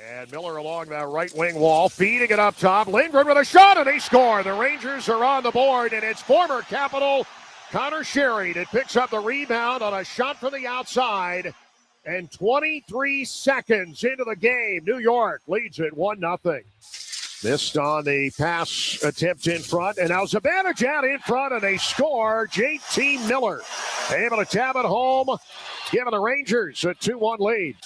And Miller along that right wing wall, feeding it up top. Lindgren with a shot, and they score. The Rangers are on the board, and it's former Capital Connor Sherry that picks up the rebound on a shot from the outside. And 23 seconds into the game, New York leads it 1-0. Missed on the pass attempt in front, and now Zibanejad in front, and they score. JT Miller able to tap it home, giving the Rangers a 2-1 lead.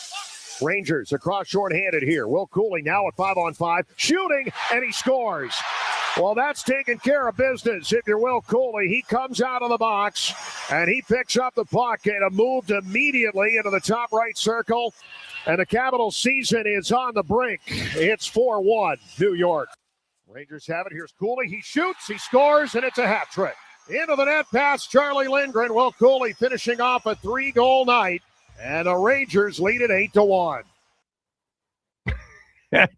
Rangers across shorthanded here. Will Cooley now at 5-on-5, shooting, and he scores. Well, that's taking care of business if you're Will Cooley. He comes out of the box, and he picks up the puck and moved immediately into the top right circle. And the Capitals season is on the brink. It's 4-1, New York. Rangers have it. Here's Cooley. He shoots, he scores, and it's a hat trick. Into the net pass, Charlie Lindgren. Will Cooley finishing off a 3-goal night. And the Rangers lead it 8-1.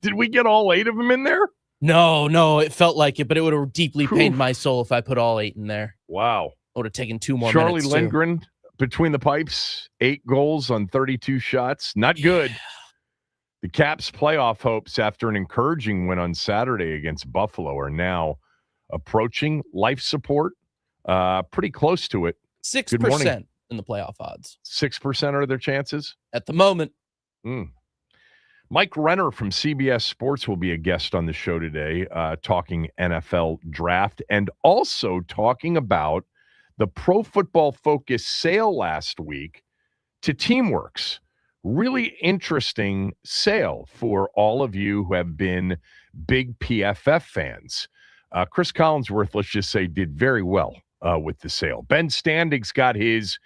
Did we get all 8 of them in there? No, it felt like it, but it would have deeply pained my soul if I put all 8 in there. Wow. I would have taken 2 more Charlie minutes, Lindgren, between the pipes, 8 goals on 32 shots. Not good. Yeah. The Caps' playoff hopes after an encouraging win on Saturday against Buffalo are now approaching life support. Pretty close to it. 6% in the playoff odds. 6% are their chances? At the moment. Mike Renner from CBS Sports will be a guest on the show today, talking NFL draft and also talking about the Pro Football Focus sale last week to Teamworks. Really interesting sale for all of you who have been big PFF fans. Chris Collinsworth, let's just say, did very well with the sale. Ben Standig's got his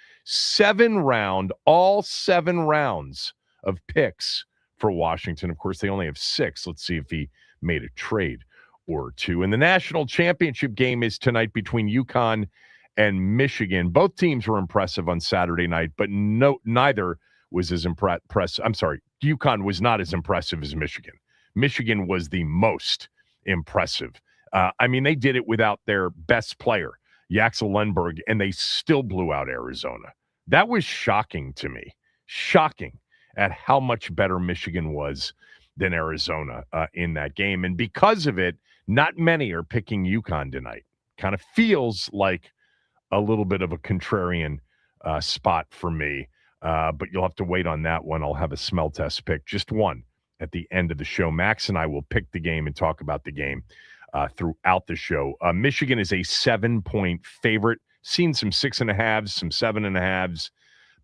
all 7 rounds of picks for Washington. Of course, they only have 6. Let's see if he made a trade or 2. And the national championship game is tonight between UConn and Michigan. Both teams were impressive on Saturday night, but neither was as impressive. I'm sorry, UConn was not as impressive as Michigan. Michigan was the most impressive. They did it without their best player, Yaxel Lundberg, and they still blew out Arizona. That was shocking to me. Shocking at how much better Michigan was than Arizona in that game. And because of it, not many are picking UConn tonight. Kind of feels like a little bit of a contrarian spot for me. But you'll have to wait on that one. I'll have a smell test pick, just one, at the end of the show. Max and I will pick the game and talk about the game throughout the show. Michigan is a 7-point favorite. Seen some 6.5s, some 7.5s.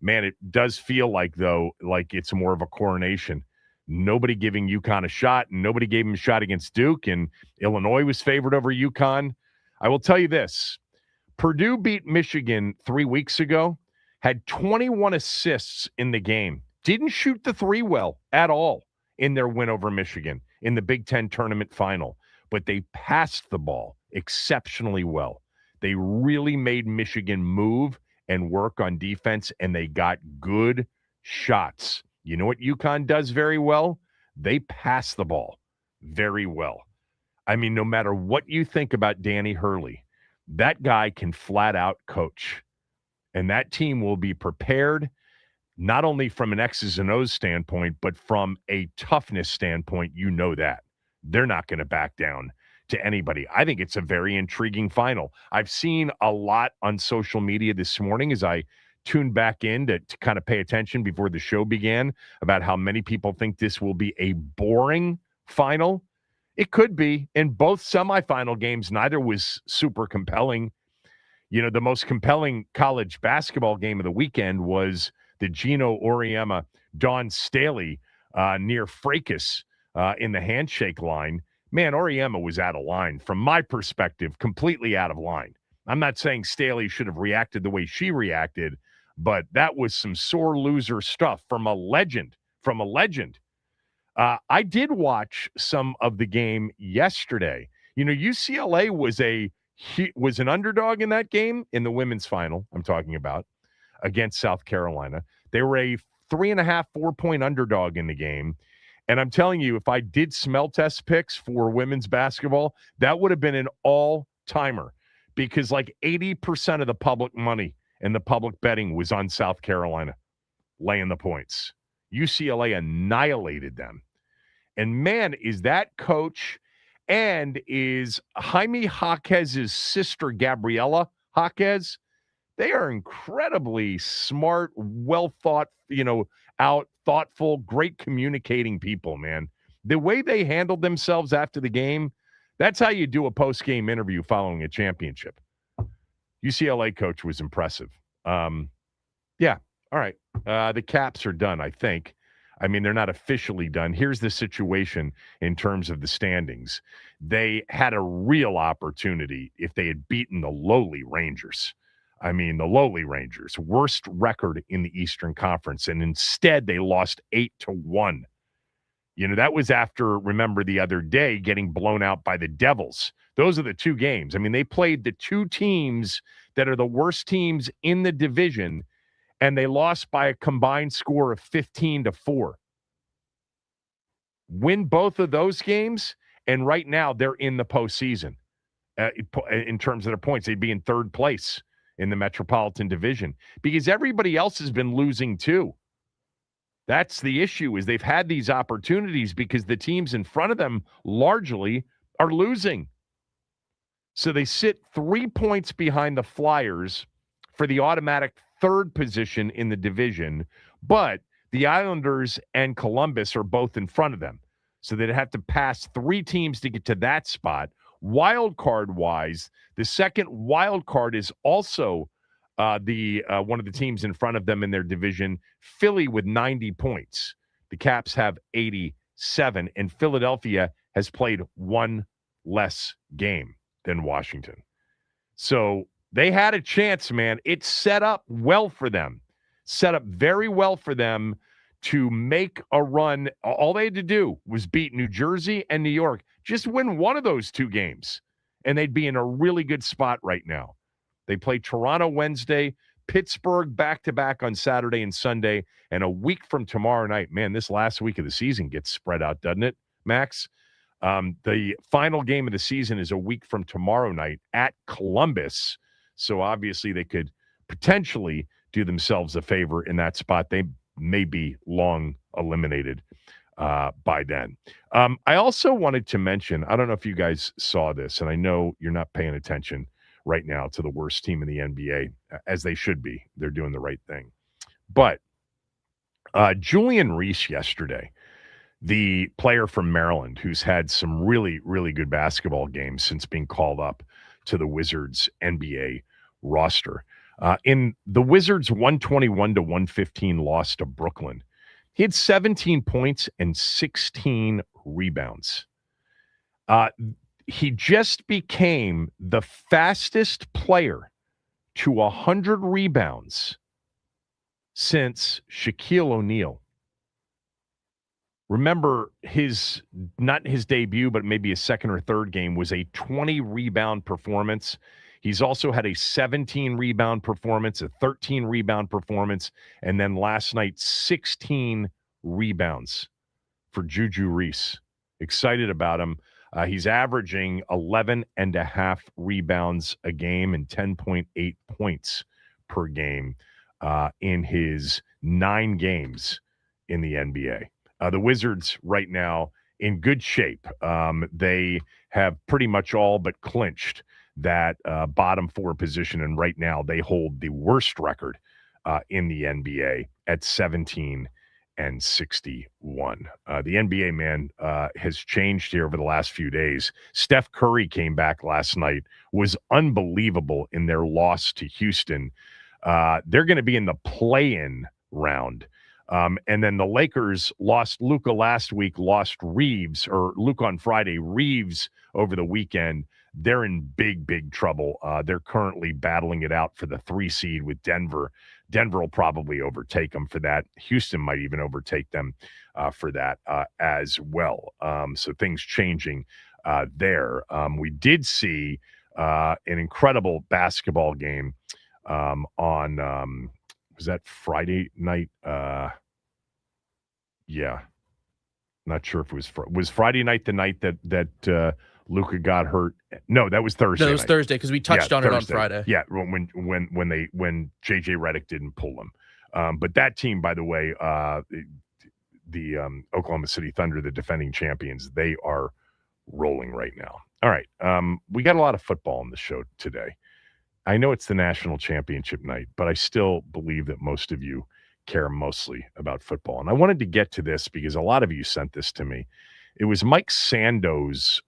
Man, it does feel like, though, like it's more of a coronation. Nobody giving UConn a shot, and nobody gave him a shot against Duke, and Illinois was favored over UConn. I will tell you this. Purdue beat Michigan 3 weeks ago, had 21 assists in the game. Didn't shoot the 3 well at all in their win over Michigan in the Big Ten tournament final, but they passed the ball exceptionally well. They really made Michigan move and work on defense, and they got good shots. You know what UConn does very well? They pass the ball very well. No matter what you think about Danny Hurley, that guy can flat out coach. And that team will be prepared, not only from an X's and O's standpoint, but from a toughness standpoint. You know that. They're not going to back down to anybody. I think it's a very intriguing final. I've seen a lot on social media this morning as I tuned back in to kind of pay attention before the show began about how many people think this will be a boring final. It could be. In both semifinal games, neither was super compelling. The most compelling college basketball game of the weekend was the Gino Auriemma, Dawn Staley near Fracas in the handshake line. Man, Auriemma was out of line. From my perspective, completely out of line. I'm not saying Staley should have reacted the way she reacted, but that was some sore loser stuff from a legend. I did watch some of the game yesterday. UCLA was an underdog in that game, in the women's final, I'm talking about, against South Carolina. They were a 3.5, 4-point underdog in the game. And I'm telling you, if I did smell test picks for women's basketball, that would have been an all-timer, because like 80% of the public money and the public betting was on South Carolina laying the points. UCLA annihilated them. And man, is that coach and is Jaime Jaquez's sister, Gabriela Jaquez. They are incredibly smart, well thought, out, thoughtful, great communicating people, man. The way they handled themselves after the game, that's how you do a post-game interview following a championship. UCLA coach was impressive. Yeah, all right. The Caps are done, I think. I mean, they're not officially done. Here's the situation in terms of the standings. They had a real opportunity if they had beaten the lowly Rangers. I mean, the lowly Rangers, worst record in the Eastern Conference, and instead they lost 8-1. That was after, remember the other day, getting blown out by the Devils. Those are the two games. I mean, they played the two teams that are the worst teams in the division, and they lost by a combined score of 15-4. Win both of those games, and right now they're in the postseason. In terms of their points, they'd be in third place in the Metropolitan Division because everybody else has been losing too. That's the issue, is they've had these opportunities because the teams in front of them largely are losing. So they sit 3 points behind the Flyers for the automatic third position in the division, but the Islanders and Columbus are both in front of them. So they'd have to pass 3 teams to get to that spot. Wild card wise, the second wild card is also the one of the teams in front of them in their division, Philly with 90 points. The Caps have 87, and Philadelphia has played one less game than Washington. So they had a chance, man. It set up well for them. Set up very well for them to make a run. All they had to do was beat New Jersey and New York. Just win one of those 2 games, and they'd be in a really good spot right now. They play Toronto Wednesday, Pittsburgh back-to-back on Saturday and Sunday, and a week from tomorrow night. Man, this last week of the season gets spread out, doesn't it, Max? The final game of the season is a week from tomorrow night at Columbus. So obviously they could potentially do themselves a favor in that spot. They may be long eliminated by then. I also wanted to mention, I don't know if you guys saw this, and I know you're not paying attention right now to the worst team in the NBA, as they should be. They're doing the right thing. But Julian Reese yesterday, the player from Maryland who's had some really, really good basketball games since being called up to the Wizards NBA roster. In the Wizards' 121-115 loss to Brooklyn, he had 17 points and 16 rebounds. He just became the fastest player to 100 rebounds since Shaquille O'Neal. Remember, not his debut, but maybe his second or third game was a 20-rebound performance. He's also had a 17-rebound performance, a 13-rebound performance, and then last night, 16 rebounds for Juju Reese. Excited about him. He's averaging 11.5 rebounds a game and 10.8 points per game in his 9 games in the NBA. The Wizards right now in good shape. They have pretty much all but clinched that bottom 4 position, and right now they hold the worst record in the NBA at 17-61. The NBA, man, has changed here over the last few days. Steph Curry came back last night, was unbelievable in their loss to Houston. They're going to be in the play-in round. And then the Lakers lost Luka last week, lost Luka on Friday, Reeves over the weekend. They're in big, big trouble. They're currently battling it out for the 3 seed with Denver. Denver will probably overtake them for that. Houston might even overtake them for that as well. So things changing there. We did see an incredible basketball game on was that Friday night? Yeah. Not sure if it was Friday night the night that Luka got hurt. No, that was Thursday. No, it was night. Thursday because we touched on Thursday. It on Friday. Yeah, when JJ Redick didn't pull him. But that team, by the way, the Oklahoma City Thunder, the defending champions. They are rolling right now. All right. We got a lot of football on the show today. I know it's the national championship night, but I still believe that most of you care mostly about football. And I wanted to get to this because a lot of you sent this to me. It was Mike Sandoz.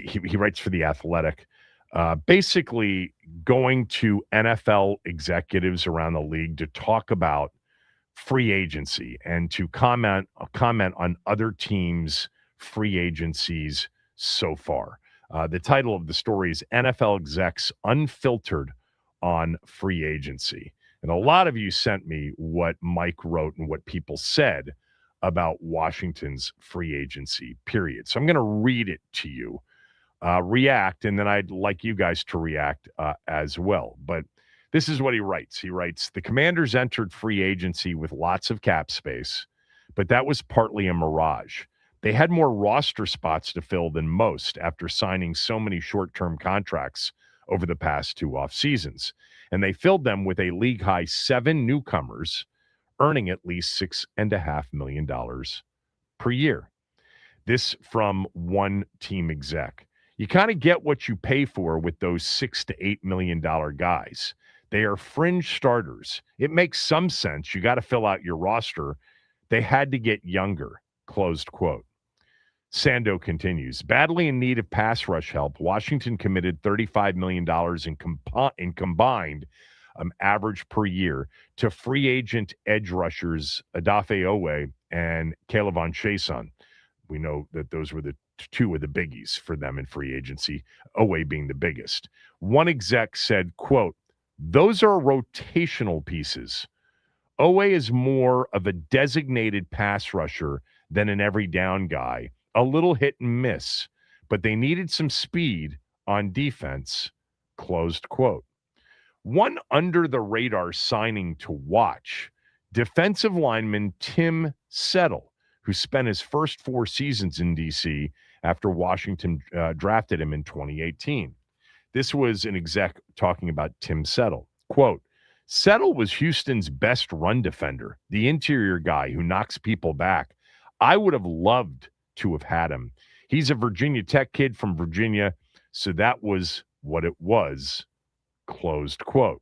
He writes for The Athletic, basically going to NFL executives around the league to talk about free agency and to comment on other teams' free agencies so far. The title of the story is NFL Execs Unfiltered on Free Agency. And a lot of you sent me what Mike wrote and what people said about Washington's free agency period. So I'm going to read it to you, react, and then I'd like you guys to react as well. But this is what he writes. He writes, the Commanders entered free agency with lots of cap space, but that was partly a mirage. They had more roster spots to fill than most after signing so many short-term contracts over the past 2 off seasons. And they filled them with a league-high 7 newcomers, earning at least $6.5 million per year. This from one team exec. You kind of get what you pay for with those $6 to $8 million guys. They are fringe starters. It makes some sense. You got to fill out your roster. They had to get younger, closed quote. Sando continues, badly in need of pass rush help, Washington committed $35 million in combined average per year to free agent edge rushers Adafe Owe and Caleb Chason. We know that those were the 2 of the biggies for them in free agency, Owe being the biggest. One exec said, quote, those are rotational pieces. Owe is more of a designated pass rusher than an every down guy. A little hit and miss, but they needed some speed on defense, closed quote. One under-the-radar signing to watch, defensive lineman Tim Settle, who spent his first 4 seasons in D.C. after Washington drafted him in 2018. This was an exec talking about Tim Settle. Quote, Settle was Houston's best run defender, the interior guy who knocks people back. I would have loved to have had him. He's a Virginia Tech kid from Virginia, so that was what it was, closed quote.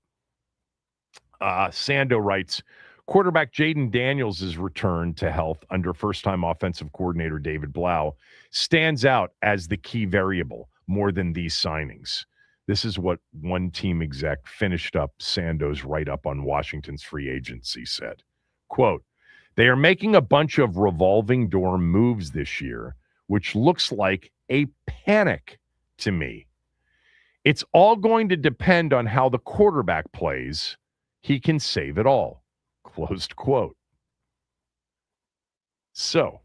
Sando writes, quarterback Jaden Daniels' return to health under first-time offensive coordinator David Blau stands out as the key variable more than these signings. This is what one team exec finished up Sando's write-up on Washington's free agency said. Quote, they are making a bunch of revolving door moves this year, which looks like a panic to me. It's all going to depend on how the quarterback plays. He can save it all. Closed quote. So,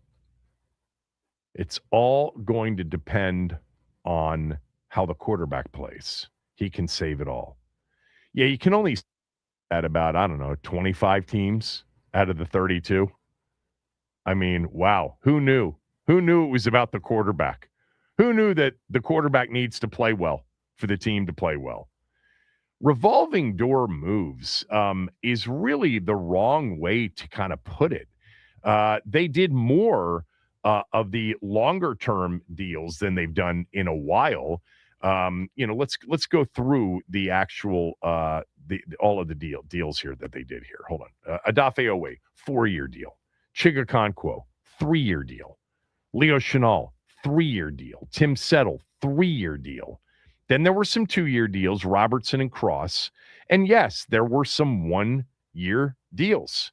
it's all going to depend on how the quarterback plays. He can save it all. Yeah, you can only at about, 25 teams out of the 32. I mean, wow. Who knew? Who knew it was about the quarterback? Who knew that the quarterback needs to play well for the team to play well? Revolving door moves is really the wrong way to kind of put it. They did more of the longer term deals than they've done in a while. Let's go through the actual all of the deals here that they did here. Hold on. Adafe Owe, 4-year deal. Chigakonkwo, 3-year deal. Leo Chenal, 3-year deal. Tim Settle, 3-year deal. Then there were some 2-year deals, Robertson and Cross. And yes, there were some 1-year deals.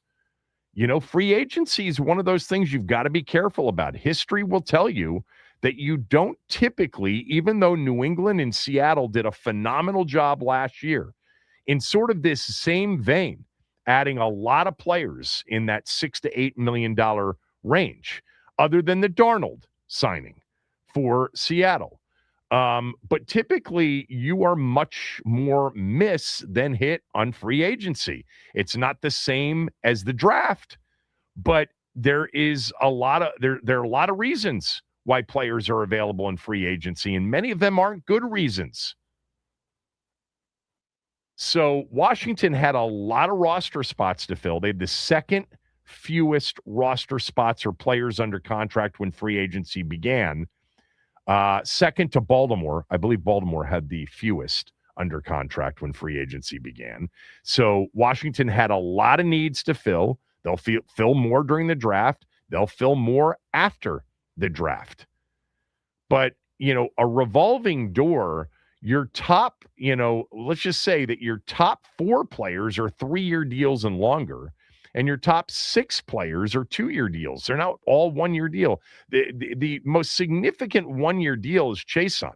Free agency is one of those things you've got to be careful about. History will tell you that you don't typically, even though New England and Seattle did a phenomenal job last year, in sort of this same vein, adding a lot of players in that $6 to $8 million range, other than the Darnold signing for Seattle. But typically, you are much more miss than hit on free agency. It's not the same as the draft, but there is a lot of there are a lot of reasons why players are available in free agency, and many of them aren't good reasons. So Washington had a lot of roster spots to fill. They had the second fewest roster spots or players under contract when free agency began. Second to Baltimore. I believe Baltimore had the fewest under contract when free agency began. So Washington had a lot of needs to fill. They'll fill more during the draft. They'll fill more after the draft. But, a revolving door, your top, let's just say that your top 4 players are 3-year deals and longer, and your top 6 players are 2-year deals. They're not all 1-year deal. The most significant 1-year deal is Sheehan,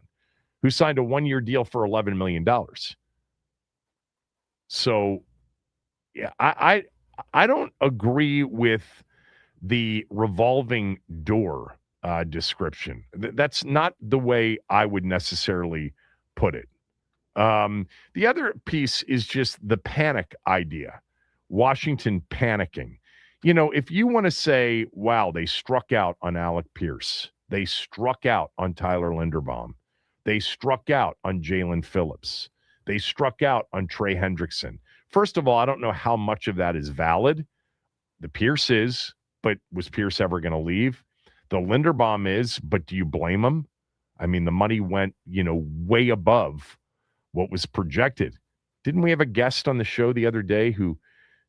who signed a 1-year deal for $11 million. So, yeah, I don't agree with the revolving door description. That's not the way I would necessarily put it. The other piece is just the panic idea. Washington panicking. If you want to say, wow, they struck out on Alec Pierce. They struck out on Tyler Linderbaum. They struck out on Jalen Phillips. They struck out on Trey Hendrickson. First of all, I don't know how much of that is valid. The Pierce is, but was Pierce ever going to leave? The Linderbaum is, but do you blame him? I mean, the money went, way above what was projected. Didn't we have a guest on the show the other day who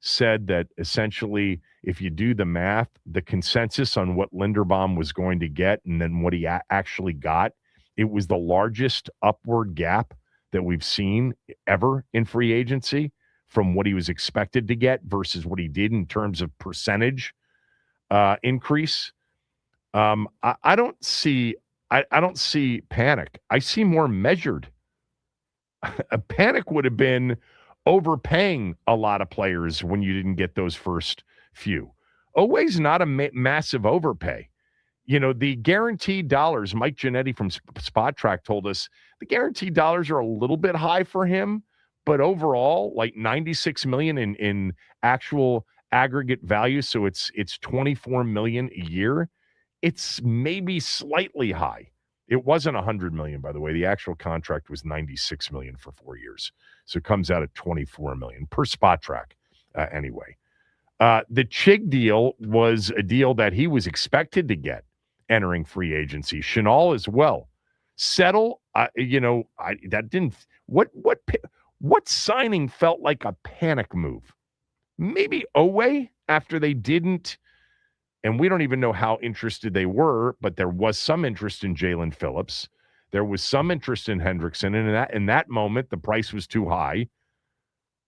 said that essentially, if you do the math, the consensus on what Linderbaum was going to get and then what he actually got, it was the largest upward gap that we've seen ever in free agency from what he was expected to get versus what he did in terms of percentage increase. I don't see panic. I see more measured. A panic would have been overpaying a lot of players when you didn't get those first few. Always not a massive overpay. The guaranteed dollars, Mike Giannetti from Spot Track told us the guaranteed dollars are a little bit high for him, but overall, like $96 million in actual aggregate value. So it's $24 million a year. It's maybe slightly high. It wasn't $100 million, by the way. The actual contract was $96 million for 4 years. So it comes out at $24 million per Spot Track anyway. The Chig deal was a deal that he was expected to get entering free agency. Sheehan as well. Settle, that didn't. What signing felt like a panic move? Maybe Oweh after they didn't. And we don't even know how interested they were, but there was some interest in Jalen Phillips. There was some interest in Hendrickson. And in that moment, the price was too high.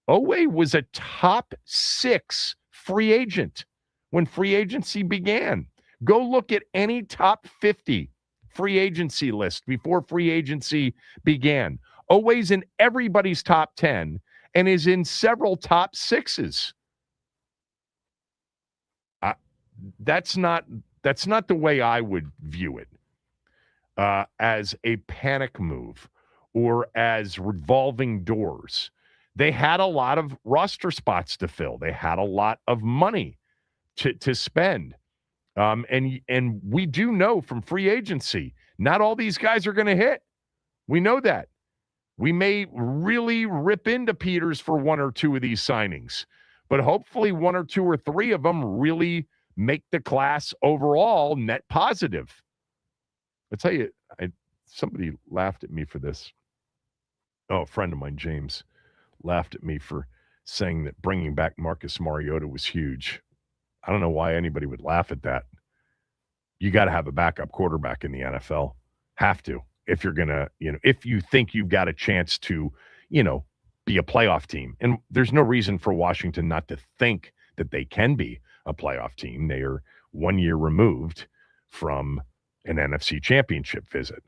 Oweh was a top 6 free agent when free agency began. Go look at any top 50 free agency list before free agency began. Oweh's in everybody's top 10 and is in several top 6s. That's not the way I would view it as a panic move or as revolving doors. They had a lot of roster spots to fill. They had a lot of money to spend. And we do know from free agency, not all these guys are going to hit. We know that. We may really rip into Peters for 1 or 2 of these signings, but hopefully 1 or 2 or 3 of them really make the class overall net positive. I'll tell you, somebody laughed at me for this. Oh, a friend of mine, James, laughed at me for saying that bringing back Marcus Mariota was huge. I don't know why anybody would laugh at that. You got to have a backup quarterback in the NFL. Have to. If you're going to, if you think you've got a chance to, be a playoff team. And there's no reason for Washington not to think that they can be a playoff team. They are 1 year removed from an NFC championship visit.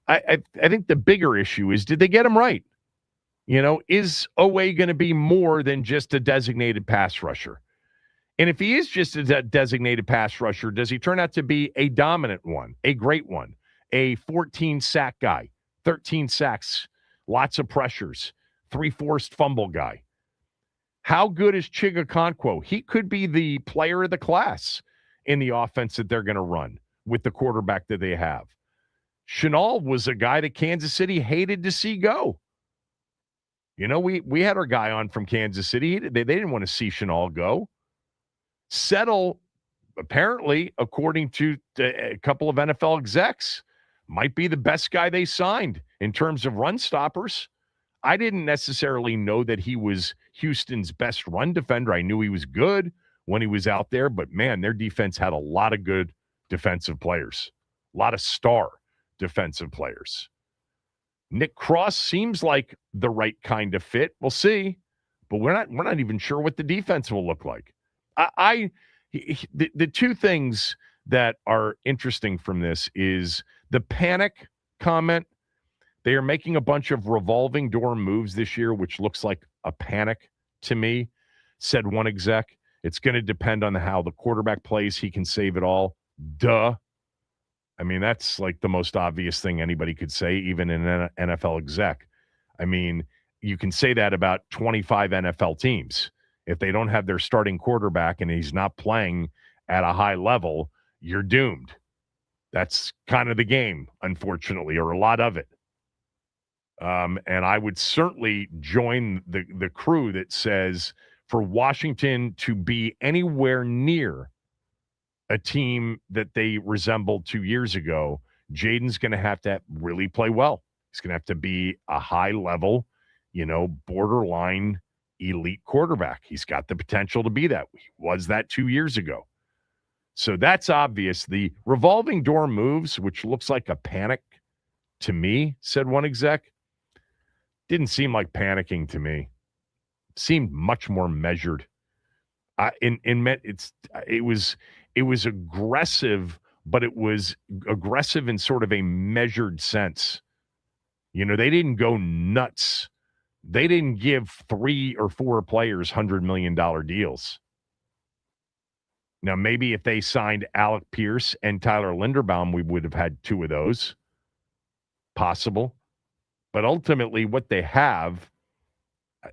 I think the bigger issue is, did they get him right? Is Oweh going to be more than just a designated pass rusher? And if he is just a designated pass rusher, does he turn out to be a dominant one, a great one, a 14-sack guy, 13 sacks, lots of pressures, 3 forced fumble guy? How good is Chigakonkwo? He could be the player of the class in the offense that they're going to run with the quarterback that they have. Sheehan was a guy that Kansas City hated to see go. We had our guy on from Kansas City. They didn't want to see Sheehan go. Settle, apparently, according to a couple of NFL execs, might be the best guy they signed in terms of run stoppers. I didn't necessarily know that he was Houston's best run defender. I knew he was good when he was out there, but man, their defense had a lot of good defensive players, a lot of star defensive players. Nick Cross seems like the right kind of fit. We'll see, but we're not even sure what the defense will look like. The two things that are interesting from this is the panic comment. They are making a bunch of revolving door moves this year, which looks like a panic to me, said one exec. It's going to depend on how the quarterback plays. He can save it all. Duh. I mean, that's like the most obvious thing anybody could say, even an NFL exec. I mean, you can say that about 25 NFL teams. If they don't have their starting quarterback and he's not playing at a high level, you're doomed. That's kind of the game, unfortunately, or a lot of it. And I would certainly join the crew that says for Washington to be anywhere near a team that they resembled 2 years ago, Jaden's going to have really play well. He's going to have to be a high level, borderline elite quarterback. He's got the potential to be that. He was that 2 years ago. So that's obvious. The revolving door moves, which looks like a panic to me, said one exec, didn't seem like panicking to me. Seemed much more measured. It was aggressive, but it was aggressive in sort of a measured sense. They didn't go nuts. They didn't give 3 or 4 players $100 million deals. Now, maybe if they signed Alec Pierce and Tyler Linderbaum, we would have had 2 of those. Possible. But ultimately, what they have,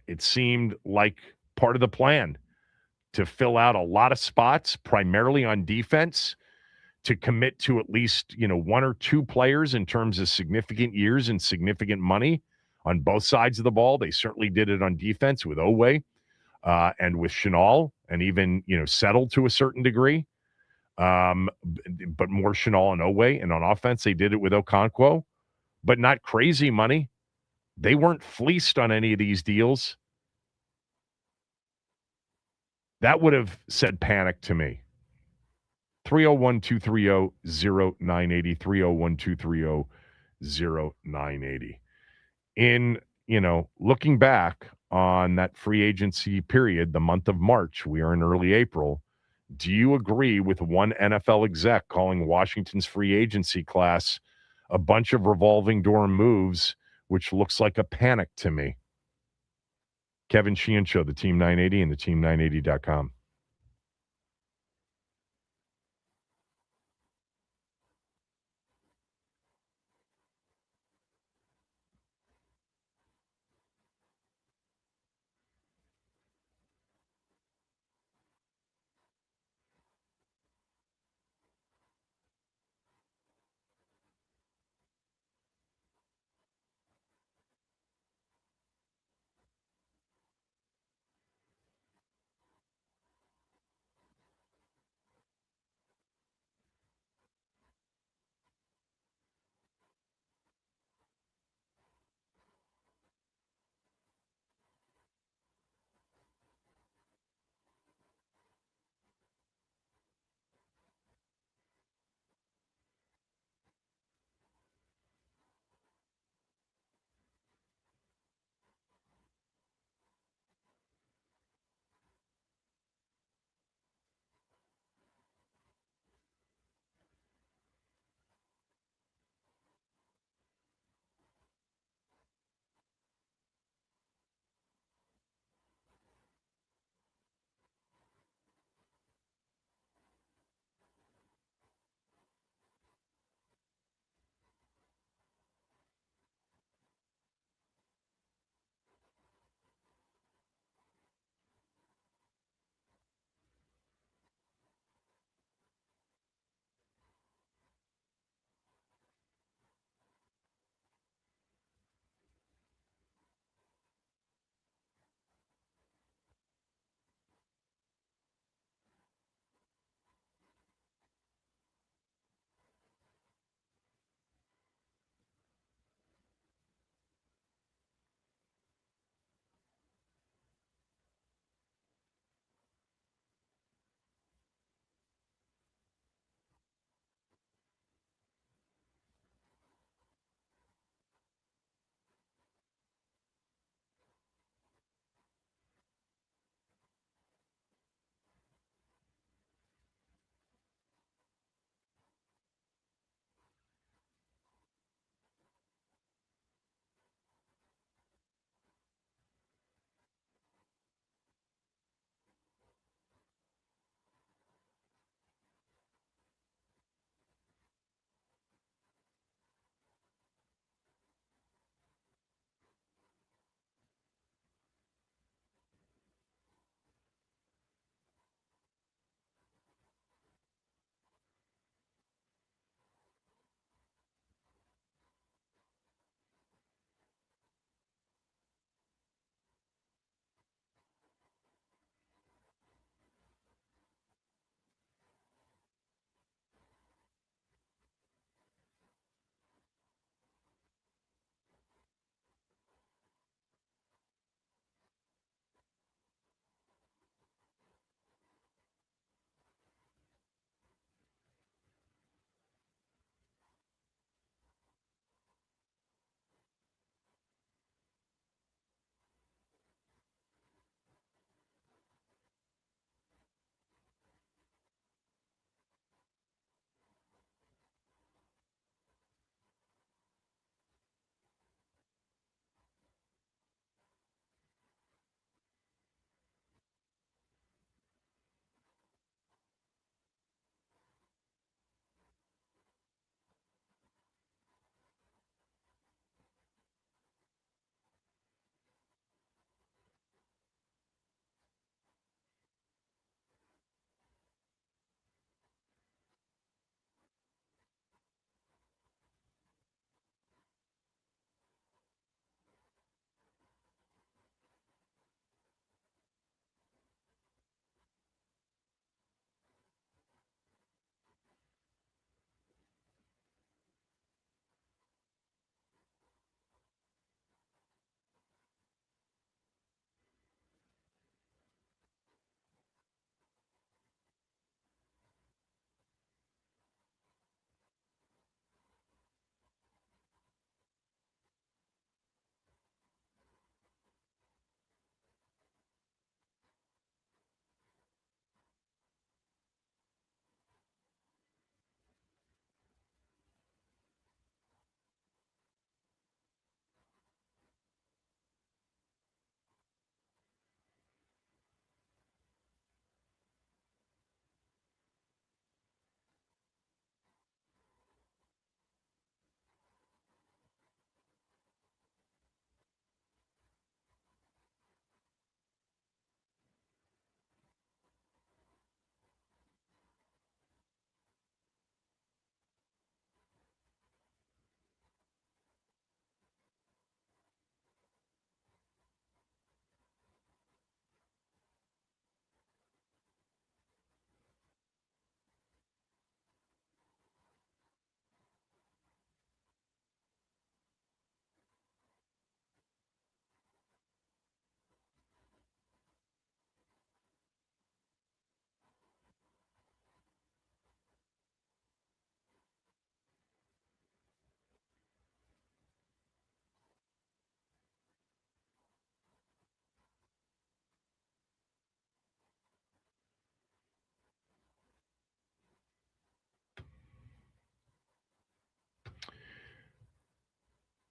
it seemed like part of the plan to fill out a lot of spots, primarily on defense, to commit to at least, 1 or 2 players in terms of significant years and significant money on both sides of the ball. They certainly did it on defense with Oweh and with Chenal, and even, settled to a certain degree. But more Chenal and Oweh. And on offense, they did it with Okonkwo, but not crazy money. They weren't fleeced on any of these deals. That would have said panic to me. 301-230-0980, 301-230-0980. In, looking back on that free agency period, the month of March, we are in early April. Do you agree with one NFL exec calling Washington's free agency class a bunch of revolving door moves, which looks like a panic to me? Kevin Sheehan Show, the Team 980 and the team980.com.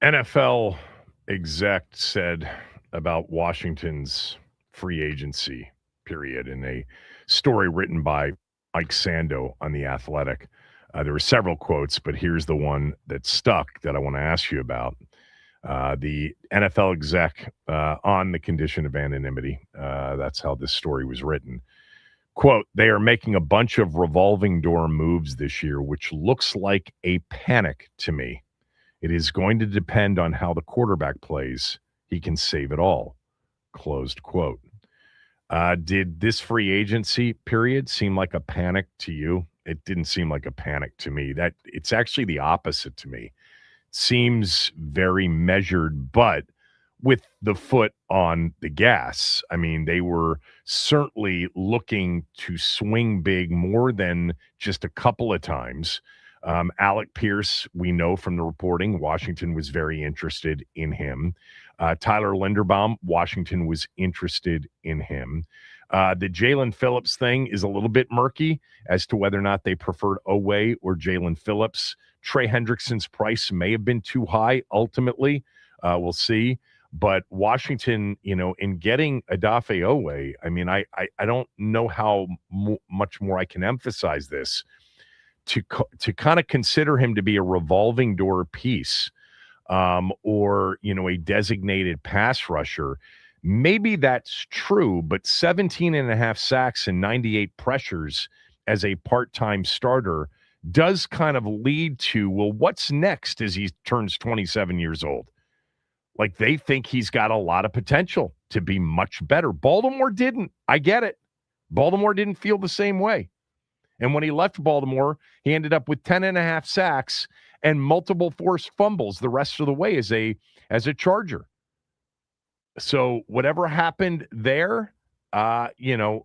NFL exec said about Washington's free agency period in a story written by Mike Sando on The Athletic. There were several quotes, but here's the one that stuck that I want to ask you about. The NFL exec on the condition of anonymity. That's how this story was written. Quote, they are making a bunch of revolving door moves this year, which looks like a panic to me. It is going to depend on how the quarterback plays. He can save it all. Closed quote. Did this free agency period seem like a panic to you? It didn't seem like a panic to me. That it's actually the opposite to me. It seems very measured, but with the foot on the gas. I mean, they were certainly looking to swing big more than just a couple of times. Alec Pierce, we know from the reporting, Washington was very interested in him. Tyler Linderbaum, Washington was interested in him. The Jalen Phillips thing is a little bit murky as to whether or not they preferred Oweh or Jalen Phillips. Trey Hendrickson's price may have been too high ultimately. We'll see. But Washington, in getting Odafe Oweh, I mean, I don't know how much more I can emphasize this. To kind of consider him to be a revolving door piece or, a designated pass rusher, maybe that's true, but 17 and a half sacks and 98 pressures as a part-time starter does kind of lead to, well, what's next as he turns 27 years old? Like, they think he's got a lot of potential to be much better. Baltimore didn't. I get it. Baltimore didn't feel the same way. And when he left Baltimore, he ended up with 10 and a half sacks and multiple forced fumbles the rest of the way as a Charger. So whatever happened there, the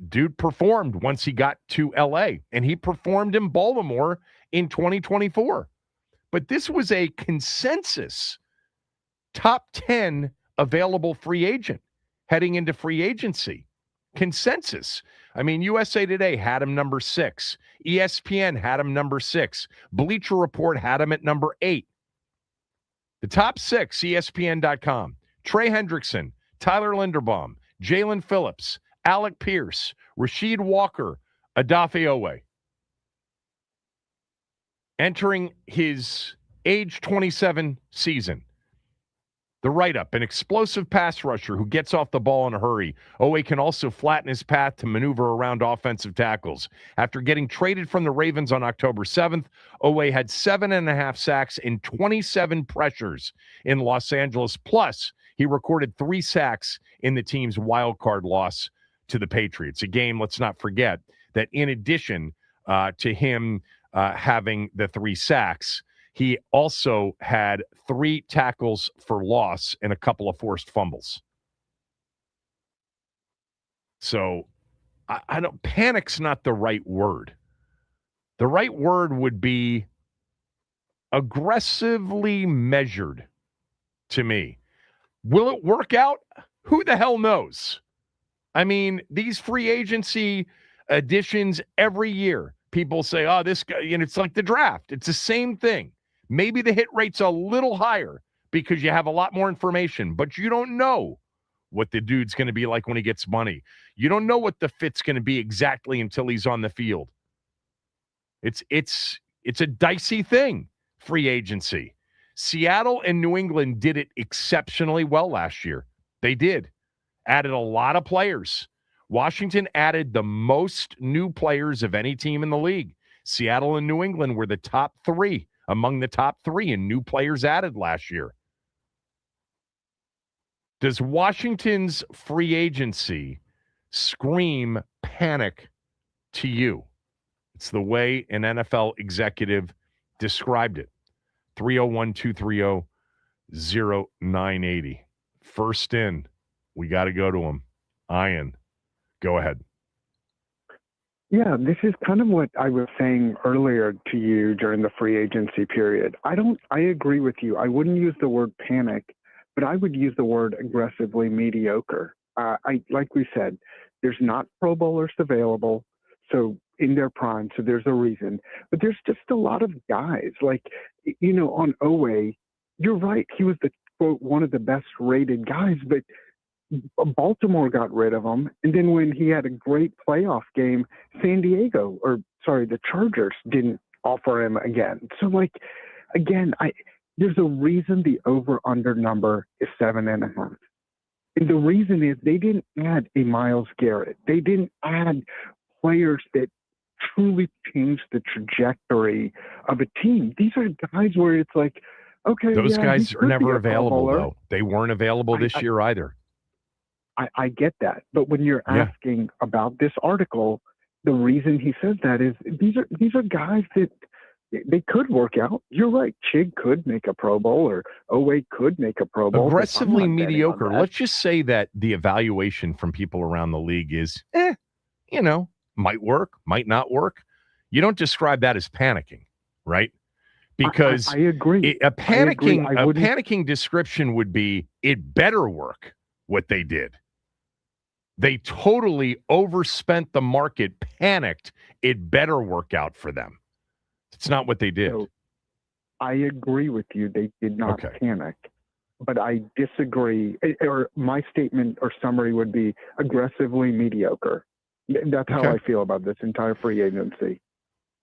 dude performed once he got to L.A., and he performed in Baltimore in 2024. But this was a consensus top 10 available free agent heading into free agency. Consensus. I mean, USA Today had him number 6. ESPN had him number 6. Bleacher Report had him at number 8. The top 6, ESPN.com. Trey Hendrickson, Tyler Linderbaum, Jalen Phillips, Alec Pierce, Rasheed Walker, Odafe Oweh. Entering his age 27 season. The write-up, an explosive pass rusher who gets off the ball in a hurry. Oweh can also flatten his path to maneuver around offensive tackles. After getting traded from the Ravens on October 7th, Oweh had 7.5 sacks and 27 pressures in Los Angeles. Plus, he recorded 3 sacks in the team's wild card loss to the Patriots. A game, let's not forget, that in addition to him having the 3 sacks, he also had 3 tackles for loss and a couple of forced fumbles. So I don't, panic's not the right word. The right word would be aggressively measured to me. Will it work out? Who the hell knows? I mean, these free agency additions every year, people say, oh, this guy, it's like the draft. It's the same thing. Maybe the hit rate's a little higher because you have a lot more information, but you don't know what the dude's going to be like when he gets money. You don't know what the fit's going to be exactly until he's on the field. It's a dicey thing, free agency. Seattle and New England did it exceptionally well last year. They did. Added a lot of players. Washington added the most new players of any team in the league. Seattle and New England were the top 3. Among the top 3 in new players added last year. Does Washington's free agency scream panic to you? It's the way an NFL executive described it. 301-230-0980. First in. We got to go to him. Ian, go ahead. Yeah, this is kind of what I was saying earlier to you during the free agency period. I agree with you. I wouldn't use the word panic, but I would use the word aggressively mediocre. Like we said, there's not Pro Bowlers available, so in their prime, so there's a reason. But there's just a lot of guys. Like, on Oweh, you're right. He was the quote one of the best rated guys, but Baltimore got rid of him. And then when he had a great playoff game, the Chargers didn't offer him again. So like, again, there's a reason the over under number is 7.5. And the reason is they didn't add a Myles Garrett. They didn't add players that truly changed the trajectory of a team. These are guys where it's like, okay, those guys are never available, though. though. They weren't available this year either. I get that. But when you're asking about this article, the reason he says that is these are guys that they could work out. You're right. Chig could make a Pro Bowl, or Oweh could make a Pro Bowl. Aggressively mediocre. Let's just say that the evaluation from people around the league is, might work, might not work. You don't describe that as panicking, right? Because I agree. A panicking description would be, it better work what they did. They totally overspent the market, panicked. It better work out for them. It's not what they did. So, I agree with you. They did not panic. But I disagree. Or my statement or summary would be aggressively mediocre. That's how I feel about this entire free agency.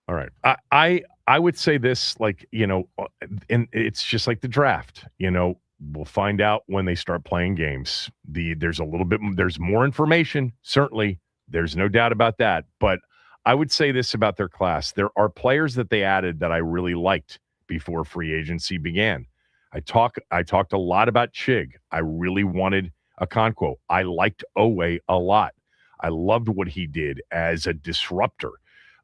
All right. I would say this, and it's just like the draft. We'll find out when they start playing games. There's more information, certainly. There's no doubt about that. But I would say this about their class. There are players that they added that I really liked before free agency began. I talked a lot about Chig. I really wanted Okonkwo. I liked Oweh a lot. I loved what he did as a disruptor.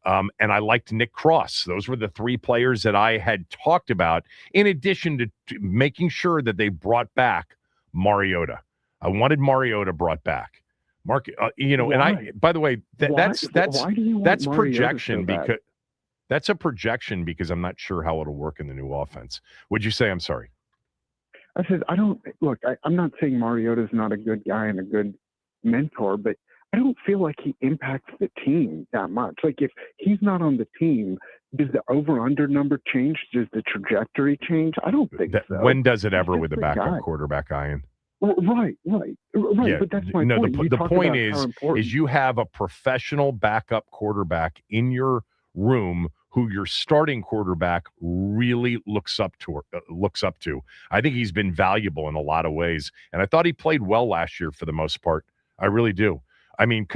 And I liked Nick Cross. Those were the three players that I had talked about, in addition to making sure that they brought back Mariota. I wanted Mariota brought back. And by the way, that's projection, because that's a projection, because I'm not sure how it'll work in the new offense. Would you say? I'm sorry. I said, I'm not saying Mariota's not a good guy and a good mentor, but I don't feel like he impacts the team that much. Like, if he's not on the team, does the over-under number change? Does the trajectory change? I don't think so. When does it ever with a backup quarterback, Ian? Right. Yeah, but that's my point. The point is you have a professional backup quarterback in your room who your starting quarterback really looks up to. I think he's been valuable in a lot of ways, and I thought he played well last year for the most part. I really do. I mean,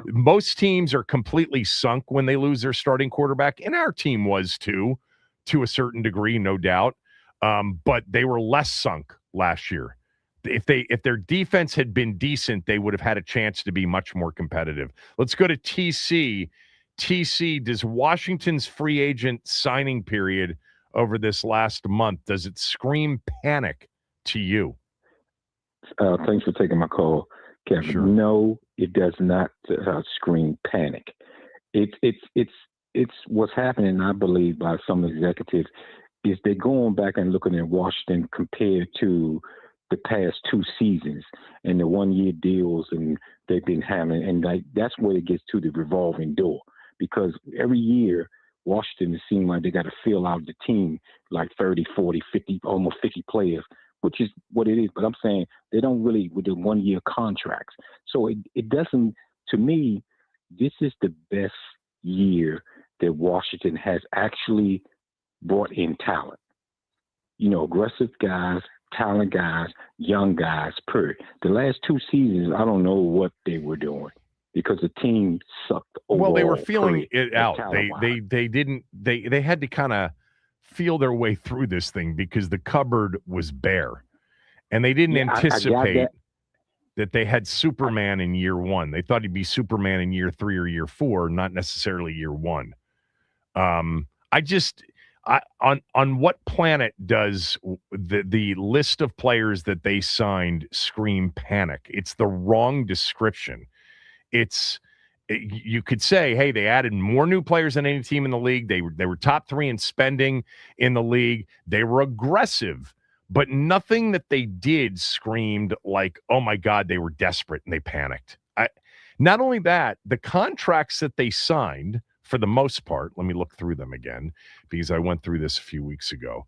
most teams are completely sunk when they lose their starting quarterback, and our team was too, to a certain degree, no doubt. But they were less sunk last year. If their defense had been decent, they would have had a chance to be much more competitive. Let's go to TC. TC, does Washington's free agent signing period over this last month, does it scream panic to you? Thanks for taking my call, Kevin. Sure. No, it does not scream panic. It's what's happening, I believe, by some executives, is they're going back and looking at Washington compared to the past two seasons and the 1-year deals, and they've been having, and that's where it gets to the revolving door, because every year Washington, it seems like they got to fill out the team like 30, 40, 50, almost 50 players, which is what it is. But I'm saying they don't really with the 1-year contracts. So it doesn't, to me, this is the best year that Washington has actually brought in talent. Aggressive guys, talent guys, young guys, period. The last two seasons, I don't know what they were doing because the team sucked overall. Well, they were feeling it out. They had to kind of feel their way through this thing because the cupboard was bare. And they didn't anticipate that they had Superman in year one. They thought he'd be Superman in year 3 or year 4, not necessarily year 1. On what planet does the list of players that they signed scream panic? It's the wrong description. You could say, hey, they added more new players than any team in the league. They were top 3 in spending in the league. They were aggressive, but nothing that they did screamed like, oh my God, they were desperate and they panicked. Not only that, the contracts that they signed, for the most part, let me look through them again because I went through this a few weeks ago,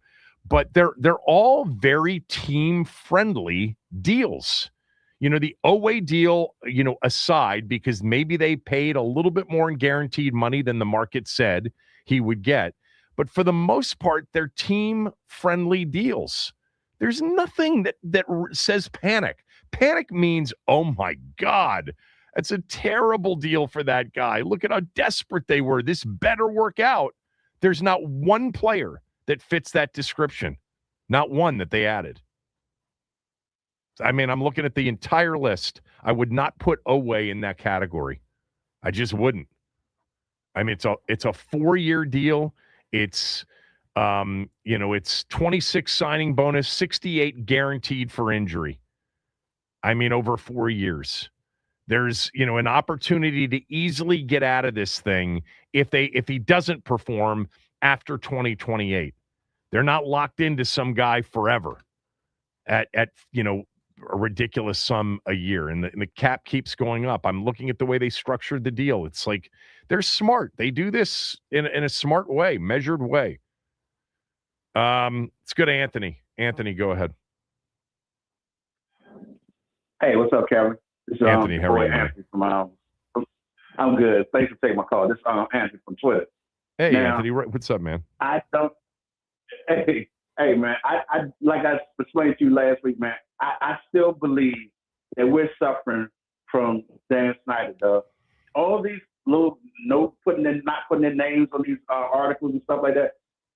but they're all very team friendly deals. The Oweh deal, aside, because maybe they paid a little bit more in guaranteed money than the market said he would get. But for the most part, they're team friendly deals. There's nothing that says panic. Panic means, oh my God, that's a terrible deal for that guy. Look at how desperate they were. This better work out. There's not one player that fits that description. Not one that they added. I mean, I'm looking at the entire list. I would not put Oweh in that category. I just wouldn't. I mean, it's a 4-year deal. It's it's 26 signing bonus, 68 guaranteed for injury. I mean, over 4 years. There's, an opportunity to easily get out of this thing if he doesn't perform after 2028. They're not locked into some guy forever at a ridiculous sum a year, and the cap keeps going up. I'm looking at the way they structured the deal. It's like they're smart. They do this in a smart way, measured way. Let's go to Anthony. Anthony, go ahead. Hey, what's up, Kevin? This is Anthony, how are you? Anthony from, I'm good. Thanks for taking my call. This is Anthony from Twitter. Hey, now, Anthony, what's up, man? Hey, man, I like I explained to you last week, man, I still believe that we're suffering from Dan Snyder, dog. All these little not putting their names on these articles and stuff like that.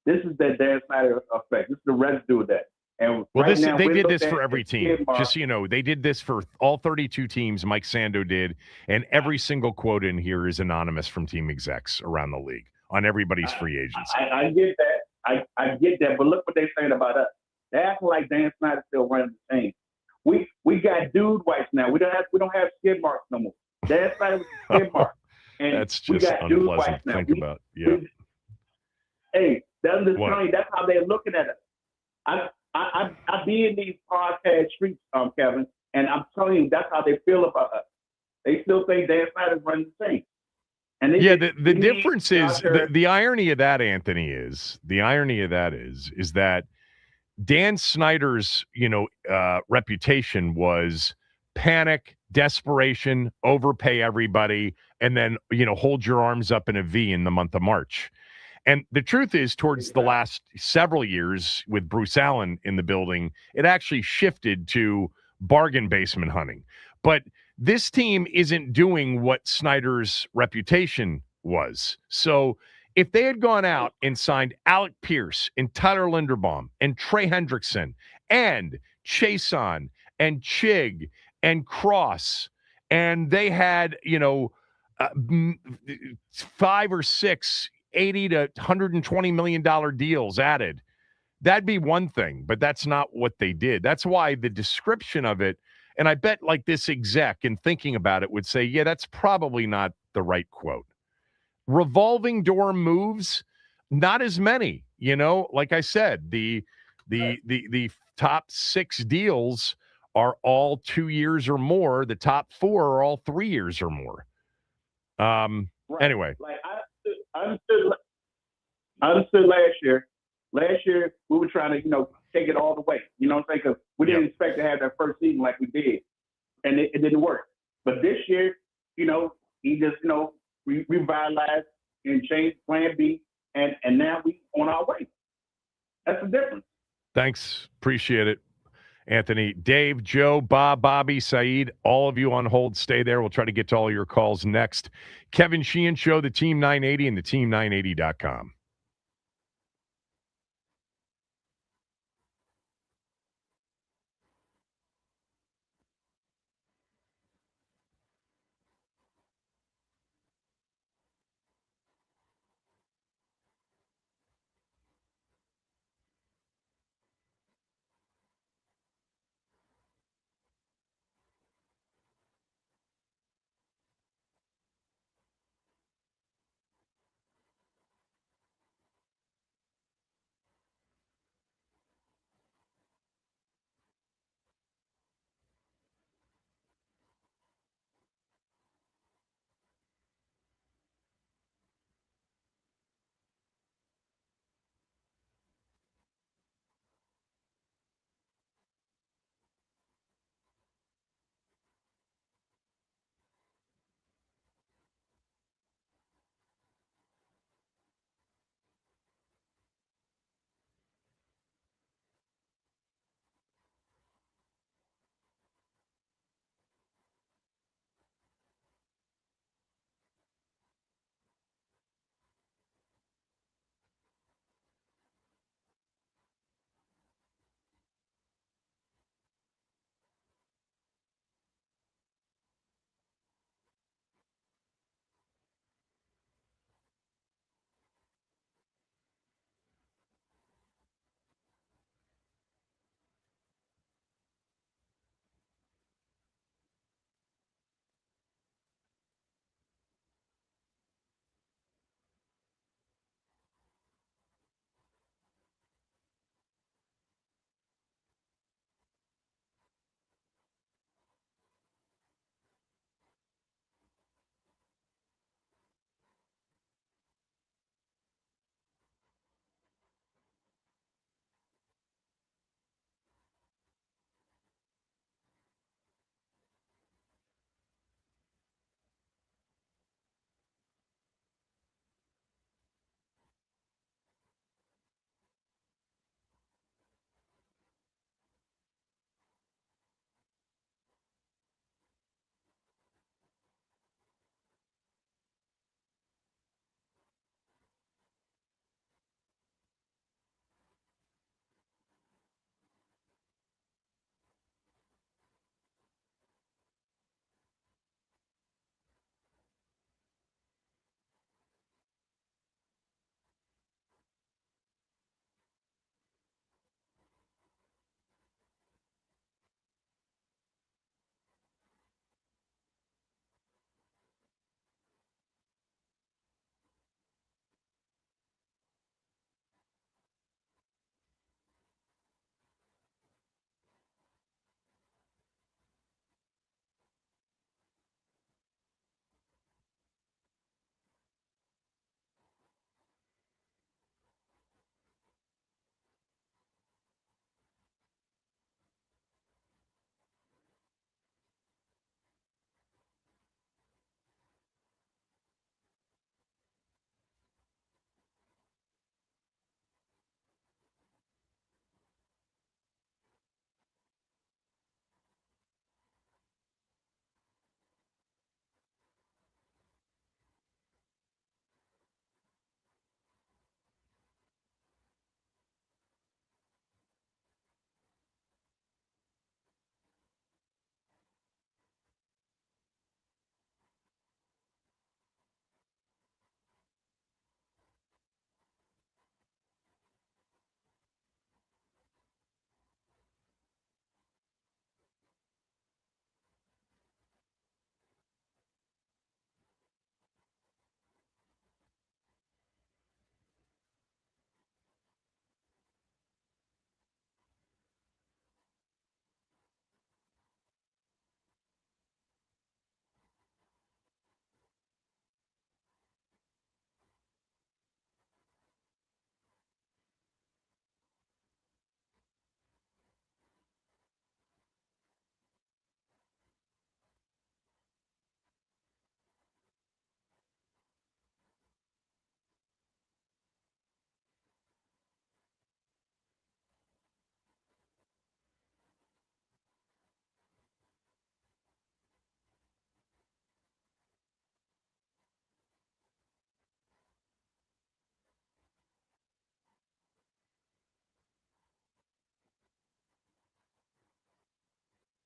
This is the Dan Snyder effect. This is the residue of that. And well, they did this for every team. Just so you know, they did this for all 32 teams. Mike Sando did, and every single quote in here is anonymous from team execs around the league on everybody's free agency. I get that. I get that, but look what they're saying about us. They're acting like Dan Snyder still running the team. We got dude whites now. We don't have skid marks no more. Dan Snyder was a skid mark. And that's just unpleasant to think about. Yeah. Hey, that's how they're looking at us. I be in these podcast streets, Kevin, and I'm telling you that's how they feel about us. They still think Dan Snyder's running the team. And the difference is the irony of that, Anthony, is that Dan Snyder's reputation was panic, desperation, overpay everybody, and then hold your arms up in a V in the month of March. And the truth is, towards the last several years with Bruce Allen in the building, it actually shifted to bargain basement hunting. But this team isn't doing what Snyder's reputation was. So if they had gone out and signed Alec Pierce and Tyler Linderbaum and Trey Hendrickson and Chason and Chig and Cross, and they had, 5 or 6 $80 to $120 million deals added, that'd be one thing, but that's not what they did. That's why the description of it, and I bet like this exec in thinking about it would say, yeah, that's probably not the right quote. Revolving door moves, not as many, like I said, the top 6 deals are all 2 years or more. The top 4 are all 3 years or more. Right. Anyway. Like I understood last year. Last year, we were trying to, take it all the way. You know what I'm saying? Because we didn't expect to have that first season like we did. And it didn't work. But this year, he just, revitalized and changed plan B. And now we on our way. That's the difference. Thanks. Appreciate it, Anthony. Dave, Joe, Bob, Bobby, Saeed, all of you on hold. Stay there. We'll try to get to all your calls next. Kevin Sheehan Show, the Team 980 and the team980.com.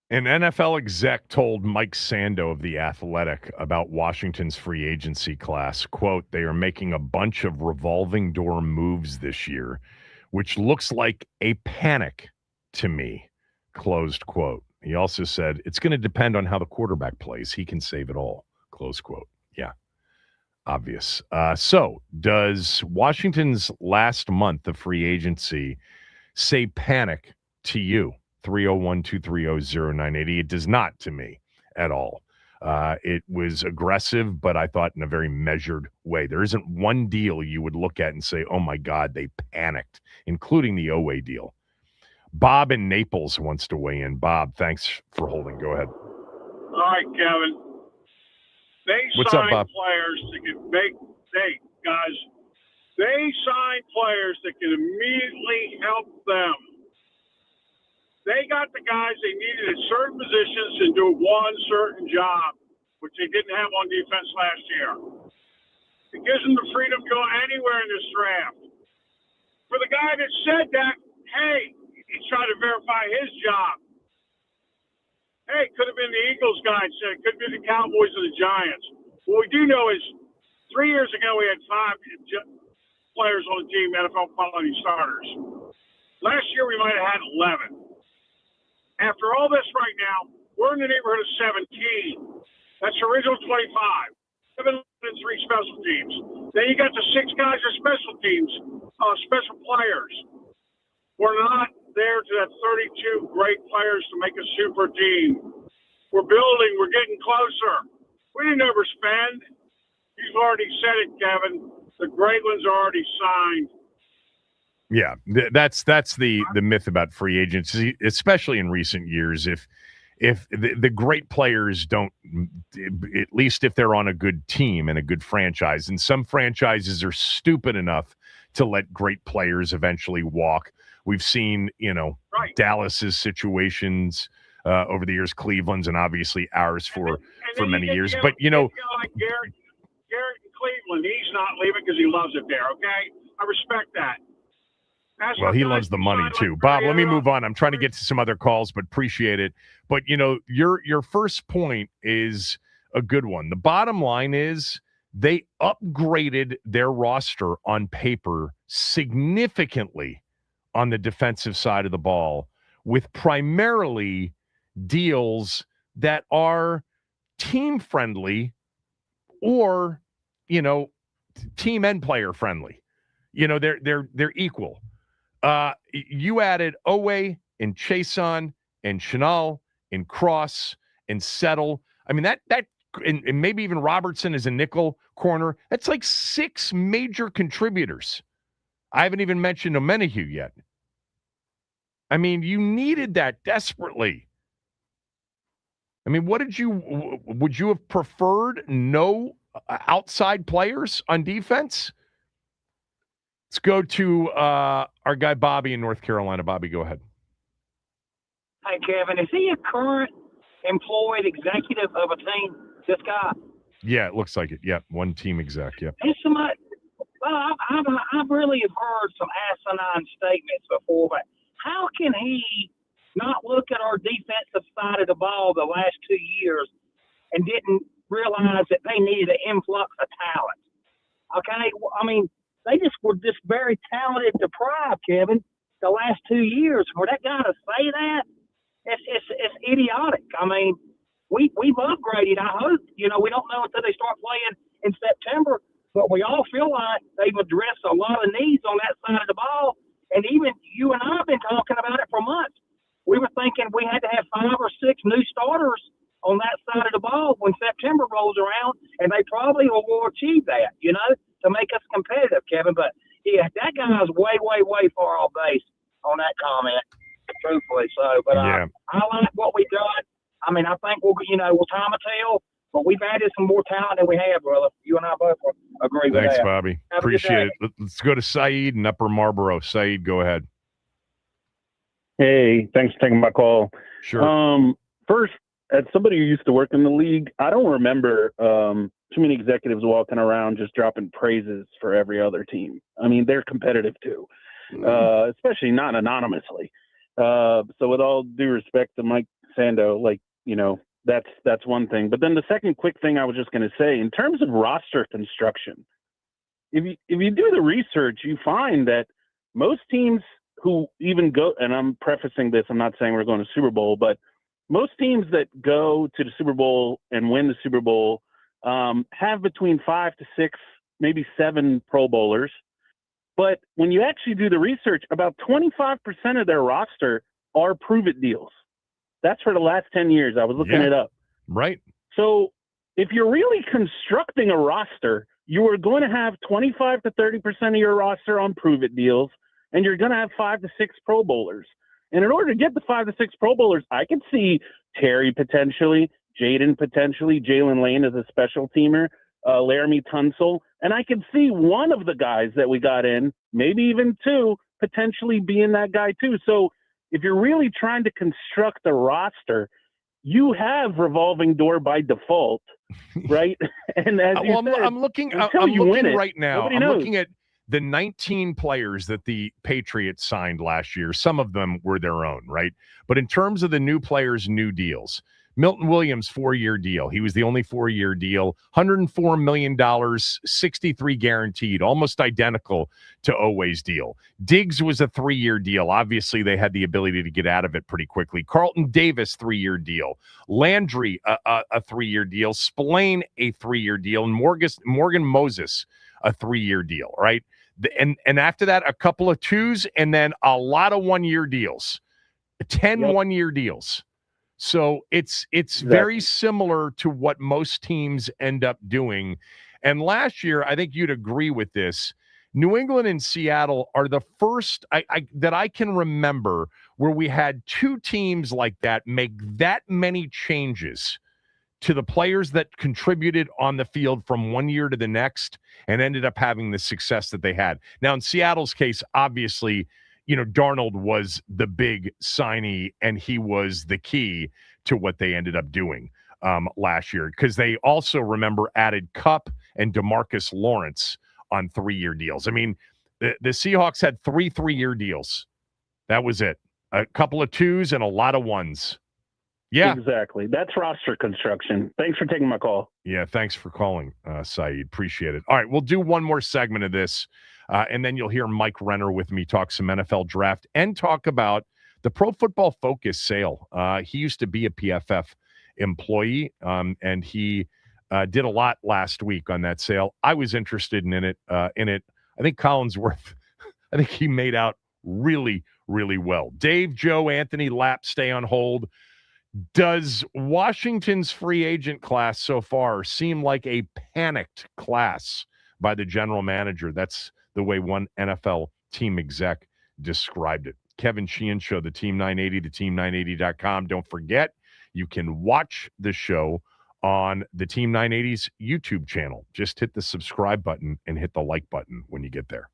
An NFL exec told Mike Sando of The Athletic about Washington's free agency class, quote, they are making a bunch of revolving door moves this year, which looks like a panic to me, closed quote. He also said, it's going to depend on how the quarterback plays. He can save it all, close quote. Yeah, obvious. So does Washington's last month of free agency say panic to you? 301-230-0980. It does not to me at all. It was aggressive, but I thought in a very measured way. There isn't one deal you would look at and say, oh my God, they panicked, including the Oweh deal. Bob in Naples wants to weigh in. Bob, thanks for holding. Go ahead. All right, Kevin. What's up, Bob? Players that can make, hey, guys, they sign players that can immediately help them. They got the guys they needed at certain positions to do one certain job, which they didn't have on defense last year. It gives them the freedom to go anywhere in this draft. For the guy that said that, hey, he's trying to verify his job. Hey, it could have been the Eagles guy said, it could be the Cowboys or the Giants. What we do know is 3 years ago we had 5 players on the team, NFL quality starters. Last year we might have had 11. After all this right now, we're in the neighborhood of 17. That's the original 25. 7 and 3 special teams. Then you got the 6 guys are special teams, special players. We're not there to that 32 great players to make a super team. We're building. We're getting closer. We didn't overspend. You've already said it, Kevin. The great ones are already signed. Yeah, that's the myth about free agency, especially in recent years. If the great players don't, at least if they're on a good team and a good franchise, and some franchises are stupid enough to let great players eventually walk. We've seen, Right. Dallas's situations over the years, Cleveland's, and obviously ours for many years. But like Garrett in Cleveland, he's not leaving because he loves it there. Okay, I respect that. Well, he loves the money too. Bob, let me move on. I'm trying to get to some other calls, but appreciate it. But, your first point is a good one. The bottom line is they upgraded their roster on paper significantly on the defensive side of the ball with primarily deals that are team-friendly or, team and player-friendly. They're equal. You added Oweh and Chason and Chanel and Cross and Settle. I mean, that and maybe even Robertson as a nickel corner. That's like 6 major contributors. I haven't even mentioned Omenihu yet. I mean, you needed that desperately. I mean, would you have preferred no outside players on defense? Let's go to our guy Bobby in North Carolina. Bobby, go ahead. Hey, Kevin, is he a current employed executive of a team, this guy? Yeah, it looks like it. Yeah, one team exec, yeah. It's somebody, well, I've really have heard some asinine statements before, but how can he not look at our defensive side of the ball the last 2 years and didn't realize that they needed an influx of talent? Okay, I mean, they just were just very talented deprived, Kevin, the last 2 years. For that guy to say that, it's idiotic. I mean, we've upgraded. I hope, we don't know until they start playing in September, but we all feel like they've addressed a lot of needs on that side of the ball. And even you and I have been talking about it for months. We were thinking we had to have 5 or 6 new starters on that side of the ball when September rolls around, and they probably will achieve that, to make us competitive, Kevin. But, yeah, that guy's way, way, way far off base on that comment, truthfully. So, but yeah. I like what we got. I mean, I think we'll time will tell, but we've added some more talent than we have, brother. You and I both agree with that. Thanks, Bobby. Appreciate it. Let's go to Saeed in Upper Marlboro. Saeed, go ahead. Hey, thanks for taking my call. Sure. First, as somebody who used to work in the league, I don't remember too many executives walking around just dropping praises for every other team. I mean, they're competitive too, especially not anonymously. So with all due respect to Mike Sando, like, that's one thing. But then the second quick thing I was just going to say, in terms of roster construction, if you do the research, you find that most teams who even go, and I'm prefacing this, I'm not saying we're going to Super Bowl, but most teams that go to the Super Bowl and win the Super Bowl have between 5 to 6, maybe 7 Pro Bowlers. But when you actually do the research, about 25% of their roster are prove-it deals. That's for the last 10 years. I was looking it up. Right. So if you're really constructing a roster, you are going to have 25 to 30% of your roster on prove-it deals, and you're going to have 5 to 6 Pro Bowlers. And in order to get the 5 to 6 Pro Bowlers, I could see Terry potentially, Jaden potentially, Jalen Lane as a special teamer, Laramie Tunsil, and I could see one of the guys that we got in, maybe even 2, potentially being that guy too. So if you're really trying to construct a roster, you have revolving door by default, right? And as you said, I'm looking right now. I'm looking at the 19 players that the Patriots signed last year. Some of them were their own, right? But in terms of the new players, new deals, Milton Williams, 4-year deal. He was the only 4-year deal, $104 million, 63 guaranteed, almost identical to Oweh's deal. Diggs was a 3-year deal. Obviously, they had the ability to get out of it pretty quickly. Carlton Davis, 3-year deal. Landry, a 3-year deal. Spillane, a 3-year deal. And Morgan Moses, a 3-year deal, right? And after that, a couple of 2s, and then a lot of 1-year deals, 10 1-year deals. So it's very similar to what most teams end up doing. And last year, I think you'd agree with this. New England and Seattle are the first that I can remember where we had 2 teams like that make that many changes to the players that contributed on the field from one year to the next and ended up having the success that they had. Now, in Seattle's case, obviously, Darnold was the big signee, and he was the key to what they ended up doing last year, because they also, remember, added Kupp and DeMarcus Lawrence on 3-year deals. I mean, the Seahawks had 3 3-year deals. That was it. A couple of 2s and a lot of 1s. Yeah. Exactly. That's roster construction. Thanks for taking my call. Yeah, thanks for calling, Saeed. Appreciate it. All right, we'll do one more segment of this, and then you'll hear Mike Renner with me talk some NFL draft and talk about the Pro Football Focus sale. He used to be a PFF employee, and he did a lot last week on that sale. I was interested in it. I think Collinsworth, I think he made out really, really well. Dave, Joe, Anthony, Lapp, stay on hold. Does Washington's free agent class so far seem like a panicked class by the general manager? That's the way one NFL team exec described it. Kevin Sheehan Show, the Team 980, theteam980.com. Don't forget, you can watch the show on the Team 980's YouTube channel. Just hit the subscribe button and hit the like button when you get there.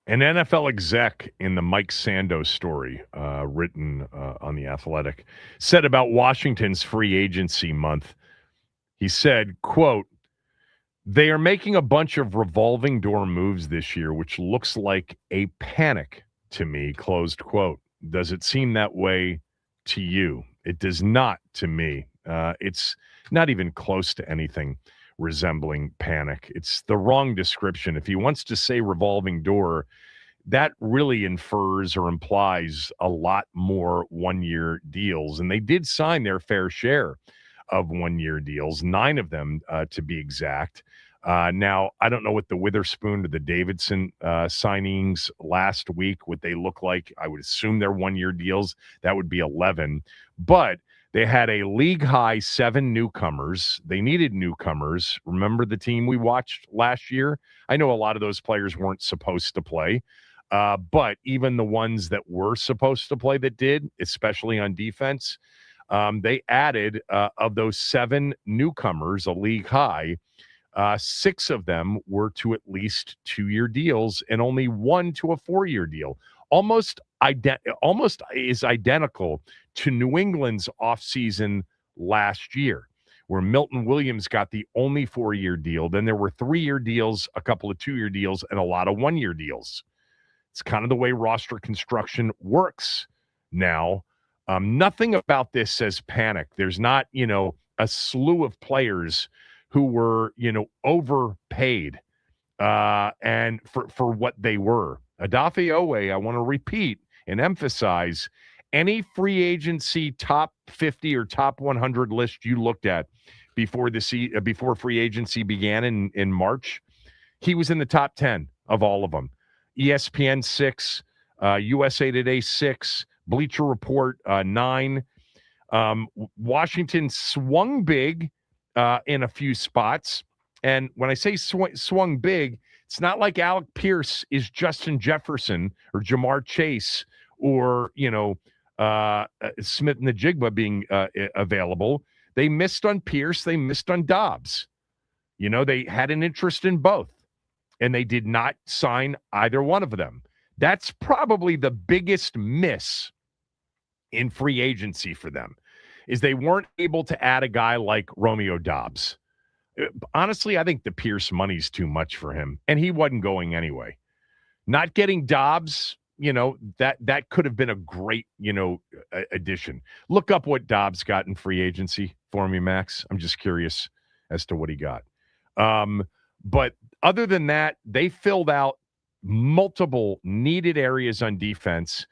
An NFL exec in the Mike Sando story, written on The Athletic, said about Washington's free agency month, he said, quote, "They are making a bunch of revolving door moves this year, which looks like a panic to me," closed quote. Does it seem that way to you? It does not to me. It's not even close to anything resembling panic. It's the wrong description. If he wants to say revolving door, that really infers or implies a lot more one-year deals. And they did sign their fair share of one-year deals, 9 of them to be exact. Now, I don't know what the Witherspoon or the Davidson signings last week, what they look like. I would assume they're one-year deals. That would be 11. But they had a league-high 7 newcomers. They needed newcomers. Remember the team we watched last year? I know a lot of those players weren't supposed to play. But even the ones that were supposed to play that did, especially on defense, they added, of those 7 newcomers, a league high, 6 of them were to at least 2-year deals and only 1 to a 4-year deal. Almost is identical to New England's offseason last year, where Milton Williams got the only 4-year deal. Then there were 3-year deals, a couple of 2-year deals, and a lot of 1-year deals. It's kind of the way roster construction works now. Nothing about this says panic. There's not, a slew of players who were, overpaid and for what they were. Adafe Owe, I want to repeat and emphasize, any free agency top 50 or top 100 list you looked at before before free agency began in March, he was in the top 10 of all of them. ESPN 6, USA Today 6, Bleacher Report 9. Washington swung big in a few spots. And when I say swung big, it's not like Alec Pierce is Justin Jefferson or Jamar Chase or, Smith Najigba being available. They missed on Pierce. They missed on Dobbs. They had an interest in both, and they did not sign either one of them. That's probably the biggest miss in free agency for them, is they weren't able to add a guy like Romeo Dobbs. Honestly, I think the Pierce money's too much for him, and he wasn't going anyway. Not getting Dobbs, that could have been a great, addition. Look up what Dobbs got in free agency for me, Max. I'm just curious as to what he got. But other than that, they filled out multiple needed areas on defense,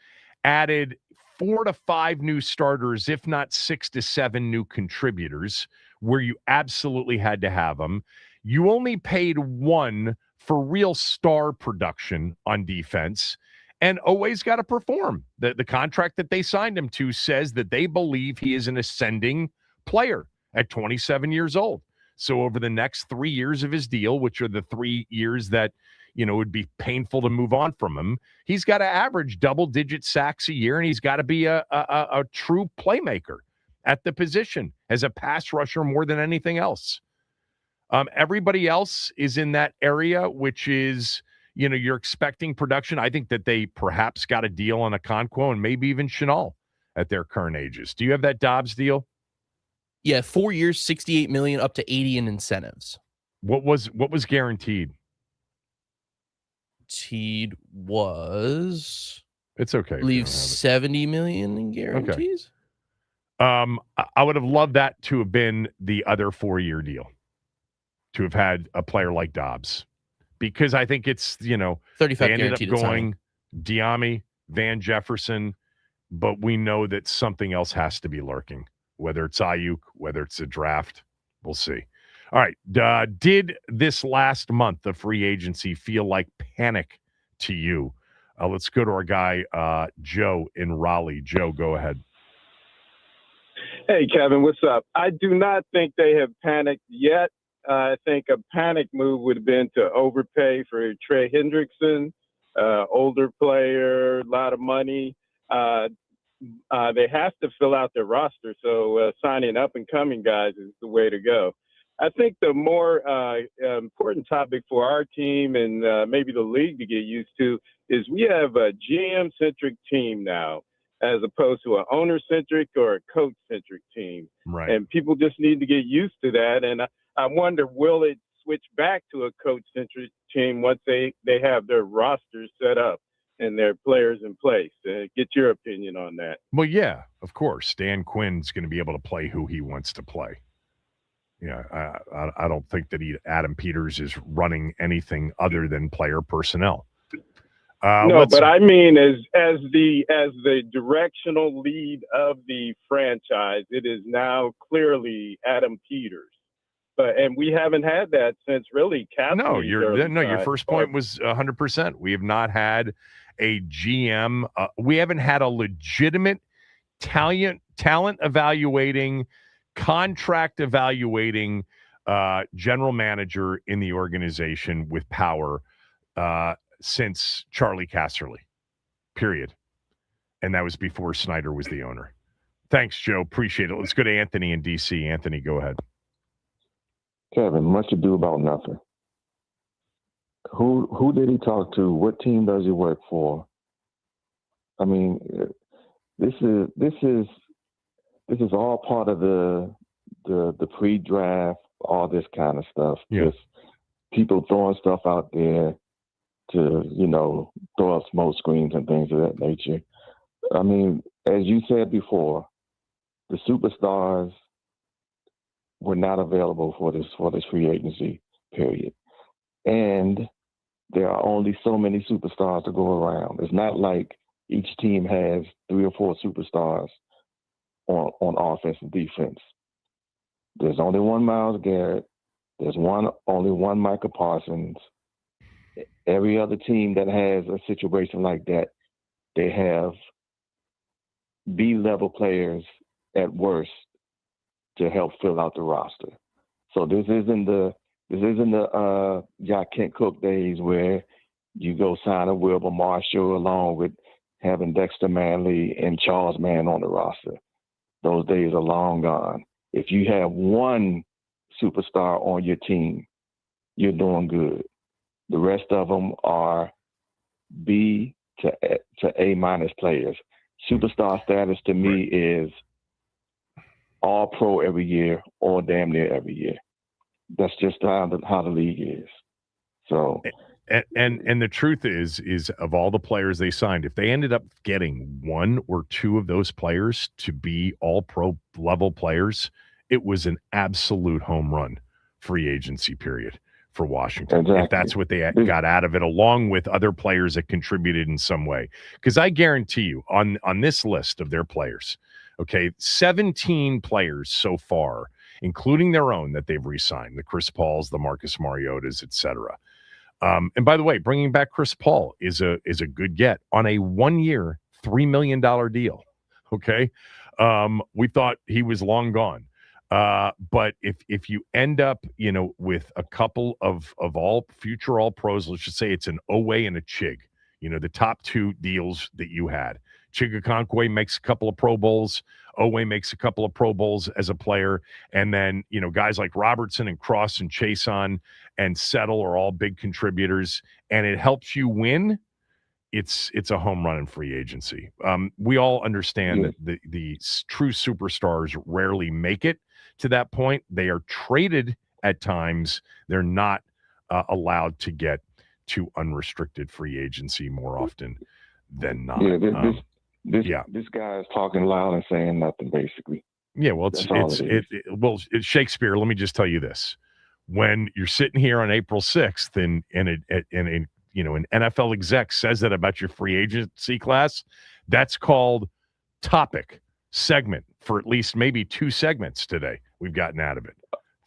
added 4 to 5 new starters, if not 6 to 7 new contributors, where you absolutely had to have them. You only paid 1 for real star production on defense, and Oweh's got to perform. The contract that they signed him to says that they believe he is an ascending player at 27 years old. So over the next 3 years of his deal, which are the 3 years that, would be painful to move on from him, he's got to average double-digit sacks a year, and he's got to be a true playmaker at the position as a pass rusher more than anything else. Everybody else is in that area, which is, you're expecting production. I think that they perhaps got a deal on Okonkwo and maybe even Chenal at their current ages. Do you have that Dobbs deal? Yeah, 4 years, $68 million, up to $80 in incentives. What was guaranteed? Guaranteed was, it's okay. I believe, $70 million in guarantees. Okay. I would have loved that to have been the other 4-year deal, to have had a player like Dobbs, because I think it's, 35 they ended up guaranteed going Diami, Van Jefferson, but we know that something else has to be lurking, whether it's Ayuk, whether it's a draft. We'll see. All right. Did this last month of free agency feel like panic to you? Let's go to our guy, Joe in Raleigh. Joe, go ahead. Hey, Kevin, what's up? I do not think they have panicked yet. I think a panic move would have been to overpay for Trey Hendrickson, older player, a lot of money. They have to fill out their roster, so signing up-and-coming guys is the way to go. I think the more important topic for our team and maybe the league to get used to is we have a GM-centric team now, as opposed to an owner-centric or a coach-centric team. Right. And people just need to get used to that. And I wonder, will it switch back to a coach-centric team once they have their rosters set up and their players in place? Get your opinion on that. Well, yeah, of course. Dan Quinn's going to be able to play who he wants to play. Yeah, I don't think that Adam Peters is running anything other than player personnel. No, but I mean, as the directional lead of the franchise, it is now clearly Adam Peters. And we haven't had that since really Kathleen. Your first point was 100%. We have not had a GM. We haven't had a legitimate talent evaluating, contract evaluating general manager in the organization with power since Charlie Casserly, period. And that was before Snyder was the owner. Thanks, Joe. Appreciate it. Let's go to Anthony in D.C. Anthony, go ahead. Kevin, much ado about nothing. Who did he talk to? What team does he work for? I mean, this is all part of the pre-draft, all this kind of stuff. Yeah. Just people throwing stuff out there to, throw up smoke screens and things of that nature. I mean, as you said before, the superstars were not available for this free agency period. And there are only so many superstars to go around. It's not like each team has 3 or 4 superstars on offense and defense. There's only one Myles Garrett. There's only one Micah Parsons. Every other team that has a situation like that, they have B-level players at worst to help fill out the roster. So this isn't the Jack Kent Cook days where you go sign a Wilbur Marshall along with having Dexter Manley and Charles Mann on the roster. Those days are long gone. If you have one superstar on your team, you're doing good. The rest of them are B to A minus players. Superstar status to me is all pro every year or damn near every year. That's just how the league is. So, and the truth is of all the players they signed, if they ended up getting 1 or 2 of those players to be all pro level players, it was an absolute home run free agency period for Washington. Exactly. If that's what they got out of it, along with other players that contributed in some way. Because I guarantee you on this list of their players, okay, 17 players so far, including their own that they've re-signed, the Chris Pauls, the Marcus Mariotas, etc. And by the way, bringing back Chris Paul is a good get on a 1-year, $3 million deal. Okay, we thought he was long gone, but if you end up, with a couple of all future all pros, let's just say it's an Oweh and a Chig, the top 2 deals that you had. Chigakonkwe makes a couple of Pro Bowls. Oweh makes a couple of Pro Bowls as a player. And then, guys like Robertson and Cross and Chason and Settle are all big contributors. And it helps you win. It's a home run in free agency. We all understand that the true superstars rarely make it to that point. They are traded at times. They're not allowed to get to unrestricted free agency more often than not. This guy is talking loud and saying nothing, basically. Yeah, well, it's Shakespeare. Let me just tell you this: when you're sitting here on April 6th, and an NFL exec says that about your free agency class, that's called topic segment for at least maybe 2 segments today. We've gotten out of it.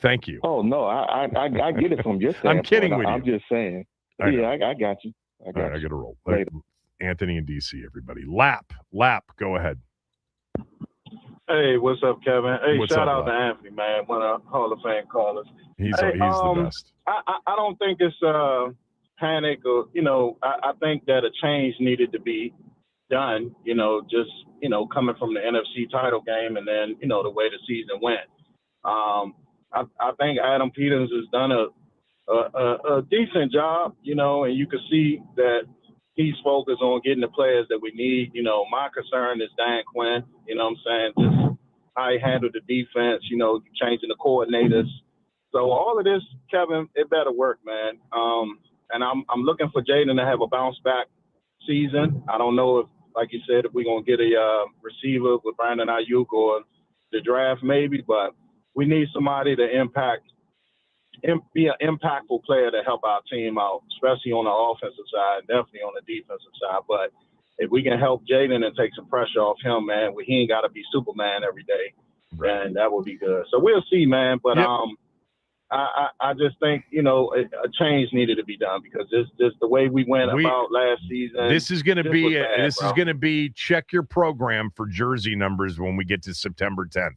Thank you. Oh no, I get it from your standpoint. I'm kidding with you. I'm just saying. I got you. I got to roll. Later. Anthony in DC, everybody. Lap, go ahead. Hey, what's up, Kevin? Hey, shout out Lap? to Anthony, man, one of Hall of Fame callers. He's the best. I don't think it's panic or, I think that a change needed to be done, just, coming from the NFC title game and then, the way the season went. I think Adam Peters has done a decent job, you know, and you can see that he's focused on getting the players that we need. You know, my concern is Dan Quinn, you know what I'm saying? Just how he handled the defense, you know, changing the coordinators. So all of this, Kevin, it better work, man. And I'm looking for Jaden to have a bounce back season. I don't know if, like you said, if we're going to get a receiver with Brandon Ayuk or the draft maybe, but we need somebody to be an impactful player to help our team out, especially on the offensive side, definitely on the defensive side. But if we can help Jaden and take some pressure off him, man, he ain't got to be Superman every day, and that would be good. So we'll see, man. But I just think, you know, a change needed to be done because this the way we went about last season. This is going to be check your program for jersey numbers when we get to September 10th,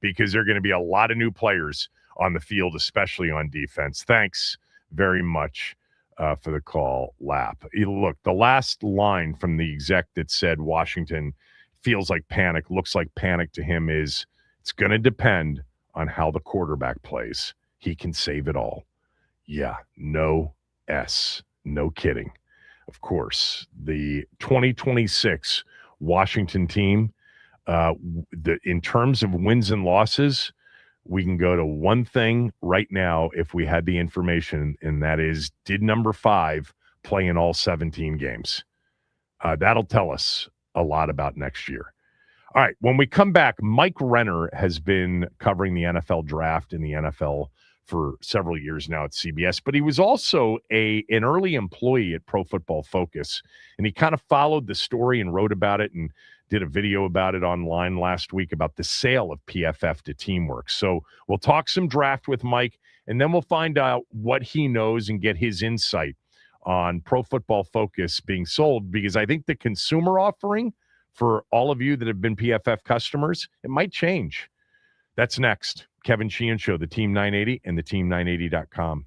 because there are going to be a lot of new players on the field, especially on defense. Thanks very much for the call, Lap. Look, the last line from the exec that said Washington feels like panic, looks like panic to him is it's going to depend on how the quarterback plays. He can save it all. Yeah, no kidding. Of course, the 2026 Washington team, in terms of wins and losses, we can go to one thing right now if we had the information, and that is, did number 5 play in all 17 games? That'll tell us a lot about next year. All right, when we come back, Mike Renner has been covering the NFL draft in the NFL for several years now at CBS, but he was also an early employee at Pro Football Focus, and he kind of followed the story and wrote about it and did a video about it online last week about the sale of PFF to Teamworks. So we'll talk some draft with Mike, and then we'll find out what he knows and get his insight on Pro Football Focus being sold, because I think the consumer offering for all of you that have been PFF customers, it might change. That's next. Kevin Sheehan Show, the Team 980 and the team980.com.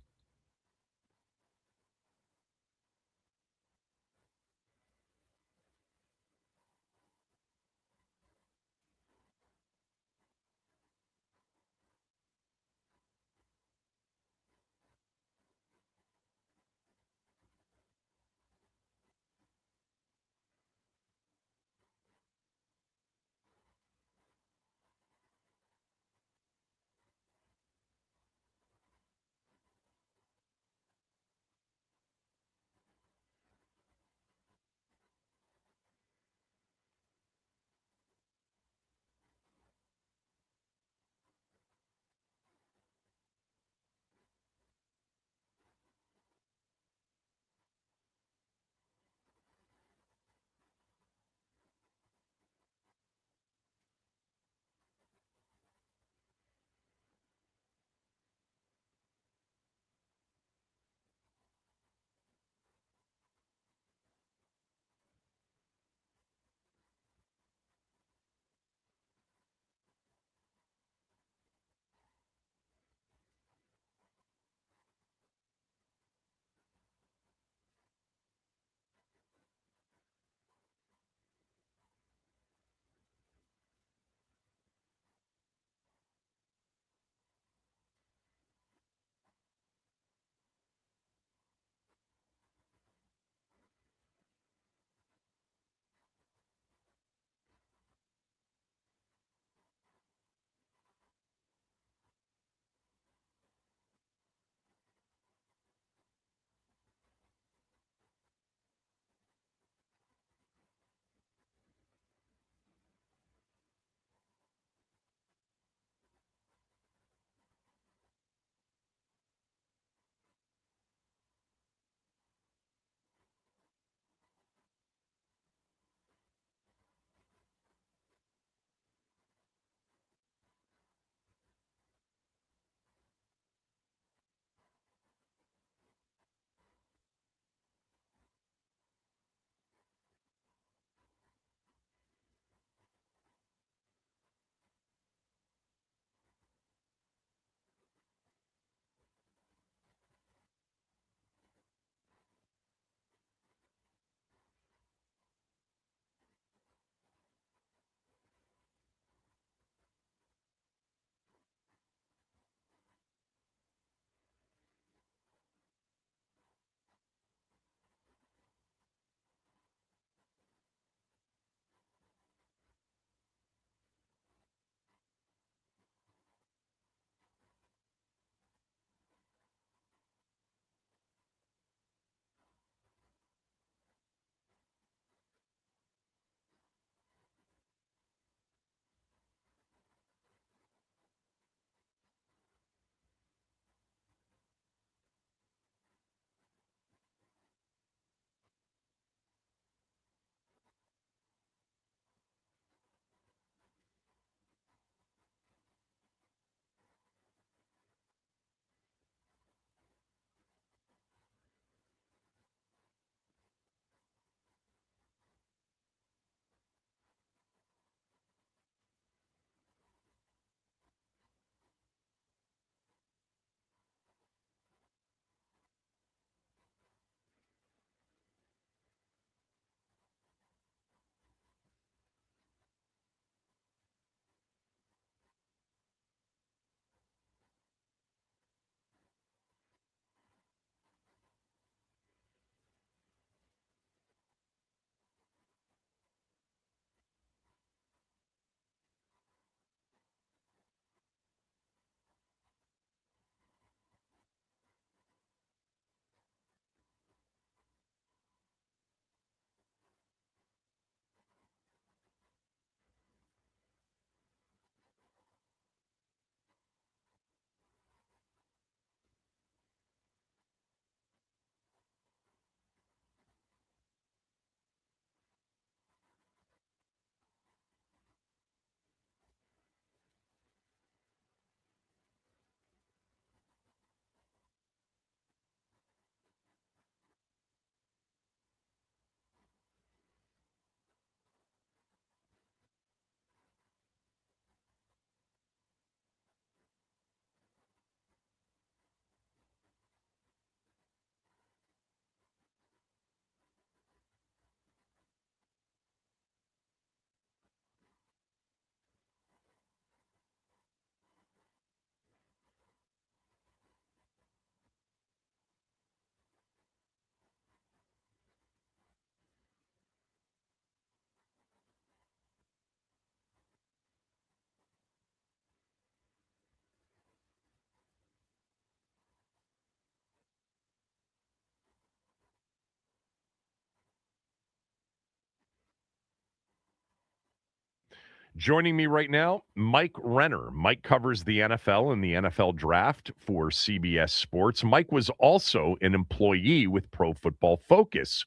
Joining me right now, Mike Renner. Mike covers the NFL and the NFL draft for CBS Sports. Mike was also an employee with Pro Football Focus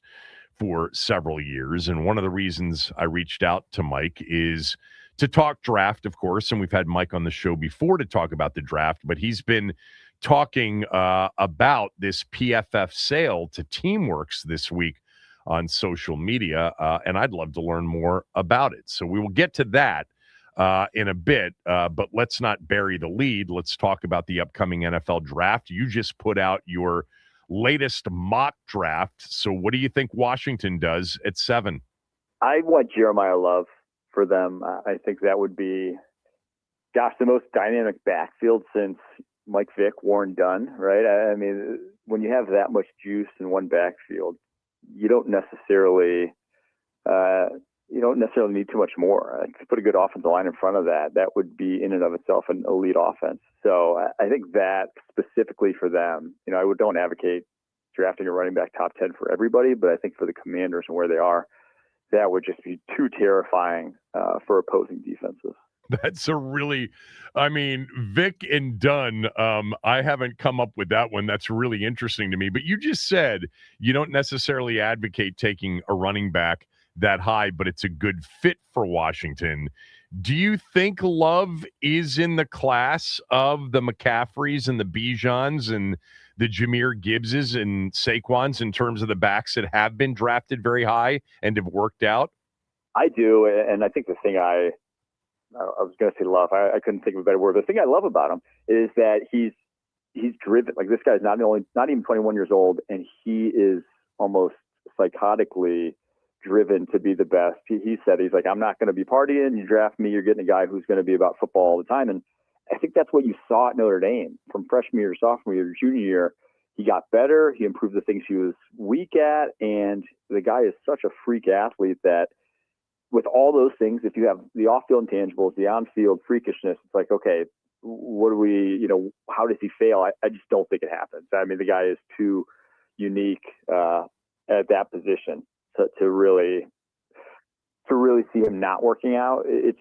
for several years. And one of the reasons I reached out to Mike is to talk draft, of course. And we've had Mike on the show before to talk about the draft, but he's been talking about this PFF sale to Teamworks this week on social media, and I'd love to learn more about it. So we will get to that in a bit, but let's not bury the lead. Let's talk about the upcoming NFL draft. You just put out your latest mock draft. So what do you think Washington does at 7? I want Jeremiah Love for them. I think that would be, the most dynamic backfield since Mike Vick, Warren Dunn, right? I mean, when you have that much juice in one backfield, you don't necessarily need too much more. To put a good offensive line in front of that would be in and of itself an elite offense. So I think that specifically for them, I don't advocate drafting a running back top 10 for everybody, but I think for the Commanders and where they are, that would just be too terrifying for opposing defenses. That's a really, Vic and Dunn, I haven't come up with that one. That's really interesting to me. But you just said you don't necessarily advocate taking a running back that high, but it's a good fit for Washington. Do you think Love is in the class of the McCaffreys and the Bijans and the Jahmyr Gibbses and Saquons in terms of the backs that have been drafted very high and have worked out? I do, and I think the thing I was going to say love. I couldn't think of a better word. The thing I love about him is that he's driven. Like, this guy's not even 21 years old, and he is almost psychotically driven to be the best. He said, he's like, I'm not going to be partying. You draft me, you're getting a guy who's going to be about football all the time. And I think that's what you saw at Notre Dame from freshman year, sophomore year, junior year. He got better. He improved the things he was weak at, and the guy is such a freak athlete that, with all those things, if you have the off-field intangibles, the on-field freakishness, it's like, okay, what do we, how does he fail? I just don't think it happens. I mean, the guy is too unique at that position to really see him not working out. It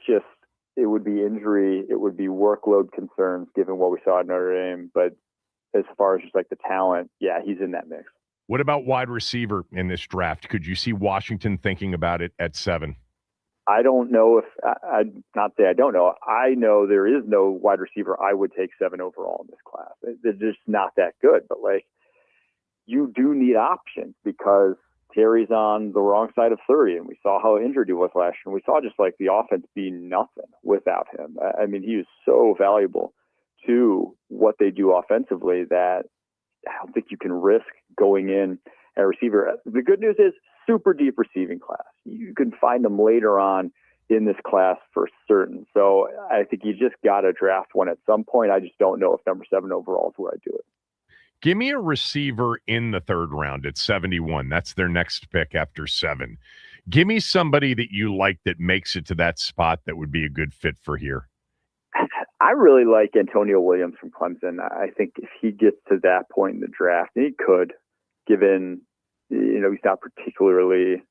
would be injury, it would be workload concerns given what we saw at Notre Dame. But as far as just like the talent, yeah, he's in that mix. What about wide receiver in this draft? Could you see Washington thinking about it at 7? I don't know if I'd not say I don't know. I know there is no wide receiver I would take 7 overall in this class. They're just not that good. But you do need options because Terry's on the wrong side of 30, and we saw how injured he was last year. And we saw just the offense be nothing without him. I mean, he is so valuable to what they do offensively that I don't think you can risk going in at receiver. The good news is super deep receiving class. You can find them later on in this class for certain. So I think you just got to draft one at some point. I just don't know if number 7 overall is where I do it. Give me a receiver in the 3rd round at 71. That's their next pick after 7. Give me somebody that you like that makes it to that spot that would be a good fit for here. I really like Antonio Williams from Clemson. I think if he gets to that point in the draft, and he could, given he's not particularly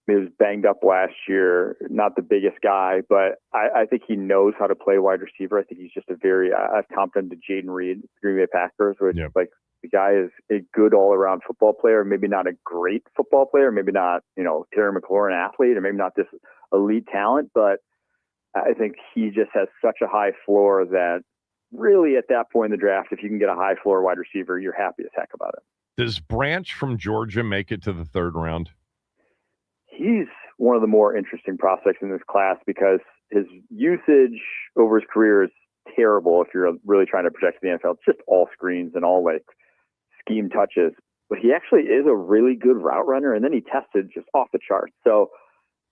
he was banged up last year, not the biggest guy, but I think he knows how to play wide receiver. I think he's just I've compared him to Jaden Reed, Green Bay Packers, which the guy is a good all-around football player, maybe not a great football player, maybe not, Terry McLaurin athlete, or maybe not this elite talent, but I think he just has such a high floor that really at that point in the draft, if you can get a high floor wide receiver, you're happy as heck about it. Does Branch from Georgia make it to the 3rd round? He's one of the more interesting prospects in this class because his usage over his career is terrible if you're really trying to project the NFL. It's just all screens and all scheme touches. But he actually is a really good route runner, and then he tested just off the charts. So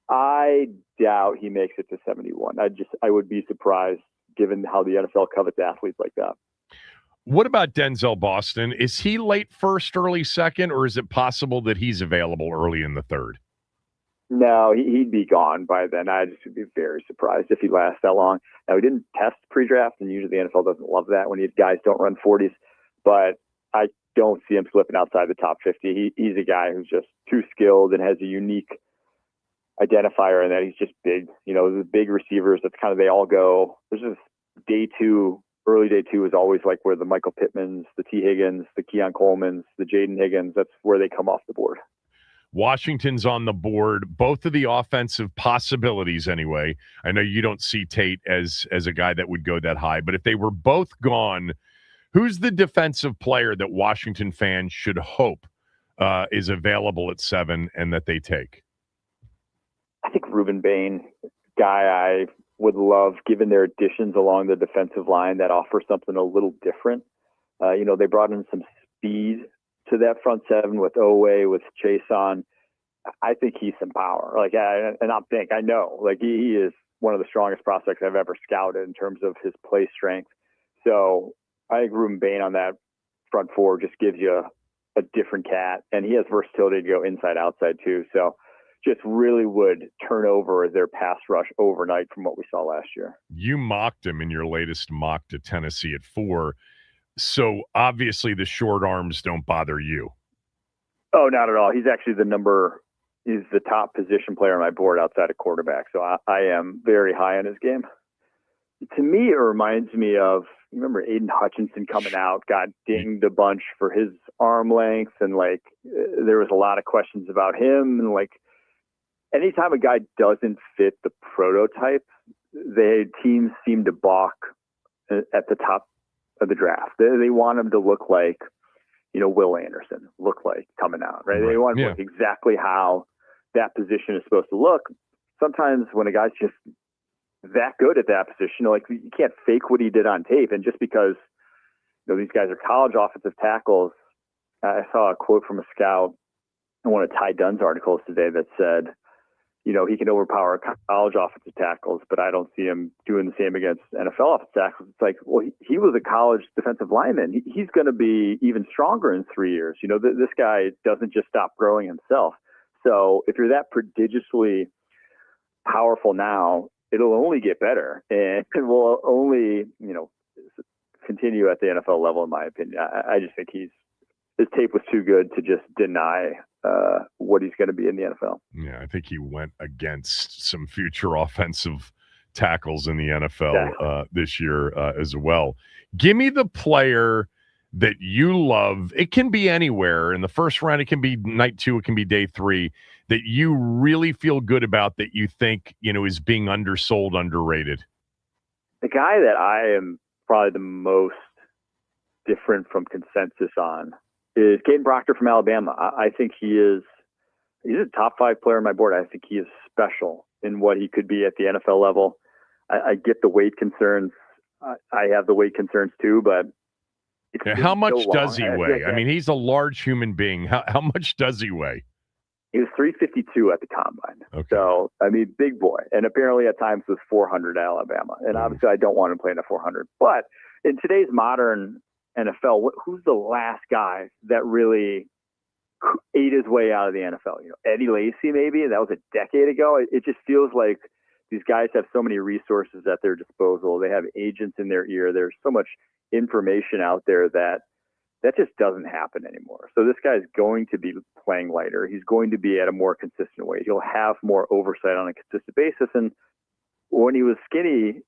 I doubt he makes it to 71. I would be surprised given how the NFL covets athletes like that. What about Denzel Boston? Is he late 1st, early 2nd, or is it possible that he's available early in the 3rd? No, he'd be gone by then. I just would be very surprised if he lasts that long. Now, he didn't test pre-draft, and usually the NFL doesn't love that when these guys don't run 40s, but I don't see him slipping outside the top 50. He's a guy who's just too skilled and has a unique identifier in that he's just big. You know, the big receivers, that's kind of, they all go. There's this early day two is always like where the Michael Pittmans, the T. Higgins, the Keon Colemans, the Jaden Higgins, that's where they come off the board. Washington's on the board, both of the offensive possibilities anyway. I know you don't see Tate as a guy that would go that high, but if they were both gone, who's the defensive player that Washington fans should hope is available at 7 and that they take? I think Ruben Bain, guy I would love, given their additions along the defensive line that offer something a little different. You know, they brought in some speed to that front 7 with Owe, with Chase on. I think he's some power. I know, like he is one of the strongest prospects I've ever scouted in terms of his play strength. So I think Ruben Bain on that front 4 just gives you a different cat, and he has versatility to go inside, outside too. So just really would turn over their pass rush overnight from what we saw last year. You mocked him in your latest mock to Tennessee at 4. So obviously the short arms don't bother you. Oh, not at all. He's actually he's the top position player on my board outside of quarterback. So I am very high on his game. To me, it reminds me of, you remember Aiden Hutchinson coming out, got dinged a bunch for his arm length. And like, there was a lot of questions about him. And like, anytime a guy doesn't fit the prototype, teams seem to balk at the top of the draft. They want him to look like, you know, Will Anderson look like coming out, right? They want to look exactly how that position is supposed to look. Sometimes when a guy's just that good at that position, like, you can't fake what he did on tape. And just because, you know, these guys are college offensive tackles, I saw a quote from a scout in one of Ty Dunn's articles today that said, you know, he can overpower college offensive tackles, but I don't see him doing the same against NFL offensive tackles. It's like, well, he was a college defensive lineman. He's going to be even stronger in 3 years. You know, this guy doesn't just stop growing himself. So if you're that prodigiously powerful now, it'll only get better, and it will only, you know, continue at the NFL level, in my opinion. I just think his tape was too good to just deny what he's going to be in the NFL. Yeah, I think he went against some future offensive tackles in the NFL this year as well. Give me the player that you love. It can be anywhere. In the first round, it can be night 2, it can be day 3, that you really feel good about, that you think, you know, is being undersold, underrated. The guy that I am probably the most different from consensus on is Caden Proctor from Alabama. I think he's a top 5 player on my board. I think he is special in what he could be at the NFL level. I get the weight concerns. I have the weight concerns too, but how much does he weigh? I mean, he's a large human being. How much does he weigh? He was 352 at the combine. Okay. So, I mean, big boy. And apparently at times was 400 at Alabama. And obviously I don't want him playing at 400. But in today's modern NFL, who's the last guy that really ate his way out of the NFL? You know, Eddie Lacy, maybe. That was a decade ago. It just feels like these guys have so many resources at their disposal. They have agents in their ear. There's so much information out there that just doesn't happen anymore. So this guy's going to be playing lighter. He's going to be at a more consistent weight. He'll have more oversight on a consistent basis. And when he was skinnier,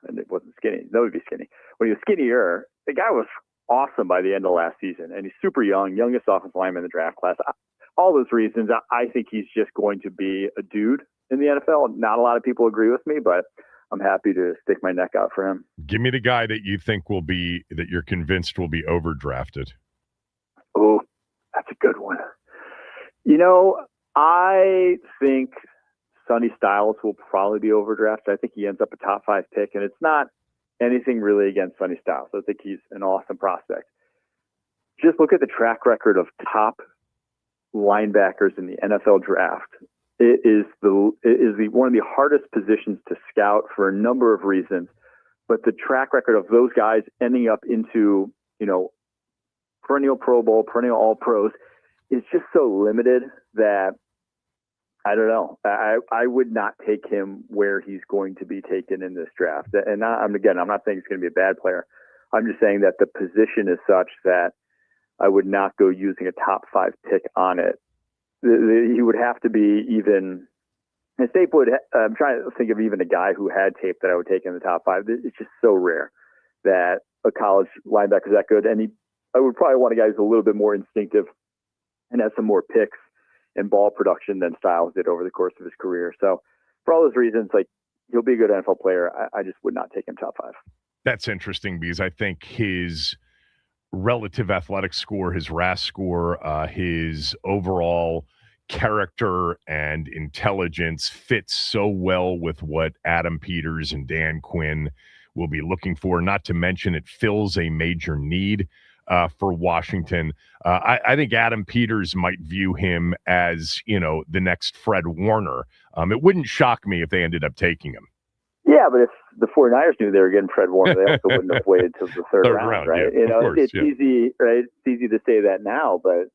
and it wasn't skinny, that would be skinny. When he was skinnier, the guy was awesome by the end of last season. And he's super young, youngest offensive lineman in the draft class. All those reasons, I think he's just going to be a dude in the NFL. Not a lot of people agree with me, but I'm happy to stick my neck out for him. Give me the guy that you think that you're convinced will be overdrafted. Oh, that's a good one. You know, I think Sonny Styles will probably be overdrafted. I think he ends up a top 5 pick, and it's not anything really against Sonny Styles. I think he's an awesome prospect. Just look at the track record of top linebackers in the NFL draft. It is one of the hardest positions to scout for a number of reasons, but the track record of those guys ending up into, you know, perennial Pro Bowl, perennial All Pros is just so limited that I don't know. I would not take him where he's going to be taken in this draft. And I'm not saying he's going to be a bad player. I'm just saying that the position is such that I would not go using a top 5 pick on it. He would have to be even State would. I'm trying to think of even a guy who had tape that I would take in the top 5. It's just so rare that a college linebacker is that good. And I would probably want a guy who's a little bit more instinctive and has some more picks and ball production than Styles did over the course of his career. So for all those reasons, like, he'll be a good NFL player. I just would not take him top 5. That's interesting because I think his relative athletic score, his RAS score, his overall character and intelligence fits so well with what Adam Peters and Dan Quinn will be looking for, not to mention it fills a major need for Washington. I think Adam Peters might view him as, the next Fred Warner. It wouldn't shock me if they ended up taking him. Yeah, but if the 49ers knew they were getting Fred Warner, they also wouldn't have waited till the third round, right? Yeah, it's easy, right? It's easy to say that now, but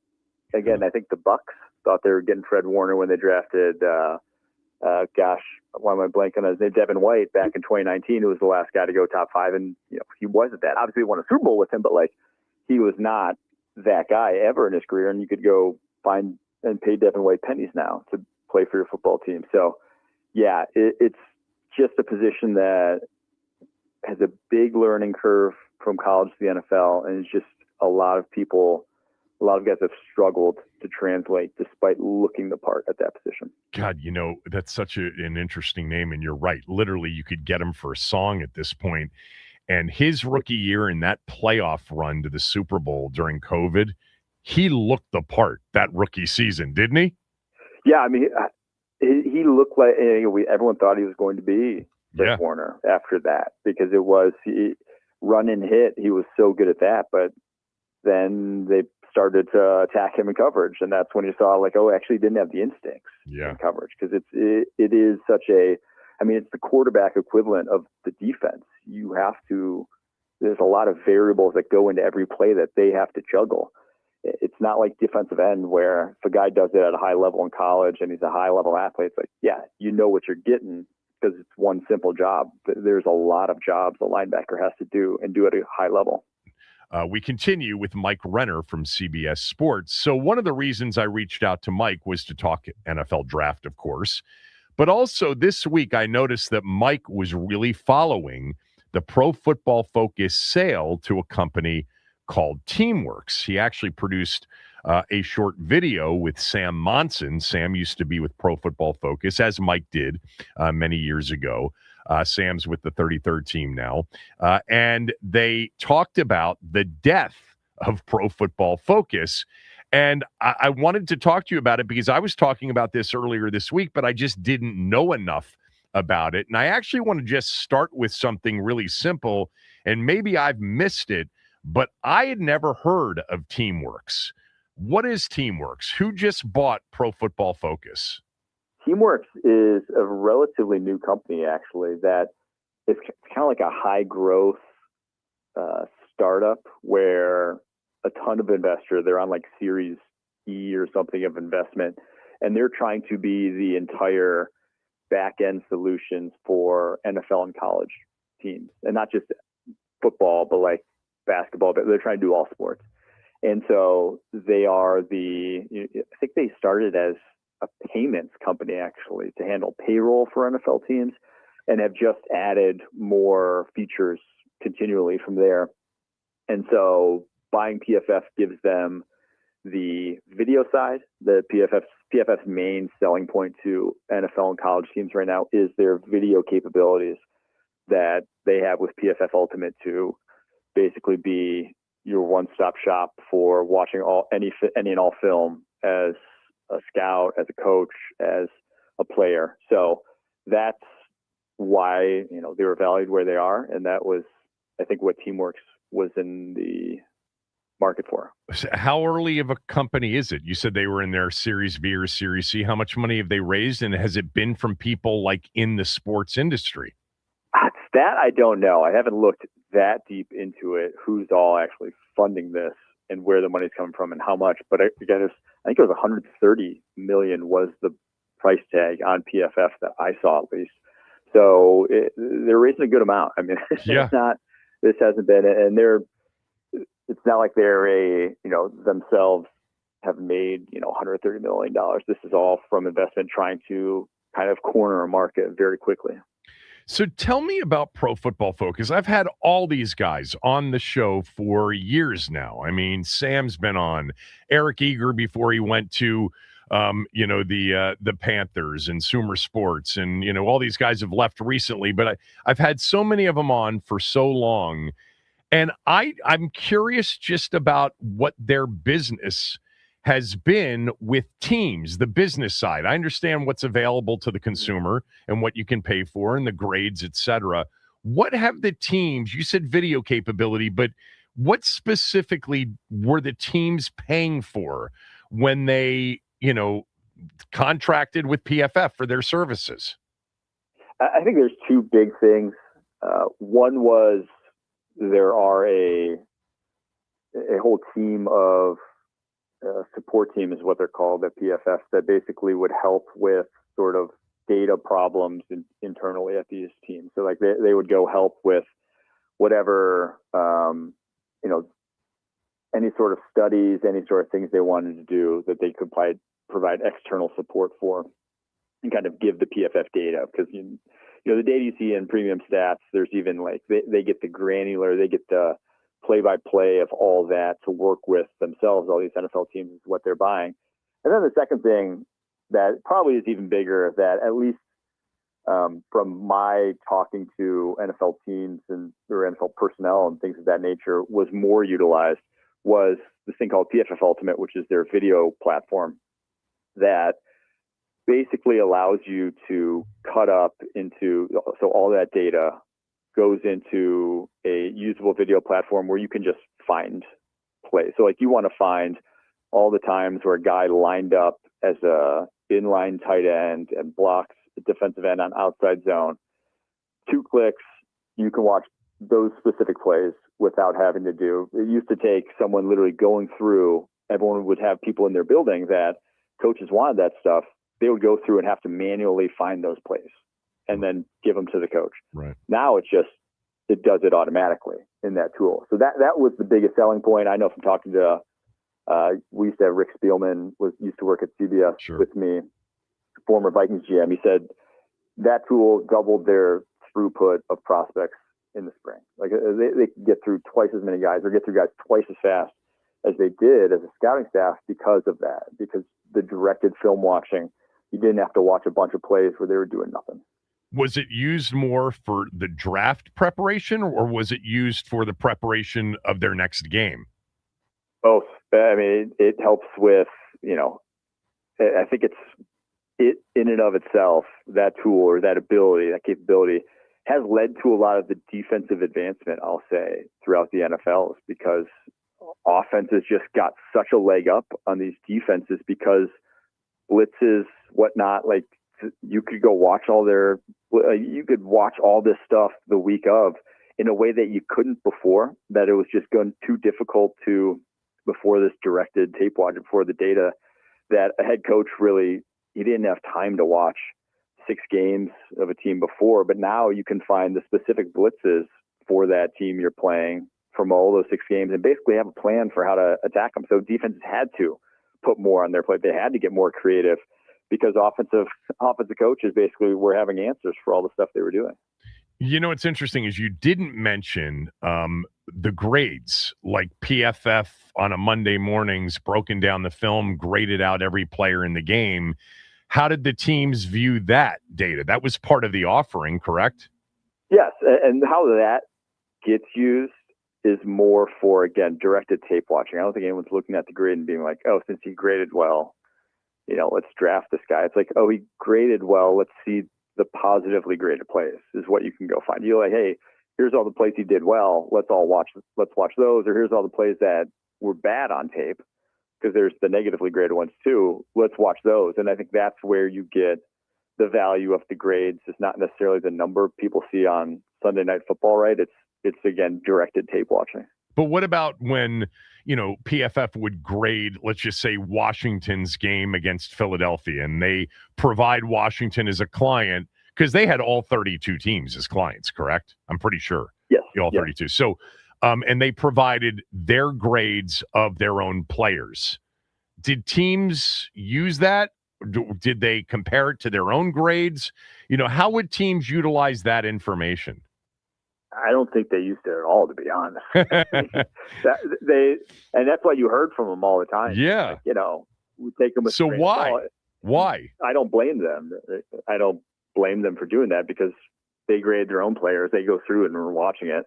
again, I think the Bucks thought they were getting Fred Warner when they drafted, why am I blanking on his name? Devin White back in 2019, who was the last guy to go top 5, and he wasn't that. Obviously, he won a Super Bowl with him, but he was not that guy ever in his career, and you could go find and pay Devin White pennies now to play for your football team. So, yeah, it's just a position that has a big learning curve from college to the NFL, and it's just a lot of guys have struggled to translate despite looking the part at that position. God, that's such an interesting name, and you're right. Literally, you could get him for a song at this point. And his rookie year in that playoff run to the Super Bowl during COVID, he looked the part that rookie season, didn't he? Yeah, I mean, he looked like everyone thought he was going to be Fred Warner after that, because it was run and hit. He was so good at that, but then they started to attack him in coverage, and that's when you saw actually didn't have the instincts in coverage, because it is such a, it's the quarterback equivalent of the defense. There's a lot of variables that go into every play that they have to juggle. It's not like defensive end where if a guy does it at a high level in college and he's a high level athlete, it's what you're getting because it's one simple job. But there's a lot of jobs a linebacker has to do and do at a high level. We continue with Mike Renner from CBS Sports. So one of the reasons I reached out to Mike was to talk NFL draft, of course. But also this week, I noticed that Mike was really following the Pro Football Focus sale to a company called Teamworks. He actually produced a short video with Sam Monson. Sam used to be with Pro Football Focus, as Mike did many years ago. Sam's with the 33rd team now. And they talked about the death of Pro Football Focus. And I wanted to talk to you about it because I was talking about this earlier this week, but I just didn't know enough about it. And I actually want to just start with something really simple, and maybe I've missed it, but I had never heard of Teamworks. What is Teamworks? Who just bought Pro Football Focus? Teamworks is a relatively new company, actually, that is kind of like a high growth startup where a ton of investors, they're on Series E or something of investment, and they're trying to be the entire back end solutions for NFL and college teams, and not just football, but basketball. But they're trying to do all sports. And so they are I think they started as a payments company, actually, to handle payroll for NFL teams, and have just added more features continually from there. And so buying PFF gives them the video side. The PFF's main selling point to NFL and college teams right now is their video capabilities that they have with PFF Ultimate to basically be your one-stop shop for watching any and all film as a scout, as a coach, as a player. So that's why they were valued where they are, and that was, I think, what Teamworks was in the market for. How early of a company is it? You said they were in their Series B or Series C. How much money have they raised, and has it been from people in the sports industry? That I don't know. I haven't looked that deep into it, who's all actually funding this and where the money's coming from and how much. But again, I think it was 130 million was the price tag on PFF that I saw, at least. So they're raising a good amount. I mean, this hasn't been, and it's not like they're themselves have made, $130 million. This is all from investment trying to kind of corner a market very quickly. So tell me about Pro Football Focus. I've had all these guys on the show for years now. I mean, Sam's been on, Eric Eager before he went to, the Panthers and Sumer Sports, and all these guys have left recently. But I've had so many of them on for so long, and I'm curious just about what their business has been with teams, the business side. I understand what's available to the consumer and what you can pay for and the grades, et cetera. What have the teams, you said video capability, but what specifically were the teams paying for when they, contracted with PFF for their services? I think there's two big things. One was there are a whole team of support team is what they're called at PFF that basically would help with sort of data problems internally at these teams. So like they would go help with whatever, any sort of studies, any sort of things they wanted to do that they could provide external support for and kind of give the PFF data. Because, the data you see in premium stats, there's even like they get the granular, they get the play-by-play of all that to work with themselves, all these NFL teams, is what they're buying. And then the second thing that probably is even bigger, that at least from my talking to NFL teams and or NFL personnel and things of that nature, was more utilized, was this thing called PFF Ultimate, which is their video platform that basically allows you to cut up into, so all that data goes into a usable video platform where you can just find plays. So like you want to find all the times where a guy lined up as a inline tight end and blocks the defensive end on outside zone. 2 clicks, you can watch those specific plays without having to do. It used to take someone literally going through, everyone would have people in their building that coaches wanted that stuff. They would go through and have to manually find those plays and then give them to the coach. Right. Now it does it automatically in that tool. So that was the biggest selling point. I know from talking to, we used to have Rick Spielman used to work at CBS with me, former Vikings GM. He said that tool doubled their throughput of prospects in the spring. Like they could get through twice as many guys or get through guys twice as fast as they did as a scouting staff because of that, because the directed film watching, you didn't have to watch a bunch of plays where they were doing nothing. Was it used more for the draft preparation, or was it used for the preparation of their next game? Both. I mean, it helps with, I think it in and of itself, that tool or that ability, that capability has led to a lot of the defensive advancement, I'll say, throughout the NFL, because offenses just got such a leg up on these defenses because blitzes, whatnot, like you could go watch you could watch all this stuff the week of in a way that you couldn't before, that it was just going too difficult before this directed tape watch, before the data, that a head coach really, he didn't have time to watch 6 games of a team before, but now you can find the specific blitzes for that team you're playing from all those 6 games and basically have a plan for how to attack them. So defenses had to put more on their plate. They had to get more creative because offensive coaches basically were having answers for all the stuff they were doing. What's interesting is you didn't mention the grades, like PFF on a Monday mornings, broken down the film, graded out every player in the game. How did the teams view that data? That was part of the offering, correct? Yes, and how that gets used is more for, again, directed tape watching. I don't think anyone's looking at the grade and being like, oh, since he graded well, let's draft this guy. It's like, oh, he graded well, let's see the positively graded plays is what you can go find. You're like, hey, here's all the plays he did well. Let's watch those. Or here's all the plays that were bad on tape, because there's the negatively graded ones too. Let's watch those. And I think that's where you get the value of the grades. It's not necessarily the number people see on Sunday Night Football, right? It's again, directed tape watching. But what about when, PFF would grade, let's just say, Washington's game against Philadelphia, and they provide Washington as a client, because they had all 32 teams as clients, correct? I'm pretty sure. Yes. All 32. Yes. So, and they provided their grades of their own players. Did teams use that Did they compare it to their own grades? How would teams utilize that information? I don't think they used it at all, to be honest. And that's what you heard from them all the time. Yeah. We take them with so why? Why? I don't blame them. I don't blame them for doing that because they grade their own players. They go through it and we're watching it.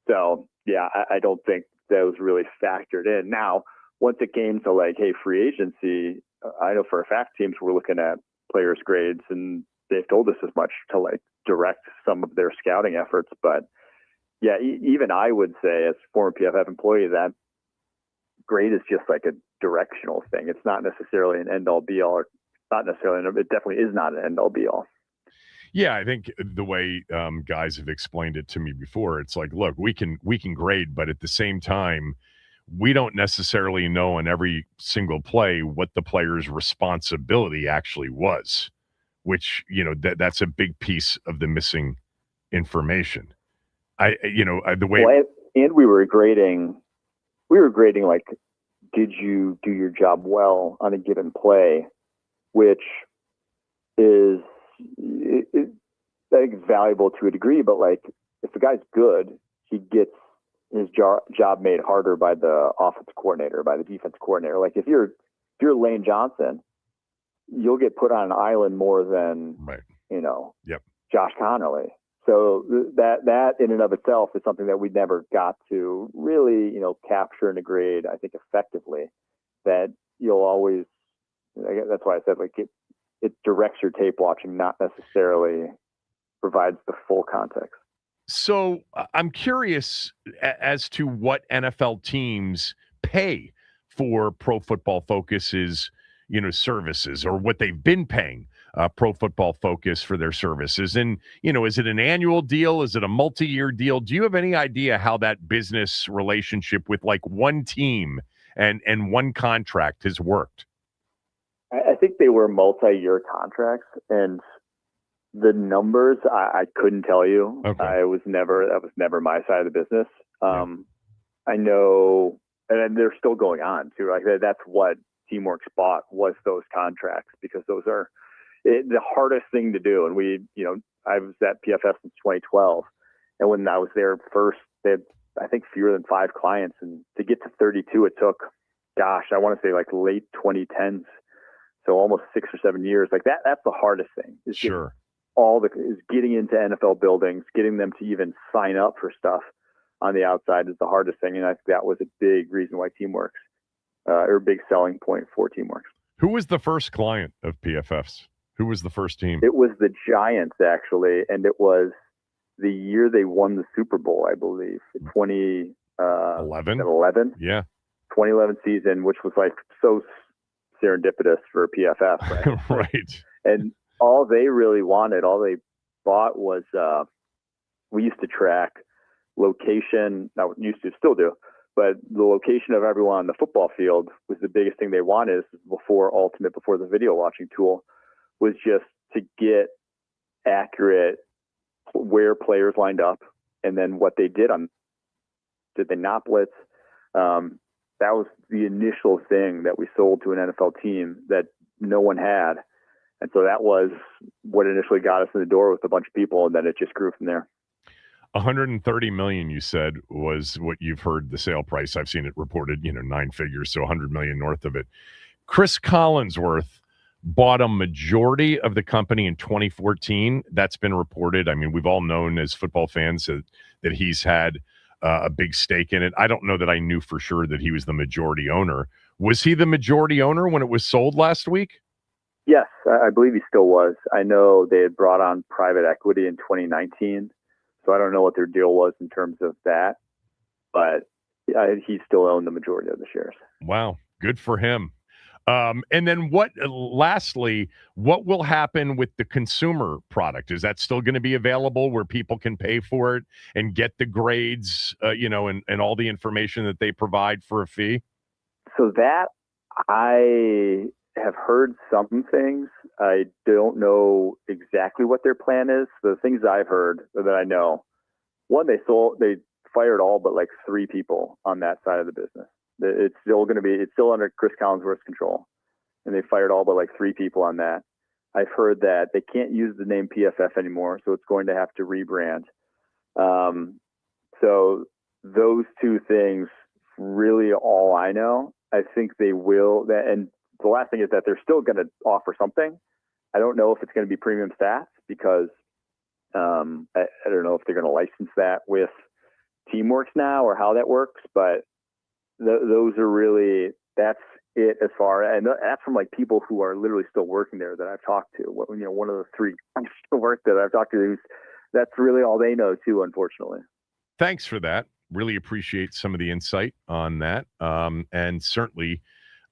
So, yeah, I don't think that was really factored in. Now, once it came to hey, free agency, I know for a fact teams were looking at players' grades and they've told us as much to direct some of their scouting efforts. But yeah, even I would say as a former PFF employee that grade is just a directional thing. It's not necessarily an end all be all, or not necessarily. It definitely is not an end all be all. Yeah, I think the way guys have explained it to me before, it's look, we can grade, but at the same time, we don't necessarily know in every single play what the player's responsibility actually was, which, that's a big piece of the missing information. The way. Well, and we were grading did you do your job well on a given play, which is, I think, valuable to a degree, but if the guy's good, he gets his job made harder by the offensive coordinator, by the defense coordinator. If you're Lane Johnson, you'll get put on an island more than Josh Connerly. So that in and of itself is something that we never got to really capture in a grade, I think, effectively. That you'll always. That's why I said it directs your tape watching, not necessarily provides the full context. So I'm curious as to what NFL teams pay for Pro Football Focus's, services, or what they've been paying Pro Football Focus for their services. And, is it an annual deal? Is it a multi-year deal? Do you have any idea how that business relationship with one team and one contract has worked? I think they were multi-year contracts, and the numbers I couldn't tell you. Okay. That was never my side of the business. I know, and they're still going on too. That's what Teamworks bought, was those contracts, because those are the hardest thing to do. And I was at PFF since 2012, and when I was there first, they had, I think, fewer than 5 clients, and to get to 32, it took, I want to say late 2010s. So almost 6 or 7 years. That's the hardest thing. Sure. Is getting into NFL buildings, getting them to even sign up for stuff on the outside is the hardest thing. And I think that was a big reason why Teamworks, or a big selling point for Teamworks. Who was the first client of PFF's? Who was the first team? It was the Giants, actually. And it was the year they won the Super Bowl, I believe, 2011. Yeah. 2011 season, which was so serendipitous for PFF. Right. Right. And all they really wanted, all they bought was, we used to track location. Now, used to, still do, but the location of everyone on the football field was the biggest thing they wanted before the video watching tool, was just to get accurate where players lined up and then what they did did they not blitz? That was the initial thing that we sold to an NFL team that no one had. And so that was what initially got us in the door with a bunch of people, and then it just grew from there. $130 million, you said, was what you've heard the sale price. I've seen it reported, 9 figures, so $100 million north of it. Chris Collinsworth bought a majority of the company in 2014. That's been reported. I mean, we've all known as football fans that he's had a big stake in it. I don't know that I knew for sure that he was the majority owner. Was he the majority owner when it was sold last week? Yes, I believe he still was. I know they had brought on private equity in 2019, so I don't know what their deal was in terms of that, but he still owned the majority of the shares. Wow, good for him. And then lastly, what will happen with the consumer product? Is that still going to be available where people can pay for it and get the grades, and all the information that they provide for a fee? So that I have heard some things. I don't know exactly what their plan is. The things I've heard that I know, one, they fired all but 3 people on that side of the business. It's still under Chris Collinsworth's control. and they fired all but like 3 people on that. I've heard that they can't use the name PFF anymore, so it's going to have to rebrand. So those 2 things really all I know. I think they will. And the last thing is that they're still going to offer something. I don't know if it's going to be premium stats because I don't know if they're going to license that with Teamworks now or how that works, but those are really, that's it as far, and that's from like people who are literally still working there that I've talked to. One of the 3 still work that I've talked to, that's really all they know too, unfortunately. Thanks for that. Really appreciate some of the insight on that. And certainly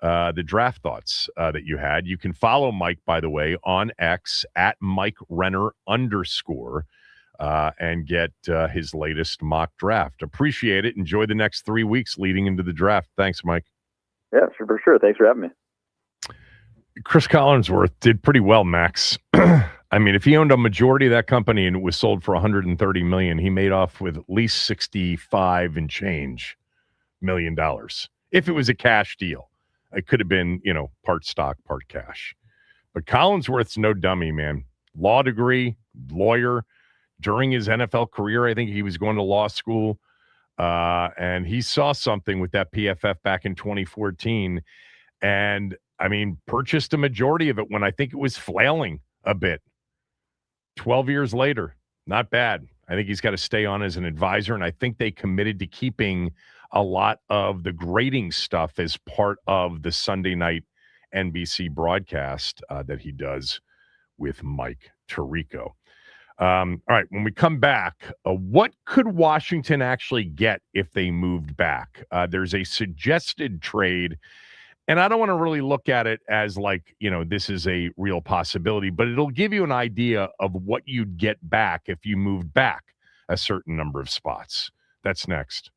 the draft thoughts that you had. You can follow Mike, by the way, on X at Mike Renner _ and get his latest mock draft. Appreciate it. Enjoy the next 3 weeks leading into the draft. Thanks, Mike. Yeah, for sure. Thanks for having me. Chris Collinsworth did pretty well, Max. I mean, if he owned a majority of that company and it was sold for $130 million, he made off with at least 65 and change $1 million. If it was a cash deal, it could have been, part stock, part cash. But Collinsworth's no dummy, man. Law degree, lawyer. During his NFL career, I think he was going to law school, and he saw something with that PFF back in 2014. And I mean, purchased a majority of it when I think it was flailing a bit. 12 years later, not bad. I think he's got to stay on as an advisor, and I think they committed to keeping a lot of the grading stuff as part of the Sunday night NBC broadcast that he does with Mike Tirico. All right, when we come back, what could Washington actually get if they moved back? There's a suggested trade. And I don't want to really look at it as like, this is a real possibility, but it'll give you an idea of what you'd get back if you moved back a certain number of spots. That's next.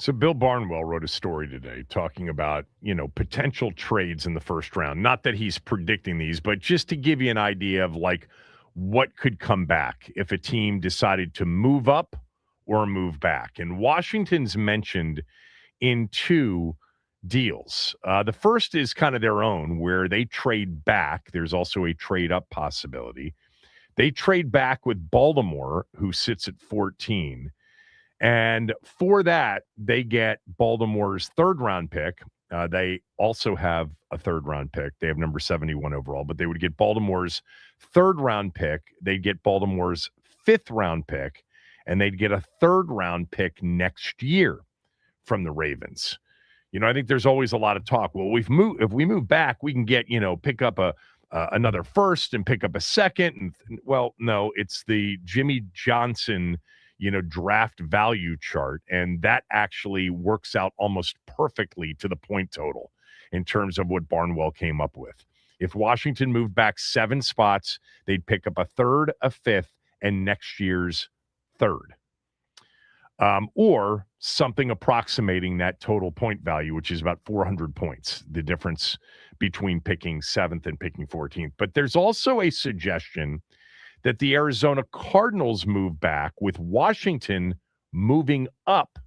So Bill Barnwell wrote a story today talking about, potential trades in the first round. Not that he's predicting these, but just to give you an idea of like what could come back if a team decided to move up or move back. And Washington's mentioned in two deals. The first is kind of their own, where they trade back. There's also a trade up possibility. They trade back with Baltimore, who sits at 14. And for that, they get Baltimore's third-round pick. They also have a third-round pick. They have number 71 overall, but they would get Baltimore's third-round pick. They'd get Baltimore's fifth-round pick, and they'd get a third-round pick next year from the Ravens. I think there's always a lot of talk. Well, if we move back, we can get, pick up another first and pick up a second. And well, no, it's the Jimmy Johnson draft value chart. And that actually works out almost perfectly to the point total in terms of what Barnwell came up with. If Washington moved back 7 spots, they'd pick up a third, a fifth, and next year's third. Or something approximating that total point value, which is about 400 points, the difference between picking 7th and picking 14th. But there's also a suggestion that the Arizona Cardinals move back with Washington moving up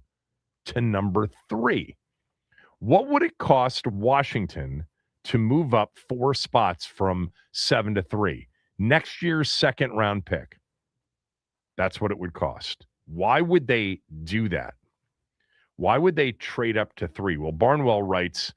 to number 3. What would it cost Washington to move up 4 spots from 7 to 3? Next year's second-round pick. That's what it would cost. Why would they do that? Why would they trade up to 3? Well, Barnwell writes,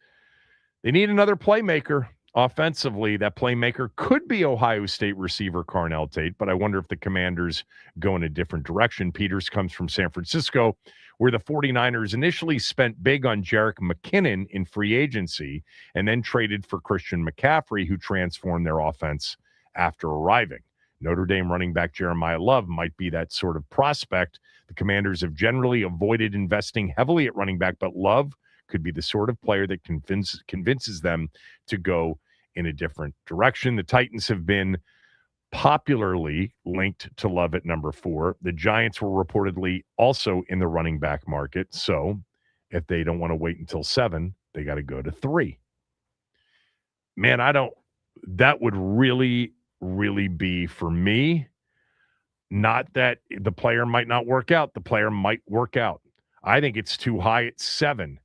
they need another playmaker. Offensively, that playmaker could be Ohio State receiver Carnell Tate, but I wonder if the Commanders go in a different direction. Peters comes from San Francisco, where the 49ers initially spent big on Jerick McKinnon in free agency and then traded for Christian McCaffrey, who transformed their offense after arriving. Notre Dame running back Jeremiah Love might be that sort of prospect. The Commanders have generally avoided investing heavily at running back, but Love could be the sort of player that convinces them to go in a different direction. The Titans have been popularly linked to Love at number 4. The Giants were reportedly also in the running back market. So if they don't want to wait until 7, they got to go to 3. Man, that would really be for me. Not that the player might not work out. The player might work out. I think it's too high at 7.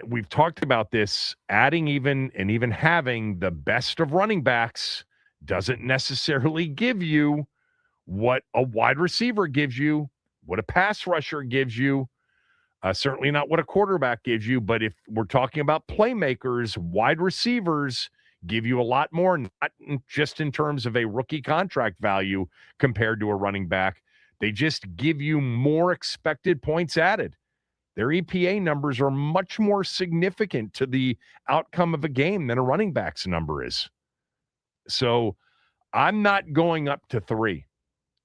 We've talked about this, adding even having the best of running backs doesn't necessarily give you what a wide receiver gives you, what a pass rusher gives you, certainly not what a quarterback gives you. But if we're talking about playmakers, wide receivers give you a lot more, not just in terms of a rookie contract value compared to a running back. They just give you more expected points added. Their EPA numbers are much more significant to the outcome of a game than a running back's number is. So I'm not going up to 3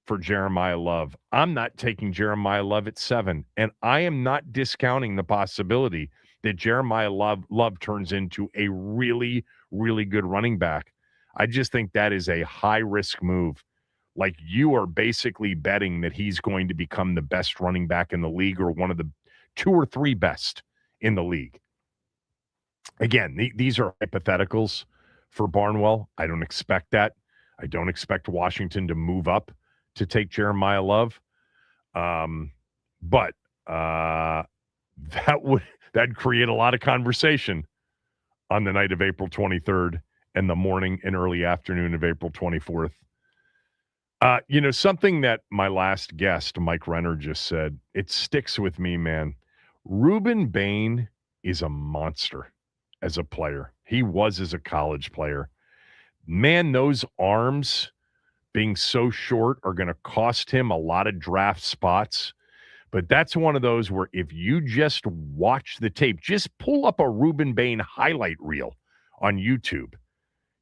for Jeremiah Love. I'm not taking Jeremiah Love at 7. And I am not discounting the possibility that Jeremiah Love turns into a really, really good running back. I just think that is a high-risk move. Like, you are basically betting that he's going to become the best running back in the league or one of the 2 or 3 best in the league. Again, these are hypotheticals for Barnwell. I don't expect that. I don't expect Washington to move up to take Jeremiah Love. But that'd create a lot of conversation on the night of April 23rd and the morning and early afternoon of April 24th. Something that my last guest, Mike Renner, just said, it sticks with me, man. Ruben Bain is a monster as a player. He was as a college player. Man, those arms being so short are going to cost him a lot of draft spots. But that's one of those where if you just watch the tape, just pull up a Ruben Bain highlight reel on YouTube,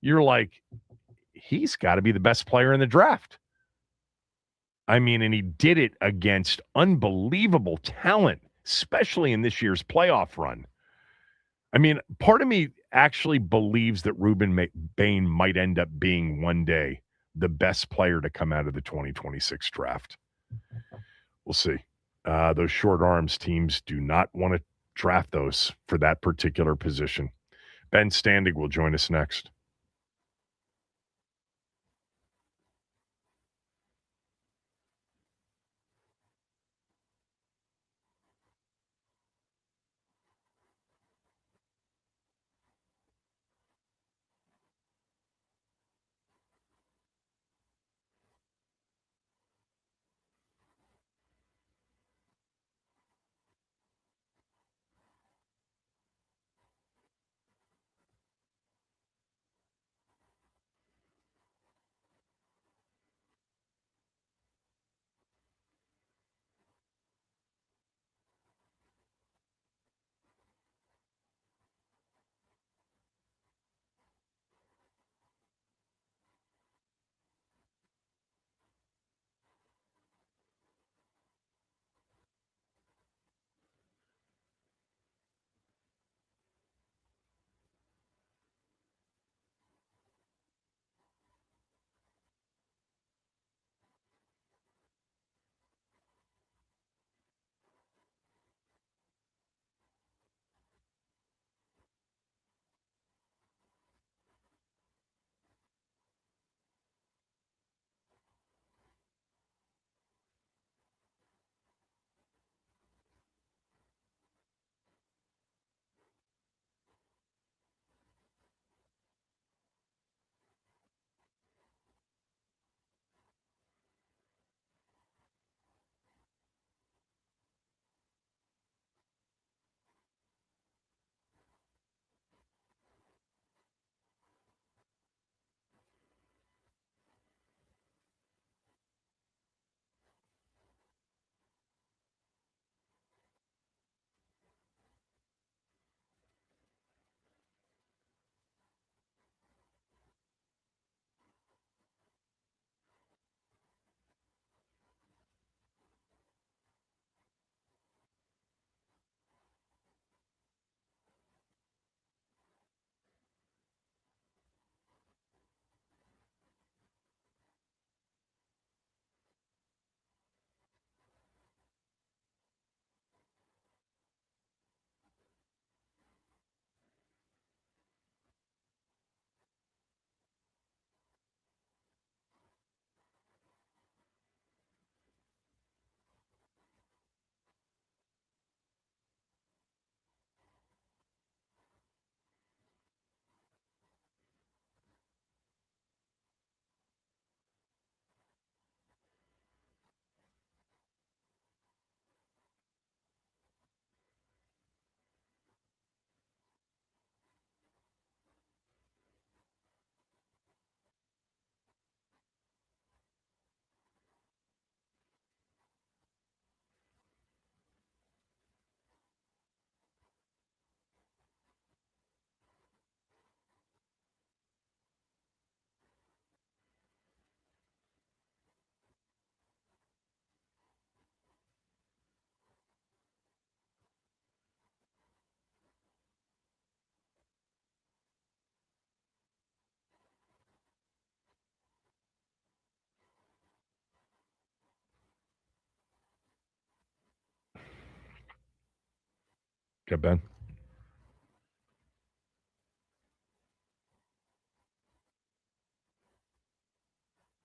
you're like, he's got to be the best player in the draft. I mean, and he did it against unbelievable talent, especially in this year's playoff run. I mean, part of me actually believes that Ruben Bain might end up being one day the best player to come out of the 2026 draft. We'll see. those short arms, teams do not want to draft those for that particular position. Ben Standig will join us next. Okay, Ben.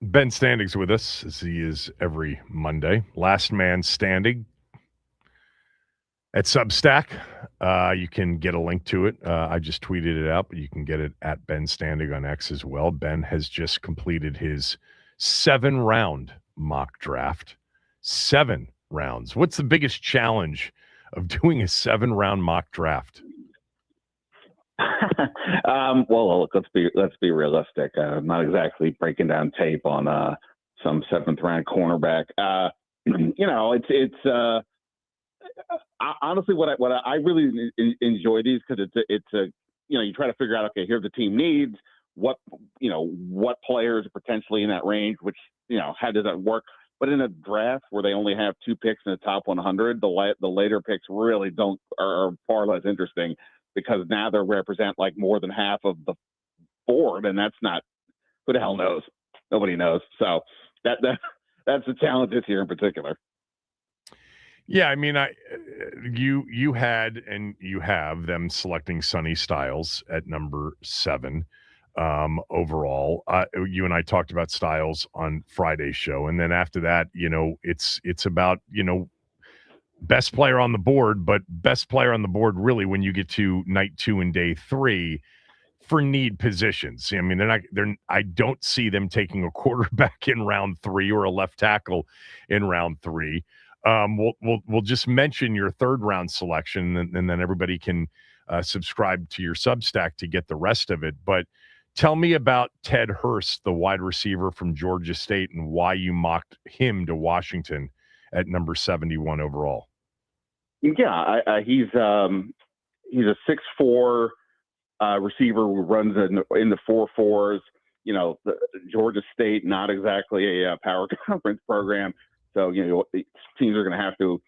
Ben Standing's with us, as he is every Monday. Last Man Standing at Substack. You can get a link to it. I just tweeted it out, but you can get it at Ben Standing on X as well. Ben has just completed his 7-round mock draft. 7 rounds. What's the biggest challenge of doing a 7-round mock draft? Well, look, let's be realistic. I'm not exactly breaking down tape on some 7th-round cornerback. It's honestly what I really enjoy these, because it's a you try to figure out, okay, here's the team needs, what players are potentially in that range, which how does that work? But in a draft where they only have 2 picks in the top 100, the later picks really are far less interesting, because now they represent like more than half of the board, and that's not, who the hell knows? Nobody knows. So that's the challenge this year in particular. Yeah, I mean, you had and you have them selecting Sonny Styles at number 7 overall. You and I talked about Styles on Friday's show, and then after that, it's about best player on the board, but best player on the board really when you get to night 2 and day 3 for need positions. I mean, I don't see them taking a quarterback in round 3 or a left tackle in round 3. We'll just mention your third round selection, and then everybody can subscribe to your Substack to get the rest of it. But tell me about Ted Hurst, the wide receiver from Georgia State, and why you mocked him to Washington at number 71 overall. Yeah, he's a 6'4" receiver who runs in the 4.4s. The Georgia State, not exactly a power conference program. So, teams are going to have to,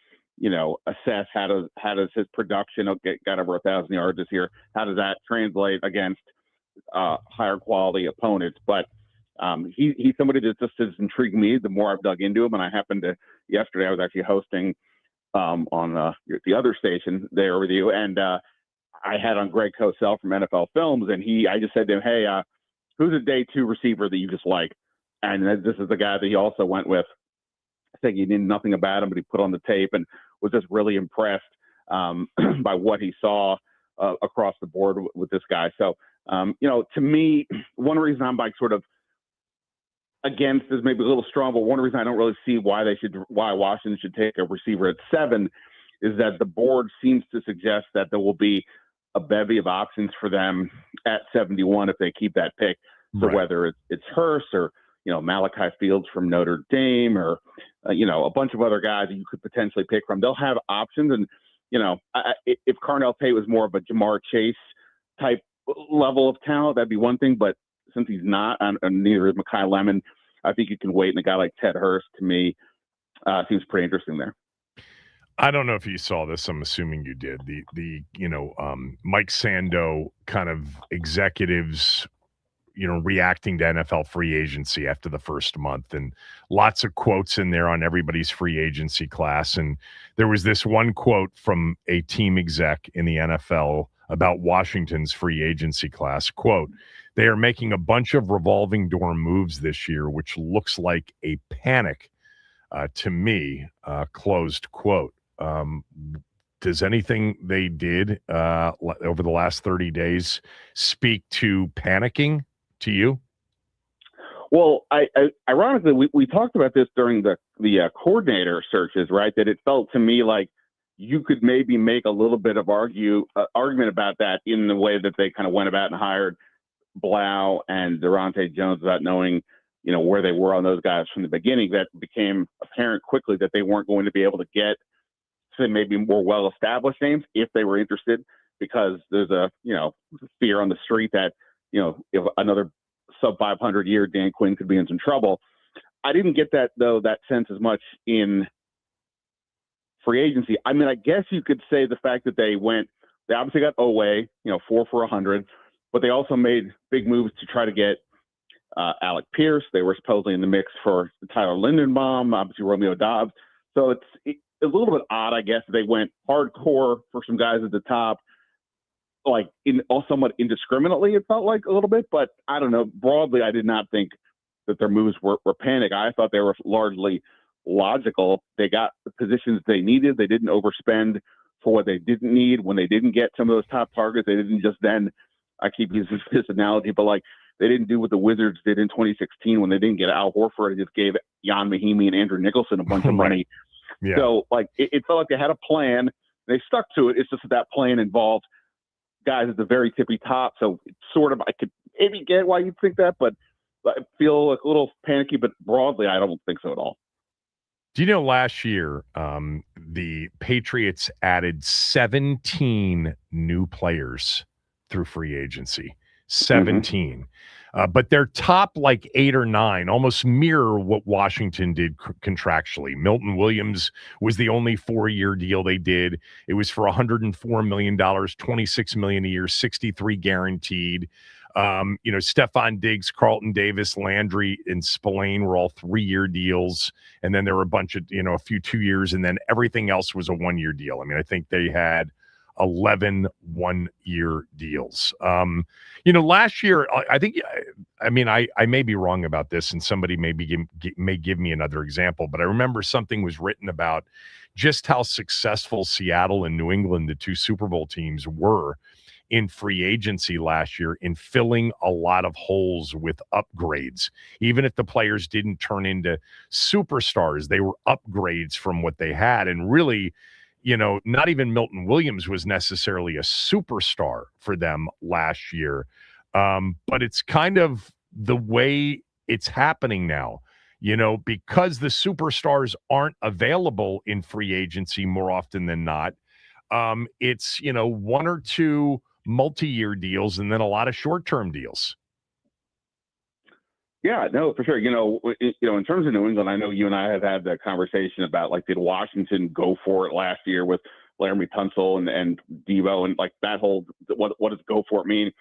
assess how does his production got over 1,000 yards this year? How does that translate against higher quality opponents? But he's somebody that just has intrigued me the more I've dug into him. And I happened to, yesterday I was actually hosting on the other station there with you. And I had on Greg Cosell from NFL Films, and I just said to him, hey, who's a day 2 receiver that you just like? And this is the guy that he also went with. I think he knew nothing about him, but he put on the tape and was just really impressed by what he saw across the board with this guy. So, to me, one reason I'm like sort of against is maybe a little strong, but one reason I don't really see why Washington should take a receiver at 7 is that the board seems to suggest that there will be a bevy of options for them at 71 if they keep that pick. So right. Whether it's Hurst or, Malachi Fields from Notre Dame or, a bunch of other guys that you could potentially pick from, they'll have options. And, if Carnell Tate was more of a Jamar Chase type level of talent, that'd be one thing. But since he's not, and neither is Mekhi Lemon, I think you can wait. And a guy like Ted Hurst, to me, seems pretty interesting there. I don't know if you saw this. I'm assuming you did. The Mike Sando kind of executives, reacting to NFL free agency after the first month, and lots of quotes in there on everybody's free agency class. And there was this one quote from a team exec in the NFL about Washington's free agency class. Quote, "They are making a bunch of revolving door moves this year, which looks like a panic to me," closed quote. Does anything they did over the last 30 days speak to panicking to you? Well, ironically, we talked about this during the coordinator searches, right? That it felt to me like you could maybe make a little bit of argument about that in the way that they kind of went about and hired Blau and Durante Jones without knowing, where they were on those guys from the beginning. That became apparent quickly that they weren't going to be able to get to maybe more well-established names if they were interested, because there's a, fear on the street that, if another sub 500 year Dan Quinn could be in some trouble. I didn't get that sense as much in free agency. I mean, I guess you could say the fact that they obviously got Oweh, 4 for 100, but they also made big moves to try to get Alec Pierce. They were supposedly in the mix for Tyler Lindenbaum, obviously Romeo Dobbs. So it's a little bit odd, I guess. They went hardcore for some guys at the top, like somewhat indiscriminately, it felt like a little bit. But I don't know. Broadly, I did not think that their moves were panic. I thought they were largely logical. They got the positions they needed. They didn't overspend for what they didn't need. When they didn't get some of those top targets, they didn't just then, I keep using this analogy, but like they didn't do what the Wizards did in 2016 when they didn't get Al Horford. They just gave Jan Mahimi and Andrew Nicholson a bunch of money. Yeah. So like it felt like they had a plan. They stuck to it. It's just that plan involved guys at the very tippy top. So it's sort of, I could maybe get why you'd think that, but I feel like a little panicky, but broadly, I don't think so at all. Do you know last year, the Patriots added 17 new players through free agency? 17. Mm-hmm. But their top 8 or 9 almost mirror what Washington did contractually. Milton Williams was the only 4-year deal they did. It was for $104 million, $26 million a year, 63 guaranteed. Stephon Diggs, Carlton Davis, Landry, and Spillane were all 3-year deals. And then there were a bunch of, a few 2 years, and then everything else was a 1-year deal. I mean, I think they had 11 1-year deals. Last year, I think, I may be wrong about this, and somebody may give me another example, but I remember something was written about just how successful Seattle and New England, the two Super Bowl teams, were in free agency last year in filling a lot of holes with upgrades. Even if the players didn't turn into superstars, they were upgrades from what they had. And really, not even Milton Williams was necessarily a superstar for them last year. But it's kind of the way it's happening now, because the superstars aren't available in free agency more often than not. It's, 1 or 2 multi-year deals and then a lot of short-term deals. Yeah, no, for sure. In terms of New England, I know you and I have had that conversation about, like, did Washington go for it last year with Laramie Tunsil and Debo, and like that whole what does go for it mean?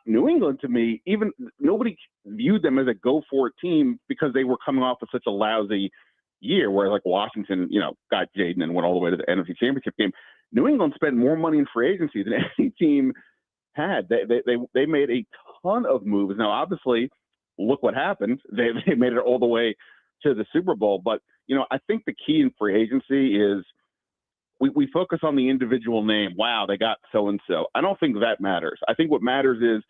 New England, to me, even nobody viewed them as a go for it team because they were coming off of such a lousy year, where like Washington, got Jaden and went all the way to the NFC Championship game. New England spent more money in free agency than any team had. They made a ton of moves. Now, obviously, look what happened. They made it all the way to the Super Bowl. But, I think the key in free agency is we focus on the individual name. Wow, they got so-and-so. I don't think that matters. I think what matters is,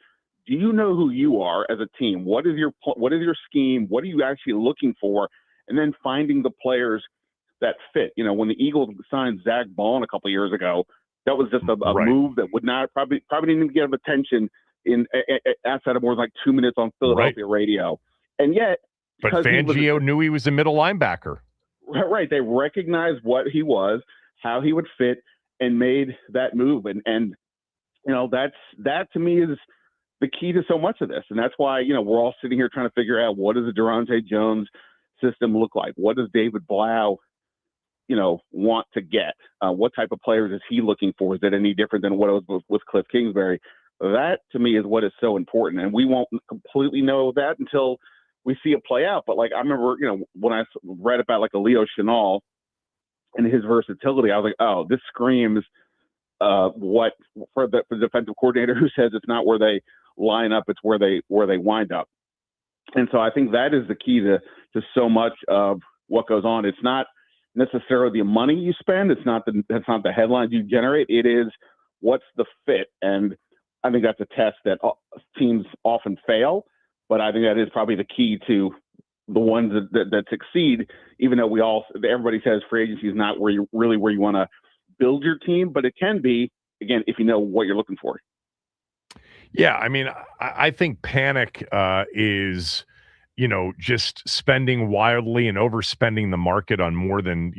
do you know who you are as a team? What is your scheme? What are you actually looking for? And then finding the players that fit. When the Eagles signed Zach Bond a couple of years ago, that was just a move that would not probably didn't even get attention outside of more than like 2 minutes on Philadelphia radio. And yet, but Fangio knew he was a middle linebacker. Right. They recognized what he was, how he would fit, and made that move. And that to me is the key to so much of this. And that's why, we're all sitting here trying to figure out, what does a Durante Jones system look like? What does David Blau, want to get? What type of players is he looking for? Is it any different than what it was with Cliff Kingsbury? That, to me, is what is so important. And we won't completely know that until we see it play out. But, like, I remember, when I read about, like, a Leo Chenal and his versatility, I was like, oh, this screams what for the defensive coordinator who says it's not where they line up, it's where they wind up. And so I think that is the key to so much of what goes on. It's not necessarily the money you spend. That's not the headlines you generate. It is what's the fit. And I think that's a test that teams often fail, but I think that is probably the key to the ones that succeed, even though everybody says free agency is not where you want to build your team, but it can be, again, if you know what you're looking for. Yeah, I mean, I think panic is, just spending wildly and overspending the market on more than,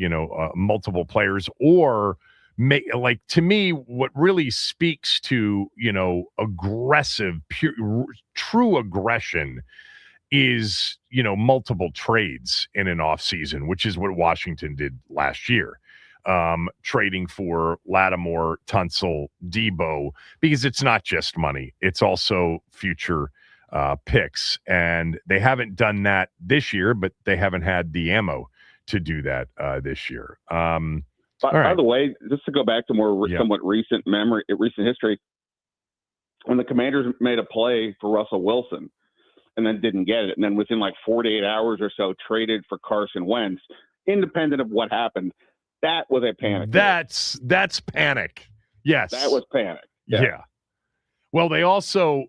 multiple players, or to me, what really speaks to, aggressive, true aggression is, multiple trades in an offseason, which is what Washington did last year. Trading for Lattimore, Tunsil, Debo, because it's not just money. It's also future picks. And they haven't done that this year, but they haven't had the ammo to do that this year. By the way, just to go back to more somewhat recent history, when the Commanders made a play for Russell Wilson and then didn't get it, and then within like 48 hours or so traded for Carson Wentz, independent of what happened, that was a panic. That's panic. Yes. That was panic. Yeah. Well, they also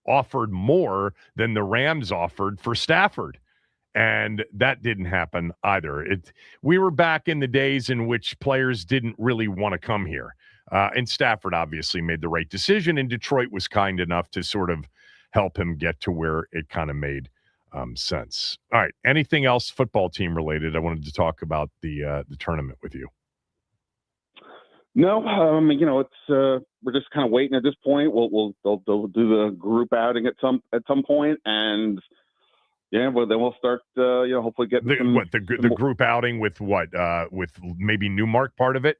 offered more than the Rams offered for Stafford. And that didn't happen either. We were back in the days in which players didn't really want to come here. And Stafford obviously made the right decision, and Detroit was kind enough to sort of help him get to where it kind of made sense. All right. Anything else football team related? I wanted to talk about the tournament with you. No, it's we're just kind of waiting at this point. They'll do the group outing at some point, and then we'll start. Hopefully get the group outing with with maybe Newmark part of it.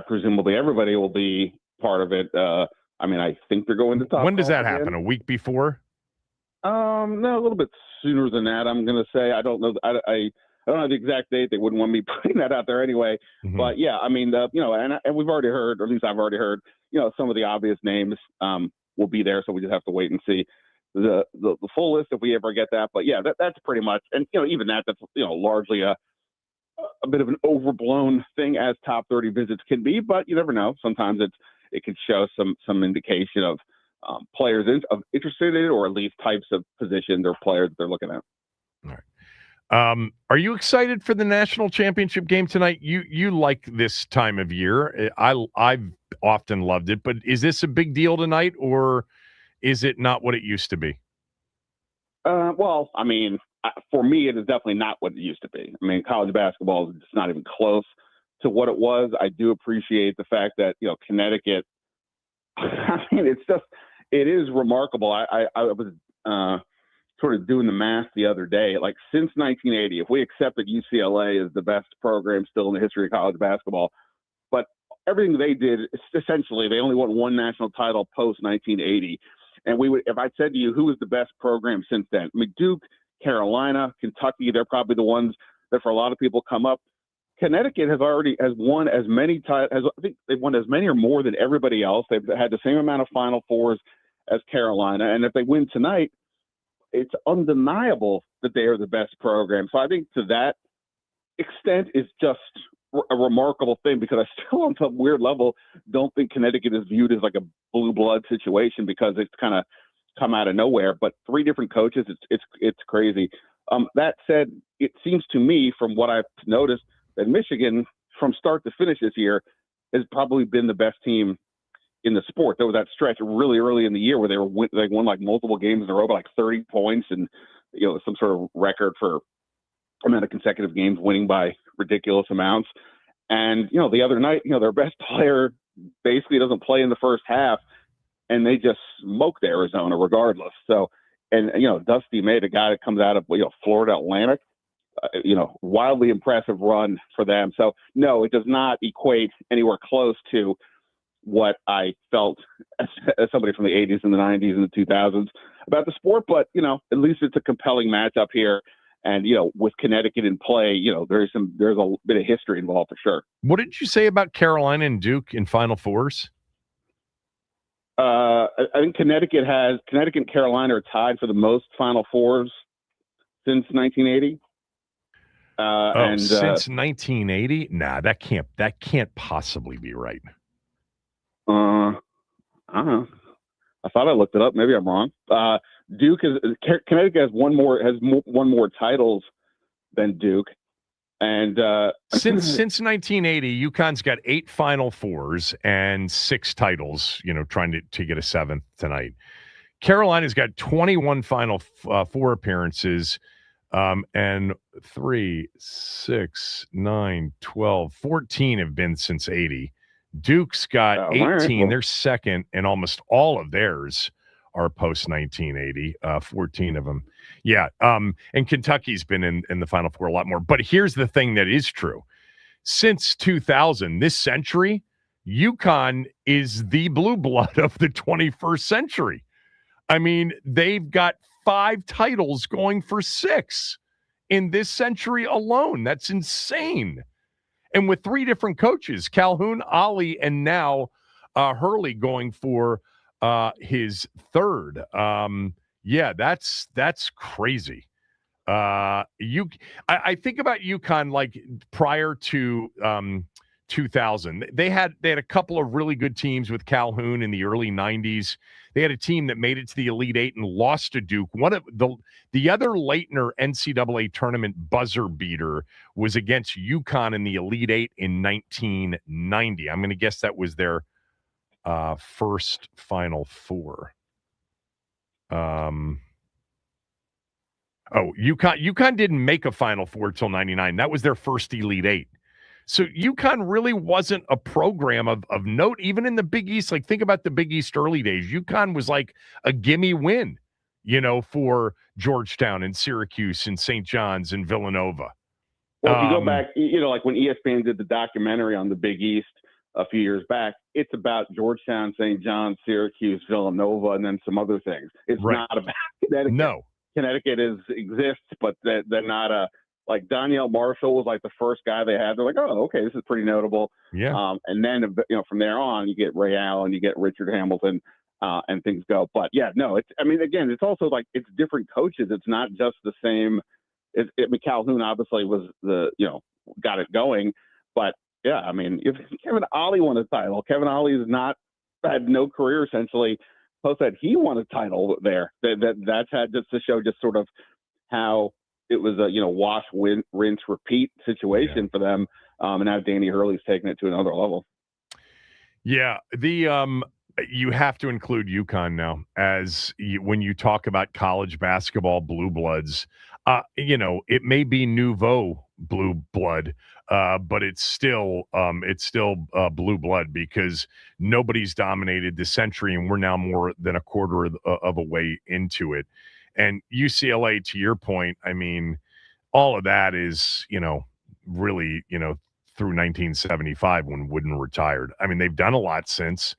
Presumably everybody will be part of it. I mean, I think they're going to top. When does that again. happen? A week before? No, a little bit sooner than that. I'm going to say I don't know. I don't know the exact date. They wouldn't want me putting that out there anyway. Mm-hmm. But yeah, I mean, and we've already heard, or at least I've already heard, some of the obvious names will be there. So we just have to wait and see the full list if we ever get that. But yeah, that's pretty much, and even that's largely a bit of an overblown thing as top 30 visits can be. But you never know. Sometimes it can show some indication of players interested in it, or at least types of positions or players that they're looking at. All right. Are you excited for the national championship game tonight? You like this time of year. I've often loved it, but is this a big deal tonight, or is it not what it used to be? Well, I mean, for me, it is definitely not what it used to be. I mean, college basketball is just not even close to what it was. I do appreciate the fact that, Connecticut, I mean, it is remarkable. I was sort of doing the math the other day. Like, since 1980, if we accept that UCLA is the best program still in the history of college basketball, but everything they did, essentially, they only won one national title post 1980. And if I said to you, who was the best program since then? I mean, Duke, Carolina, Kentucky, they're probably the ones that for a lot of people come up. Connecticut has won as many titles. I think they've won as many or more than everybody else. They've had the same amount of Final Fours as Carolina. And if they win tonight, it's undeniable that they are the best program. So I think to that extent, it's just a remarkable thing, because I still, on some weird level, don't think Connecticut is viewed as like a blue blood situation, because it's kind of come out of nowhere. But 3 different coaches, it's crazy. That said, it seems to me, from what I've noticed, that Michigan, from start to finish this year, has probably been the best team in the sport. There was that stretch really early in the year where they won like multiple games in a row by like 30 points, and some sort of record for amount of consecutive games winning by ridiculous amounts. And the other night, their best player basically doesn't play in the first half, and they just smoked Arizona regardless. So, and Dusty May, a guy that comes out of Florida Atlantic, wildly impressive run for them. So no, it does not equate anywhere close to what I felt as somebody from the 80s and the 90s and the 2000s about the sport. But at least it's a compelling matchup here. And with Connecticut in play, there's a bit of history involved for sure. What did you say about Carolina and Duke in Final Fours? I think Connecticut and Carolina are tied for the most Final Fours since 1980. Since 1980? Nah, that can't possibly be right. I don't know. I thought I looked it up. Maybe I'm wrong. Connecticut has won more titles than Duke, and since 1980, UConn's got 8 Final Fours and 6 titles. Trying to get a 7th tonight. Carolina's got 21 Final Four appearances, and 3, 6, 9, 12, 14 have been since 80. Duke's got 18. Right. Well, they're second, and almost all of theirs are post 1980. 14 of them. Yeah. And Kentucky's been in the Final Four a lot more. But here's the thing that is true. Since 2000, this century, UConn is the blue blood of the 21st century. I mean, they've got 5 titles going for 6 in this century alone. That's insane. And with 3 different coaches, Calhoun, Ollie, and now Hurley going for his 3rd. Yeah, that's crazy. I think about UConn like prior to 2000. They had a couple of really good teams with Calhoun in the early 90s. They had a team that made it to the Elite 8 and lost to Duke. One of the other Leitner NCAA tournament buzzer beater was against UConn in the Elite 8 in 1990. I'm going to guess that was their first Final Four. UConn didn't make a Final Four till 99. That was their first Elite 8. So UConn really wasn't a program of note, even in the Big East. Like, think about the Big East early days. UConn was like a gimme win, for Georgetown and Syracuse and St. John's and Villanova. Well, if you go back, like when ESPN did the documentary on the Big East, a few years back. It's about Georgetown, St. John, Syracuse, Villanova, and then some other things. It's Right. not about Connecticut. No. Connecticut exists, but they're not like Danielle Marshall was like the first guy they had. They're like, oh, okay, this is pretty notable. Yeah. And then, from there on, you get Ray Allen, you get Richard Hamilton, and things go. But yeah, no, again, it's also like it's different coaches. It's not just the same. Calhoun obviously was got it going, but yeah, if Kevin Ollie won a title, Kevin Ollie had no career essentially. Post that he won a title there. That's had just to show just sort of how it was a wash, rinse, repeat situation for them. And now Danny Hurley's taking it to another level. Yeah, you have to include UConn now when you talk about college basketball blue bloods. It may be nouveau blue blood, but it's still blue blood because nobody's dominated the century, and we're now more than a quarter of a way into it. And UCLA, to your point, all of that is really through 1975 when Wooden retired. They've done a lot since.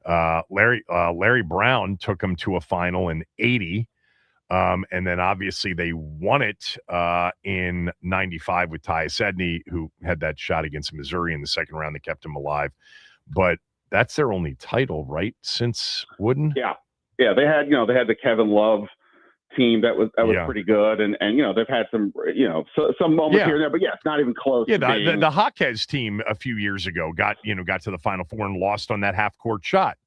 Larry Brown took them to a final in 80. And then obviously they won it in 95 with Tyus Edney, who had that shot against Missouri in the second round that kept him alive. But that's their only title, right? Since Wooden? Yeah. Yeah. They had the Kevin Love team that was pretty good. And they've had some, some moments here and there, but yeah, it's not even close. Yeah. The Jaquez team a few years ago got to the Final Four and lost on that half court shot.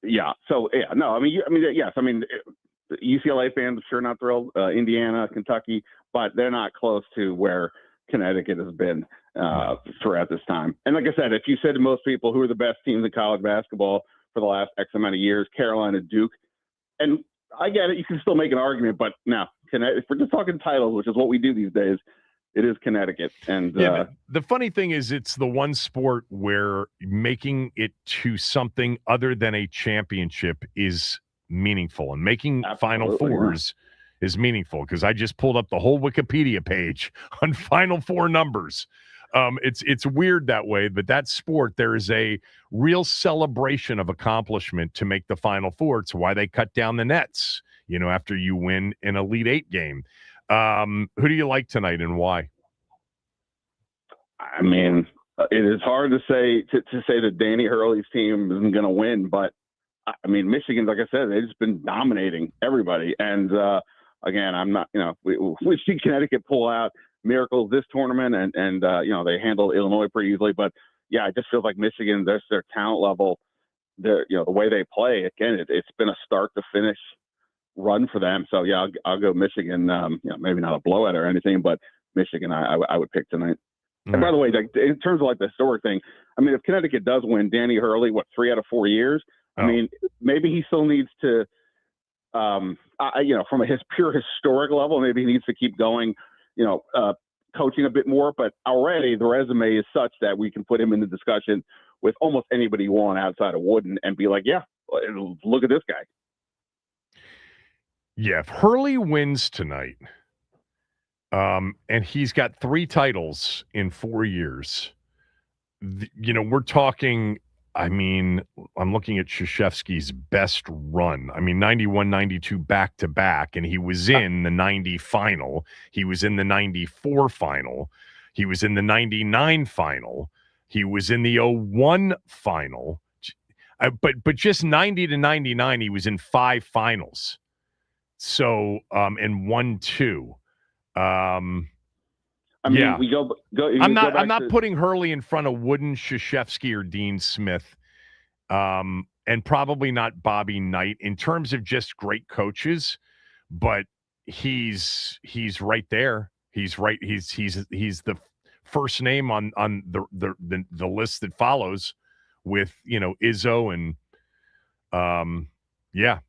Yeah. So, yeah, no, yes. UCLA fans are sure not thrilled. Indiana, Kentucky, but they're not close to where Connecticut has been throughout this time. And like I said, if you said to most people who are the best teams in college basketball for the last X amount of years, Carolina, Duke, and I get it, you can still make an argument, but no, if we're just talking titles, which is what we do these days, it is Connecticut. And the funny thing is, it's the one sport where making it to something other than a championship is meaningful, and making Final Fours is meaningful, because I just pulled up the whole Wikipedia page on Final Four numbers. It's weird that way, but that sport, there is a real celebration of accomplishment to make the Final Four. It's why they cut down the nets, after you win an Elite Eight game. Who do you like tonight and why? It is hard to say that Danny Hurley's team isn't going to win, but Michigan, like I said, they've just been dominating everybody. And again, I'm not, we see Connecticut pull out miracles this tournament, and they handled Illinois pretty easily. But yeah, it just feels like Michigan, their talent level, the way they play. Again, it's been a start to finish run for them. So yeah, I'll go Michigan. Maybe not a blowout or anything, but Michigan, I would pick tonight. Mm-hmm. And by the way, in terms of like the historic thing, if Connecticut does win, Danny Hurley, 3 out of 4 years? Maybe he still needs to, from his pure historic level, maybe he needs to keep going, coaching a bit more. But already the resume is such that we can put him in the discussion with almost anybody you want outside of Wooden and be like, yeah, look at this guy. Yeah, if Hurley wins tonight, and he's got 3 titles in 4 years, we're talking. I'm looking at Krzyzewski's best run. 91, 92 back-to-back, and he was in the 90 final. He was in the 94 final. He was in the 99 final. He was in the 01 final. But just 90 to 99, he was in 5 finals. So, and won 2. We go. I'm not putting Hurley in front of Wooden, Krzyzewski, or Dean Smith, and probably not Bobby Knight in terms of just great coaches. But he's right there. He's right. He's the first name on the list that follows, with Izzo and yeah.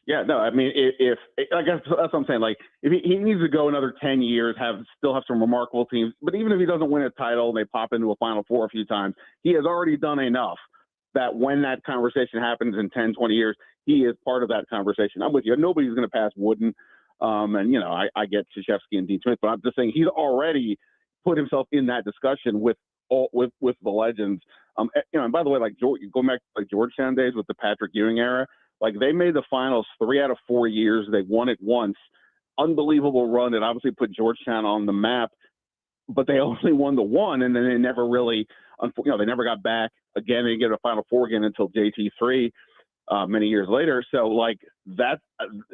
Yeah, no, if I guess that's what I'm saying. Like, if he needs to go another 10 years, still have some remarkable teams. But even if he doesn't win a title and they pop into a Final Four a few times, he has already done enough that when that conversation happens in 10, 20 years, he is part of that conversation. I'm with you. Nobody's going to pass Wooden. I get Krzyzewski and Dean Smith, but I'm just saying he's already put himself in that discussion with with the legends. And by the way, like going back to like Georgetown days with the Patrick Ewing era, like they made the finals 3 out of 4 years. They won it once. Unbelievable run. It obviously put Georgetown on the map, but they only won the one, and then they never really, they never got back again. They didn't get a Final Four again until JT3 many years later. So like that,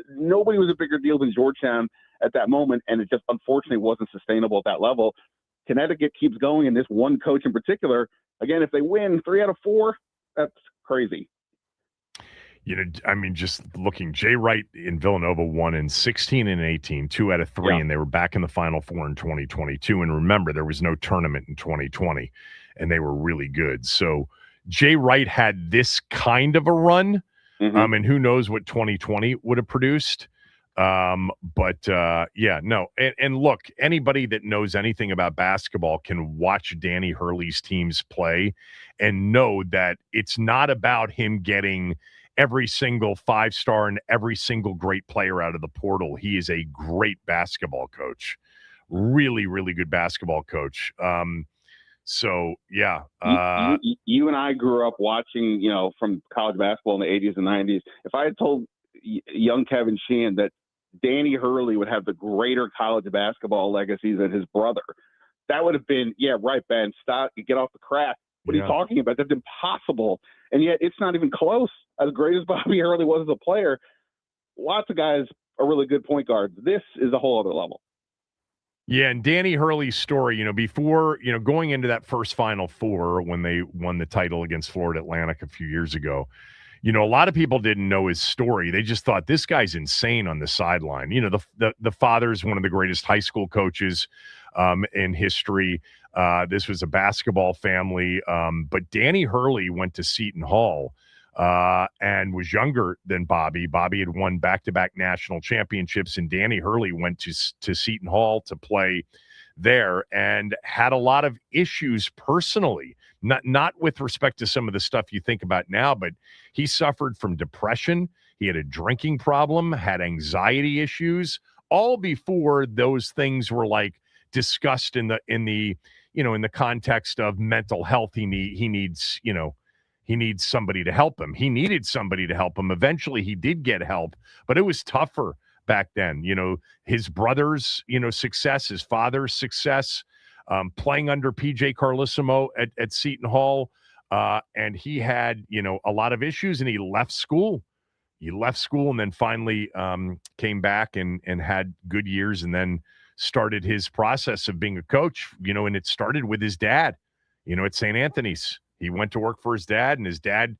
nobody was a bigger deal than Georgetown at that moment, and it just unfortunately wasn't sustainable at that level. Connecticut keeps going, and this one coach in particular, again, if they win 3 out of 4, that's crazy. I mean, just looking, Jay Wright in Villanova won in 16 and 18, 2 out of 3, and they were back in the Final Four in 2022. And remember, there was no tournament in 2020, and they were really good. So Jay Wright had this kind of a run, and who knows what 2020 would have produced. And look, anybody that knows anything about basketball can watch Danny Hurley's teams play and know that it's not about him getting every single 5-star and every single great player out of the portal. He is a great basketball coach, really, really good basketball coach. You and I grew up watching, from college basketball in the 80s and 90s. If I had told young Kevin Sheehan that Danny Hurley would have the greater college basketball legacy than his brother, that would have been, yeah, right, Ben, stop, get off the crack. What are you talking about? That's impossible. And yet it's not even close. As great as Bobby Hurley was as a player, lots of guys are really good point guards. This is a whole other level. Yeah, and Danny Hurley's story, before, going into that first Final Four when they won the title against Florida Atlantic a few years ago, a lot of people didn't know his story. They just thought this guy's insane on the sideline. The father's one of the greatest high school coaches in history. This was a basketball family. But Danny Hurley went to Seton Hall and was younger than Bobby. Bobby had won back-to-back national championships, and Danny Hurley went to Seton Hall to play there and had a lot of issues personally, not with respect to some of the stuff you think about now, but he suffered from depression. He had a drinking problem, had anxiety issues, all before those things were like discussed in the context of mental health. He needs somebody to help him. He needed somebody to help him. Eventually he did get help, but it was tougher back then. His brother's, success, his father's success, playing under PJ Carlissimo at Seton Hall. And he had, a lot of issues, and he left school. And then finally came back and had good years, and then started his process of being a coach, and it started with his dad, at St. Anthony's. He went to work for his dad, and his dad,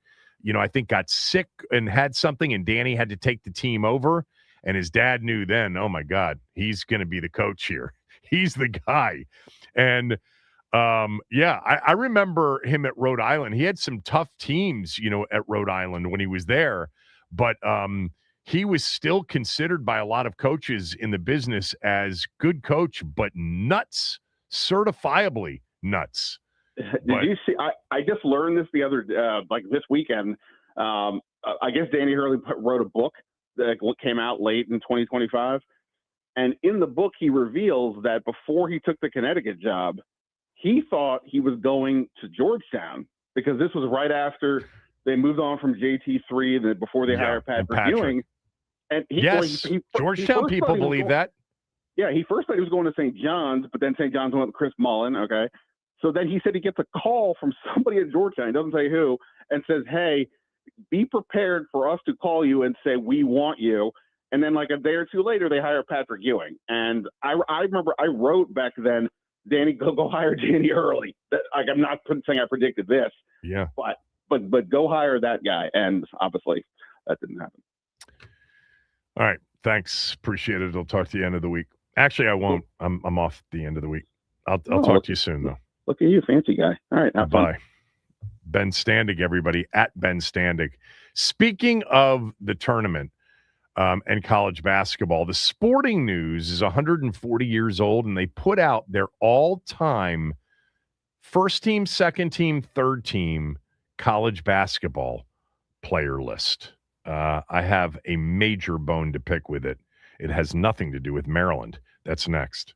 I think got sick and had something, and Danny had to take the team over. And his dad knew then, oh my God, he's going to be the coach here. He's the guy. And I remember him at Rhode Island. He had some tough teams, at Rhode Island when he was there, but he was still considered by a lot of coaches in the business as good coach, but nuts, certifiably nuts. Did you see? I just learned this the other, this weekend. I guess Danny Hurley wrote a book that came out late in 2025. And in the book, he reveals that before he took the Connecticut job, he thought he was going to Georgetown, because this was right after they moved on from JT3, before they hired Patrick Ewing. And Georgetown people believe that. Yeah, he first thought he was going to St. John's, but then St. John's went with Chris Mullen. Okay. So then he said he gets a call from somebody at Georgetown, he doesn't say who, and says, hey, be prepared for us to call you and say, we want you. And then like a day or two later, they hire Patrick Ewing. And I remember I wrote back then, Danny, go hire Danny Hurley. I'm not saying I predicted this. Yeah. But go hire that guy. And obviously that didn't happen. All right. Thanks. Appreciate it. I'll talk to you end of the week. Actually, I won't. I'm off the end of the week. I'll talk to you soon, though. Look at you, fancy guy. All right. Bye. Ben Standig, everybody, at Ben Standig. Speaking of the tournament and college basketball, the Sporting News is 140 years old, and they put out their all-time first team, second team, third team college basketball player list. I have a major bone to pick with it. It has nothing to do with Maryland. That's next.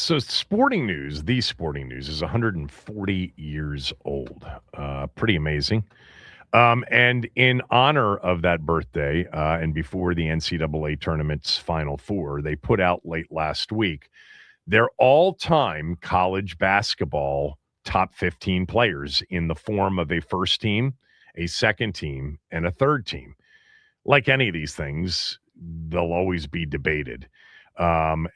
So Sporting News, the Sporting News, is 140 years old. Pretty amazing. And in honor of that birthday, and before the NCAA tournament's Final Four, they put out late last week their all-time college basketball top 15 players in the form of a first team, a second team, and a third team. Like any of these things, they'll always be debated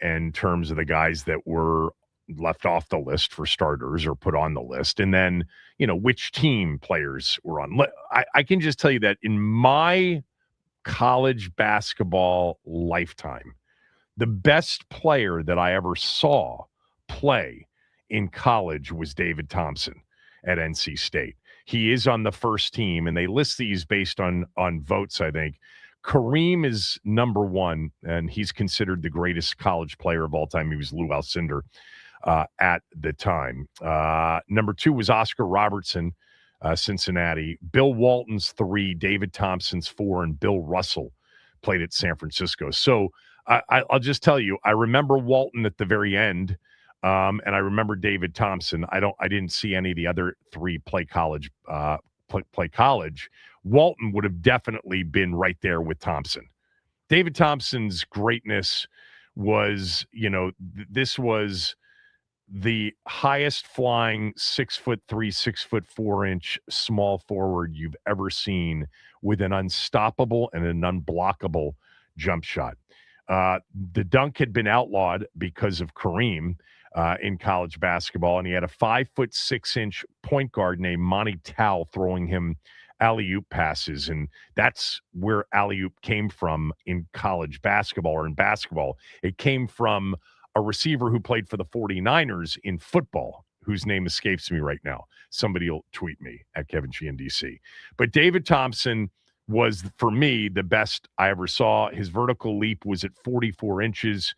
in terms of the guys that were left off the list for starters or put on the list. And then, which team players were on. I can just tell you that in my college basketball lifetime, the best player that I ever saw play in college was David Thompson at NC State. He is on the first team, and they list these based on votes, I think. Kareem is number one, and he's considered the greatest college player of all time. He was Lou Alcindor at the time. Number two was Oscar Robertson, Cincinnati. Bill Walton's 3, David Thompson's 4, and Bill Russell played at San Francisco. So I'll just tell you, I remember Walton at the very end, and I remember David Thompson. I didn't see any of the other 3 play college. Walton would have definitely been right there with Thompson. David Thompson's greatness was, this was the highest flying 6'3", 6'4" small forward you've ever seen, with an unstoppable and an unblockable jump shot. The dunk had been outlawed because of Kareem in college basketball, and he had a 5'6" point guard named Monty Towel throwing him alley-oop passes, and that's where alley-oop came from in college basketball, or in basketball. It came from a receiver who played for the 49ers in football, whose name escapes me right now. Somebody will tweet me at Kevin Sheehan DC. But David Thompson was, for me, the best I ever saw. His vertical leap was at 44 inches.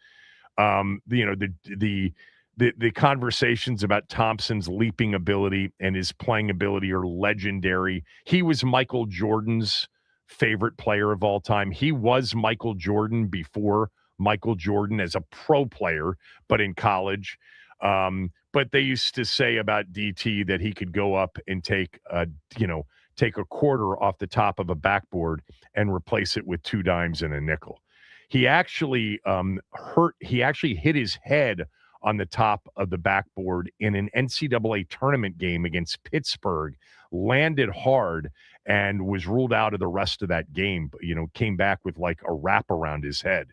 The conversations about Thompson's leaping ability and his playing ability are legendary. He was Michael Jordan's favorite player of all time. He was Michael Jordan before Michael Jordan as a pro player, but in college. But they used to say about DT that he could go up and take a quarter off the top of a backboard and replace it with 2 dimes and a nickel. He actually hit his head on the top of the backboard in an NCAA tournament game against Pittsburgh, landed hard, and was ruled out of the rest of that game. But, came back with like a wrap around his head.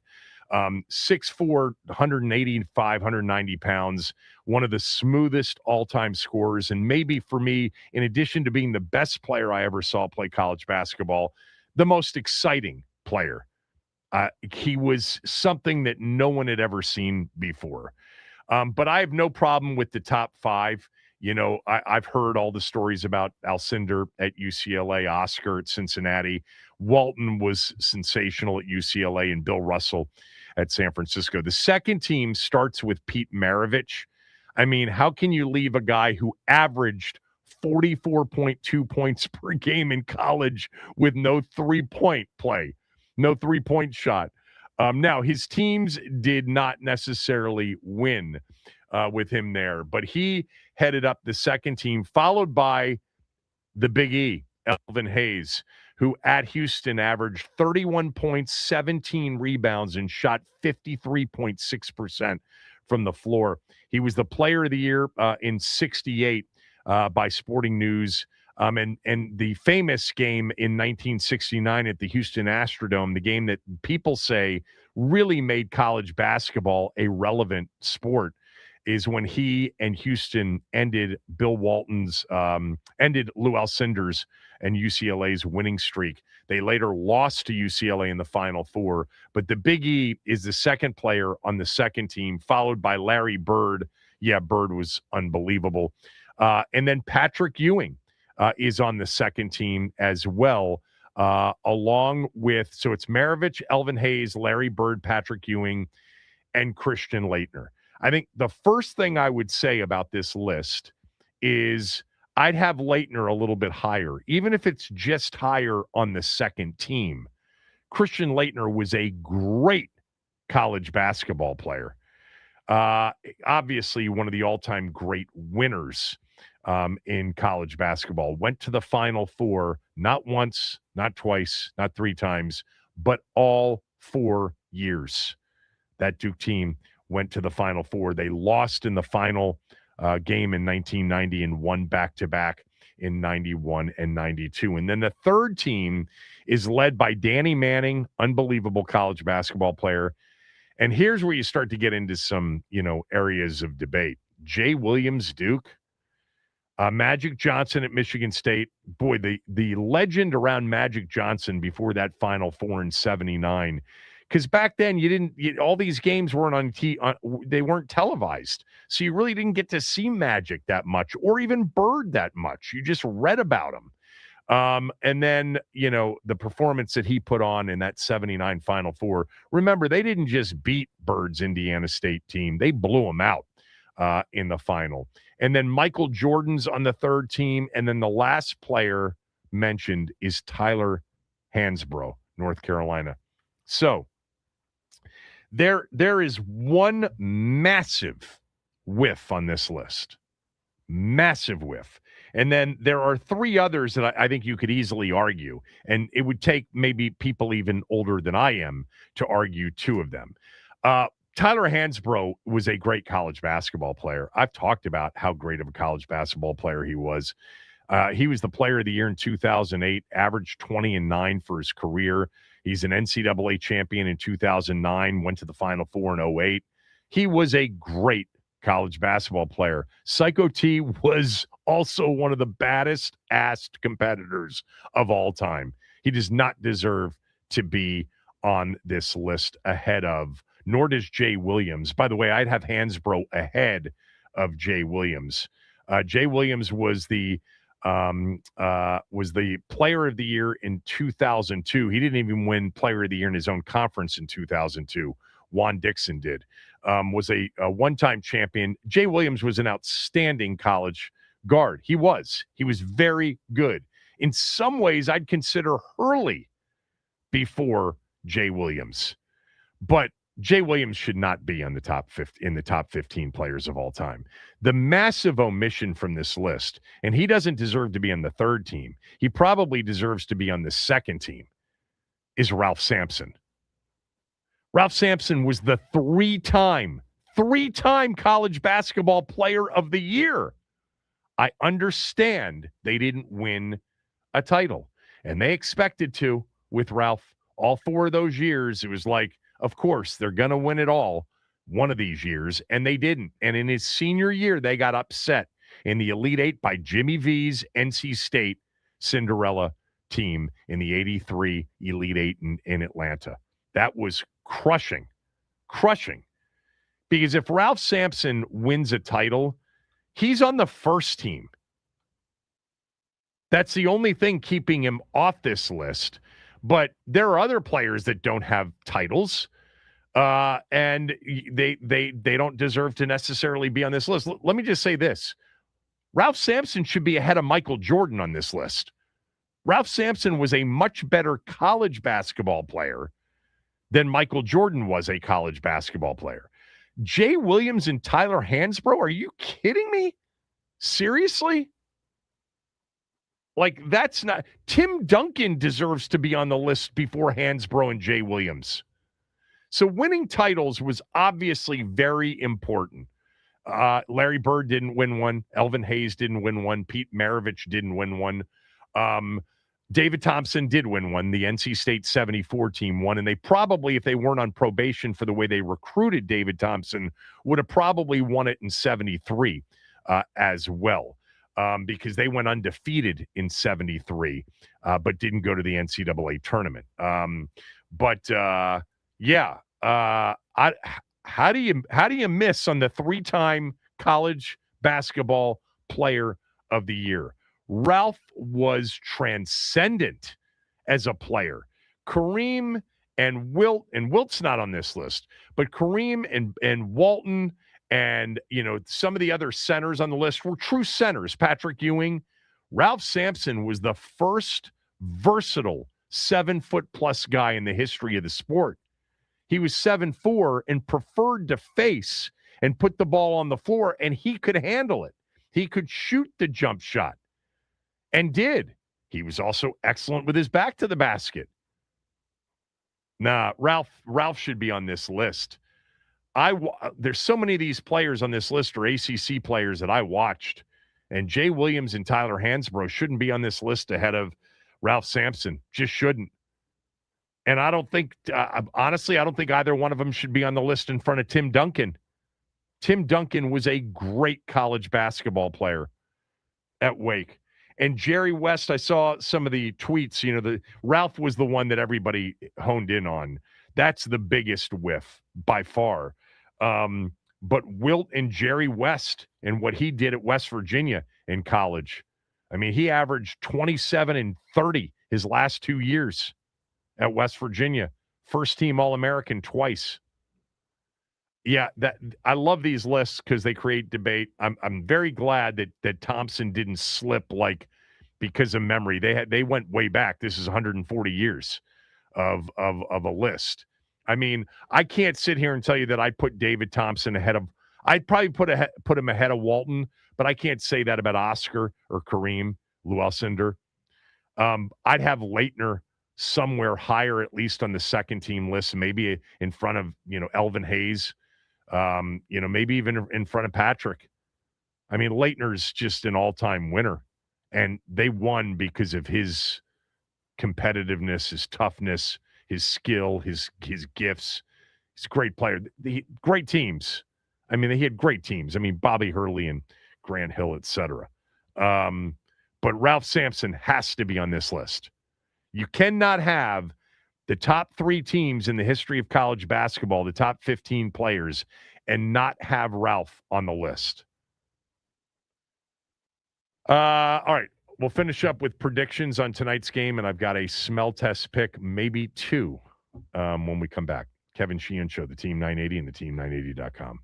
6'4", 185, 190 pounds, one of the smoothest all-time scorers. And maybe for me, in addition to being the best player I ever saw play college basketball, the most exciting player. He was something that no one had ever seen before. But I have no problem with the top 5. I've heard all the stories about Alcindor at UCLA, Oscar at Cincinnati. Walton was sensational at UCLA, and Bill Russell at San Francisco. The second team starts with Pete Maravich. I mean, how can you leave a guy who averaged 44.2 points per game in college with no three-point play, no three-point shot? Now, his teams did not necessarily win with him there, but he headed up the second team, followed by the Big E, Elvin Hayes, who at Houston averaged 31 points, 17 rebounds, and shot 53.6% from the floor. He was the player of the year in 68 by Sporting News. And the famous game in 1969 at the Houston Astrodome, the game that people say really made college basketball a relevant sport, is when he and Houston ended Lou Alcindor's and UCLA's winning streak. They later lost to UCLA in the Final Four, but the Big E is the second player on the second team, followed by Larry Bird. Yeah, Bird was unbelievable. And then Patrick Ewing is on the second team as well, along with, so it's Maravich, Elvin Hayes, Larry Bird, Patrick Ewing, and Christian Laettner. I think the first thing I would say about this list is I'd have Laettner a little bit higher, even if it's just higher on the second team. Christian Laettner was a great college basketball player. Obviously one of the all-time great winners in college basketball. Went to the Final Four, not once, not twice, not 3 times, but all 4 years. That Duke team went to the Final Four. They lost in the final game in 1990 and won back-to-back in 91 and 92. And then the third team is led by Danny Manning, unbelievable college basketball player. And here's where you start to get into some, areas of debate. Jay Williams, Duke, Magic Johnson at Michigan State. Boy, the legend around Magic Johnson before that Final Four in 79. Because back then all these games weren't they weren't televised. So you really didn't get to see Magic that much or even Bird that much. You just read about him. And then, the performance that he put on in that 79 Final Four. Remember, they didn't just beat Bird's Indiana State team. They blew them out in the final. And then Michael Jordan's on the third team. And then the last player mentioned is Tyler Hansbrough, North Carolina. So there is one massive whiff on this list. Massive whiff. And then there are 3 others that I think you could easily argue. And it would take maybe people even older than I am to argue 2 of them. Tyler Hansbrough was a great college basketball player. I've talked about how great of a college basketball player he was. He was the player of the year in 2008, averaged 20-9 for his career. He's an NCAA champion in 2009, went to the Final Four in 2008. He was a great college basketball player. Psycho T was also one of the baddest assed competitors of all time. He does not deserve to be on this list ahead of, nor does Jay Williams. By the way, I'd have Hansbrough ahead of Jay Williams. Jay Williams was the player of the year in 2002. He didn't even win player of the year in his own conference in 2002. Juan Dixon did. Was a one-time champion. Jay Williams was an outstanding college guard. He was very good. In some ways, I'd consider Hurley before Jay Williams, but Jay Williams should not be on the top 15 players of all time. The massive omission from this list, and he doesn't deserve to be on the third team. He probably deserves to be on the second team, is Ralph Sampson. Ralph Sampson was the three-time college basketball player of the year. I understand they didn't win a title, and they expected to with Ralph. All 4 of those years, it was like, of course, they're going to win it all one of these years, and they didn't. And in his senior year, they got upset in the Elite Eight by Jimmy V's NC State Cinderella team in the 83 Elite Eight in Atlanta. That was crushing. Because if Ralph Sampson wins a title, he's on the first team. That's the only thing keeping him off this list. But there are other players that don't have titles, and they don't deserve to necessarily be on this list. Let me just say this. Ralph Sampson should be ahead of Michael Jordan on this list. Ralph Sampson was a much better college basketball player than Michael Jordan was a college basketball player. Jay Williams and Tyler Hansbrough, are you kidding me? Seriously? Like, that's not... Tim Duncan deserves to be on the list before Hansbrough and Jay Williams. So winning titles was obviously very important. Larry Bird didn't win one. Elvin Hayes didn't win one. Pete Maravich didn't win one. David Thompson did win one. The NC State 74 team won. And they probably, if they weren't on probation for the way they recruited David Thompson, would have probably won it in 73 as well. Because they went undefeated in 73, but didn't go to the NCAA tournament. How do you miss on the 3-time college basketball player of the year? Ralph was transcendent as a player. Kareem and Wilt's not on this list, but Kareem and Walton and, some of the other centers on the list were true centers. Patrick Ewing. Ralph Sampson was the first versatile 7-foot-plus guy in the history of the sport. He was 7'4" and preferred to face and put the ball on the floor, and he could handle it. He could shoot the jump shot and did. He was also excellent with his back to the basket. Nah, Ralph should be on this list. There's so many of these players on this list are ACC players that I watched, and Jay Williams and Tyler Hansbrough shouldn't be on this list ahead of Ralph Sampson. Just shouldn't. And I don't think, honestly, I don't think either one of them should be on the list in front of Tim Duncan. Tim Duncan was a great college basketball player at Wake. And Jerry West, I saw some of the tweets, Ralph was the one that everybody honed in on. That's the biggest whiff by far. But Wilt and Jerry West and what he did at West Virginia in college, I mean, he averaged 27 and 30 his last 2 years at West Virginia. First team All-American twice. Yeah, I love these lists because they create debate. I'm very glad that Thompson didn't slip because of memory. They went way back. This is 140 years of a list. I mean, I can't sit here and tell you that I put David Thompson ahead of. I'd probably put him ahead of Walton, but I can't say that about Oscar or Kareem Luelcender. I'd have Leitner somewhere higher, at least on the second team list, maybe in front of Elvin Hayes. Maybe even in front of Patrick. I mean, Leitner's just an all-time winner, and they won because of his competitiveness, his toughness, his skill, his gifts. He's a great player. Great teams. I mean, he had great teams. I mean, Bobby Hurley and Grant Hill, et cetera. But Ralph Sampson has to be on this list. You cannot have the top 3 teams in the history of college basketball, the top 15 players, and not have Ralph on the list. All right. We'll finish up with predictions on tonight's game, and I've got a smell test pick, maybe 2, when we come back. Kevin Sheehan Show, the Team 980 and the Team980.com.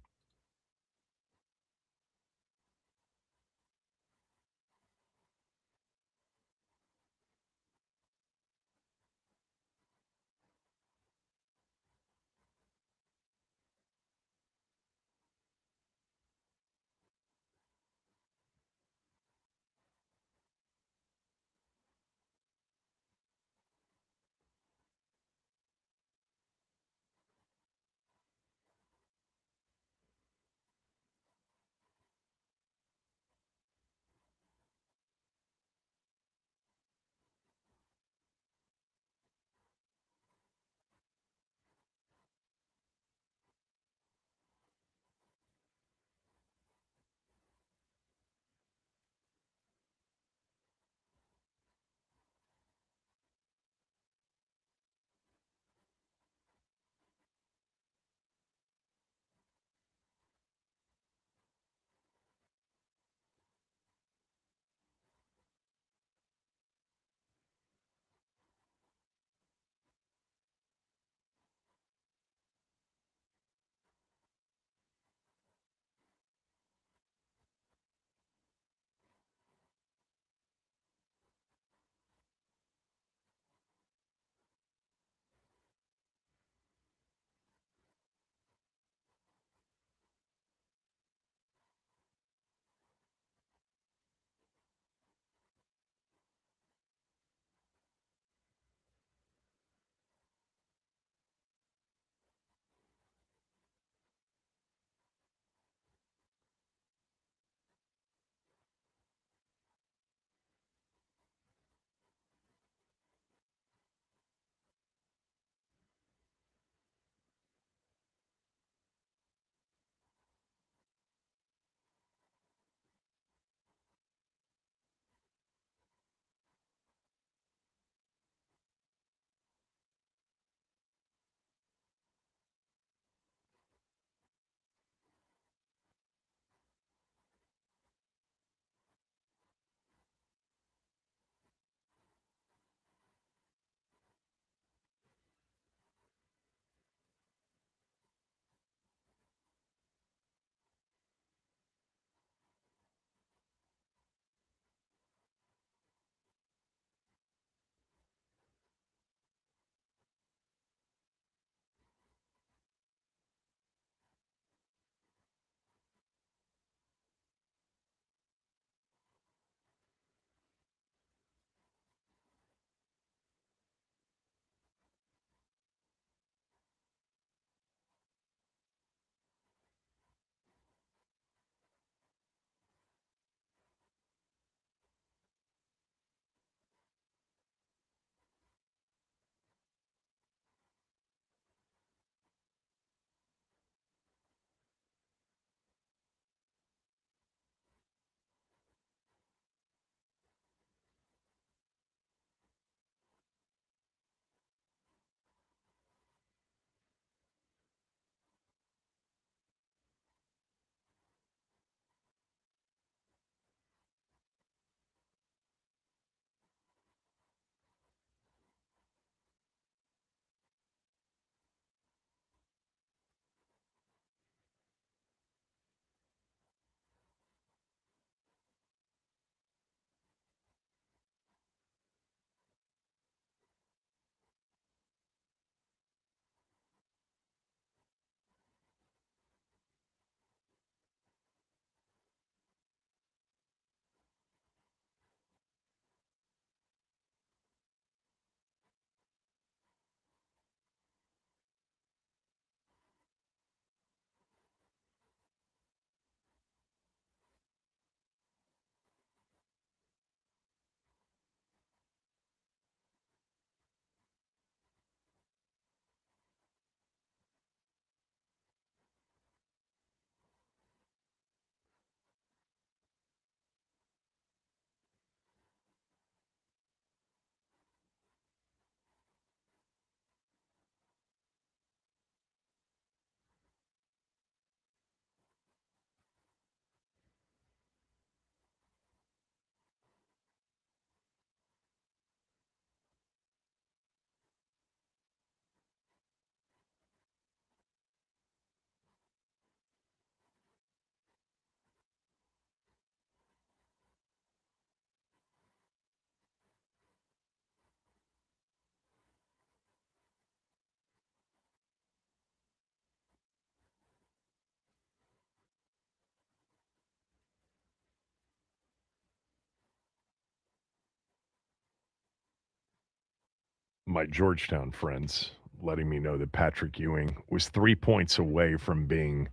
my Georgetown friends letting me know that Patrick Ewing was 3 points away from being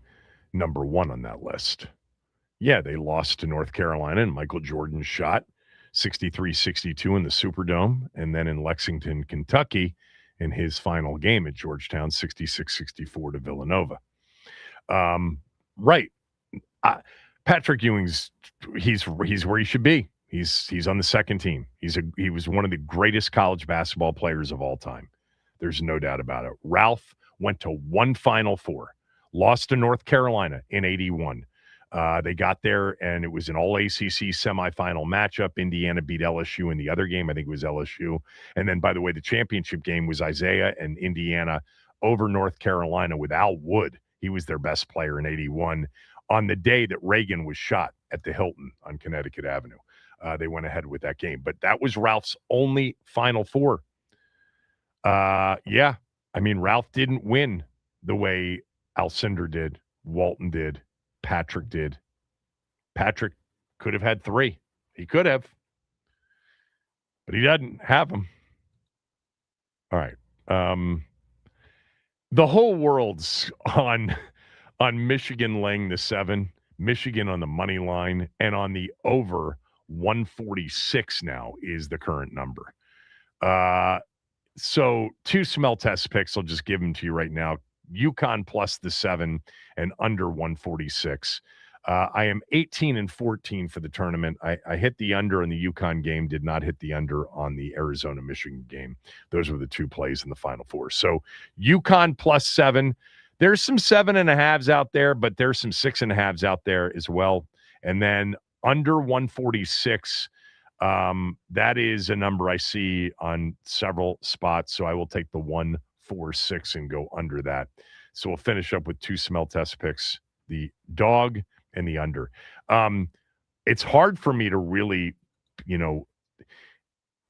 number one on that list. Yeah, they lost to North Carolina, and Michael Jordan shot 63-62 in the Superdome, and then in Lexington, Kentucky, in his final game at Georgetown, 66-64 to Villanova. Right. Patrick Ewing's he's where he should be. He's on the second team. He was one of the greatest college basketball players of all time. There's no doubt about it. Ralph went to one Final Four, lost to North Carolina in 81. They got there, and it was an all-ACC semifinal matchup. Indiana beat LSU in the other game. I think it was LSU. And then, by the way, the championship game was Isaiah and Indiana over North Carolina with Al Wood. He was their best player in 81 on the day that Reagan was shot at the Hilton on Connecticut Avenue. They went ahead with that game. But that was Ralph's only Final Four. Yeah. I mean, Ralph didn't win the way Alcindor did, Walton did, Patrick did. Patrick could have had three. He could have. But he doesn't have them. All right. The whole world's on Michigan laying the 7, Michigan on the money line, and on the over 146 now is the current number. So 2 smell test picks, I'll just give them to you right now. UConn plus the 7 and under 146. I am 18-14 for the tournament. I hit the under on the UConn game, did not hit the under on the Arizona-Michigan game. Those were the 2 plays in the Final Four. So UConn plus 7. There's some 7.5s out there, but there's some 6.5s out there as well. And then under 146, that is a number I see on several spots. So I will take the 146 and go under that. So we'll finish up with 2 smell test picks, the dog and the under. It's hard for me to really,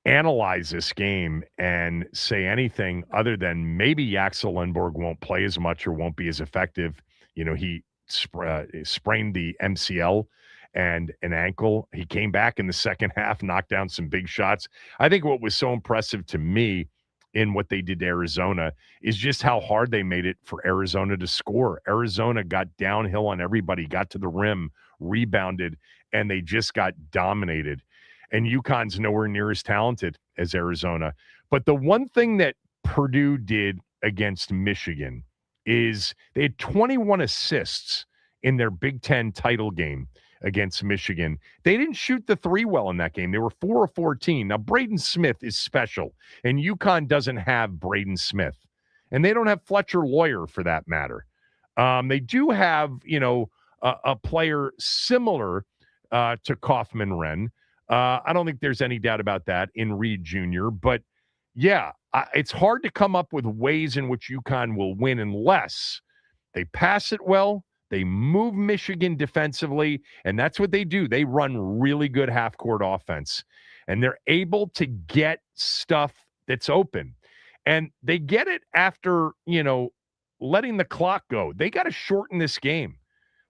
analyze this game and say anything other than maybe Axel Lindborg won't play as much or won't be as effective. He sprained the MCL and an ankle. He came back in the second half, knocked down some big shots. I think what was so impressive to me in what they did to Arizona is just how hard they made it for Arizona to score. Arizona got downhill on everybody, got to the rim, rebounded, and they just got dominated. And UConn's nowhere near as talented as Arizona. But the one thing that Purdue did against Michigan is they had 21 assists in their Big Ten title game against Michigan. They didn't shoot the 3 well in that game. They were 4 of 14. Now, Braden Smith is special, and UConn doesn't have Braden Smith. And they don't have Fletcher Lawyer, for that matter. They do have, a player similar to Kaufman Wren. I don't think there's any doubt about that in Reed Jr. But, yeah, it's hard to come up with ways in which UConn will win unless they pass it well, they move Michigan defensively, and that's what they do. They run really good half-court offense, and they're able to get stuff that's open. And they get it after, letting the clock go. They got to shorten this game.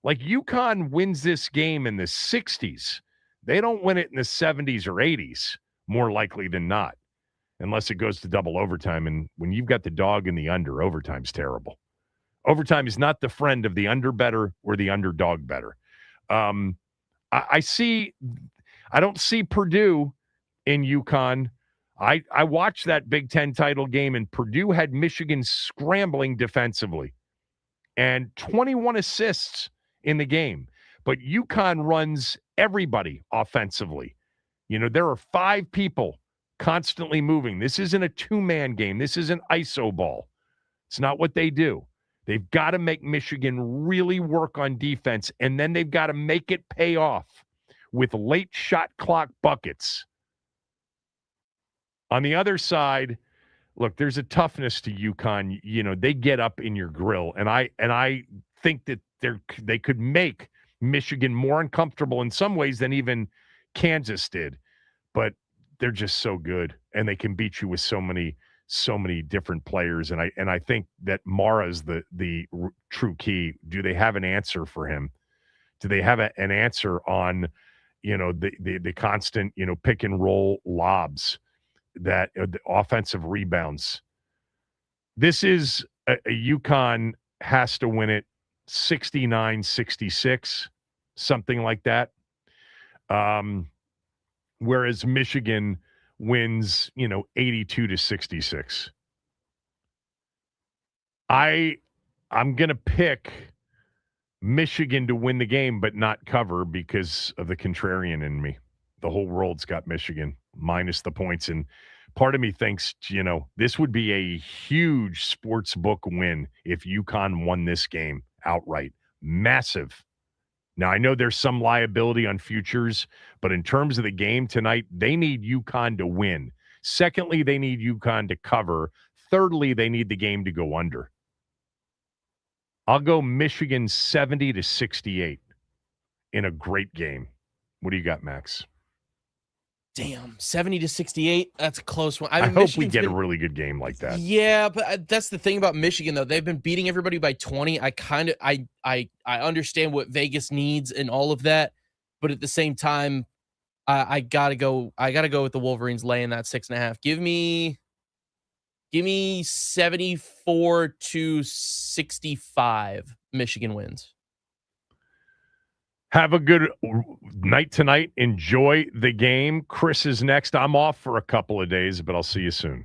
Like, UConn wins this game in the 60s. They don't win it in the 70s or 80s, more likely than not, unless it goes to double overtime. And when you've got the dog in the under, overtime's terrible. Overtime is not the friend of the under better or the underdog better. I don't see Purdue in UConn. I watched that Big Ten title game, and Purdue had Michigan scrambling defensively and 21 assists in the game. But UConn runs everybody offensively. There are 5 people constantly moving. This isn't a 2-man game. This is an ISO ball. It's not what they do. They've got to make Michigan really work on defense, and then they've got to make it pay off with late shot clock buckets. On the other side, look, there's a toughness to UConn. They get up in your grill, and I think that they could make Michigan more uncomfortable in some ways than even Kansas did. But they're just so good, and they can beat you with so many different players. And I think that Mara's the true key. Do they have an answer for him? Do they have an answer on, the constant, pick and roll lobs that the offensive rebounds. This is a UConn has to win it 69-66, something like that. Whereas Michigan wins, 82-66. I'm going to pick Michigan to win the game, but not cover because of the contrarian in me. The whole world's got Michigan minus the points. And part of me thinks, this would be a huge sports book win if UConn won this game outright. Massive. Now, I know there's some liability on futures, but in terms of the game tonight, they need UConn to win. Secondly, they need UConn to cover. Thirdly, they need the game to go under. I'll go Michigan 70-68 in a great game. What do you got, Max? Damn, 70-68. That's a close one. I hope we get a really good game like that. Yeah, but that's the thing about Michigan, though. They've been beating everybody by 20. I understand what Vegas needs and all of that, but at the same time, I gotta go with the Wolverines laying that 6.5. Give me 74-65. Michigan wins. Have a good night tonight. Enjoy the game. Chris is next. I'm off for a couple of days, but I'll see you soon.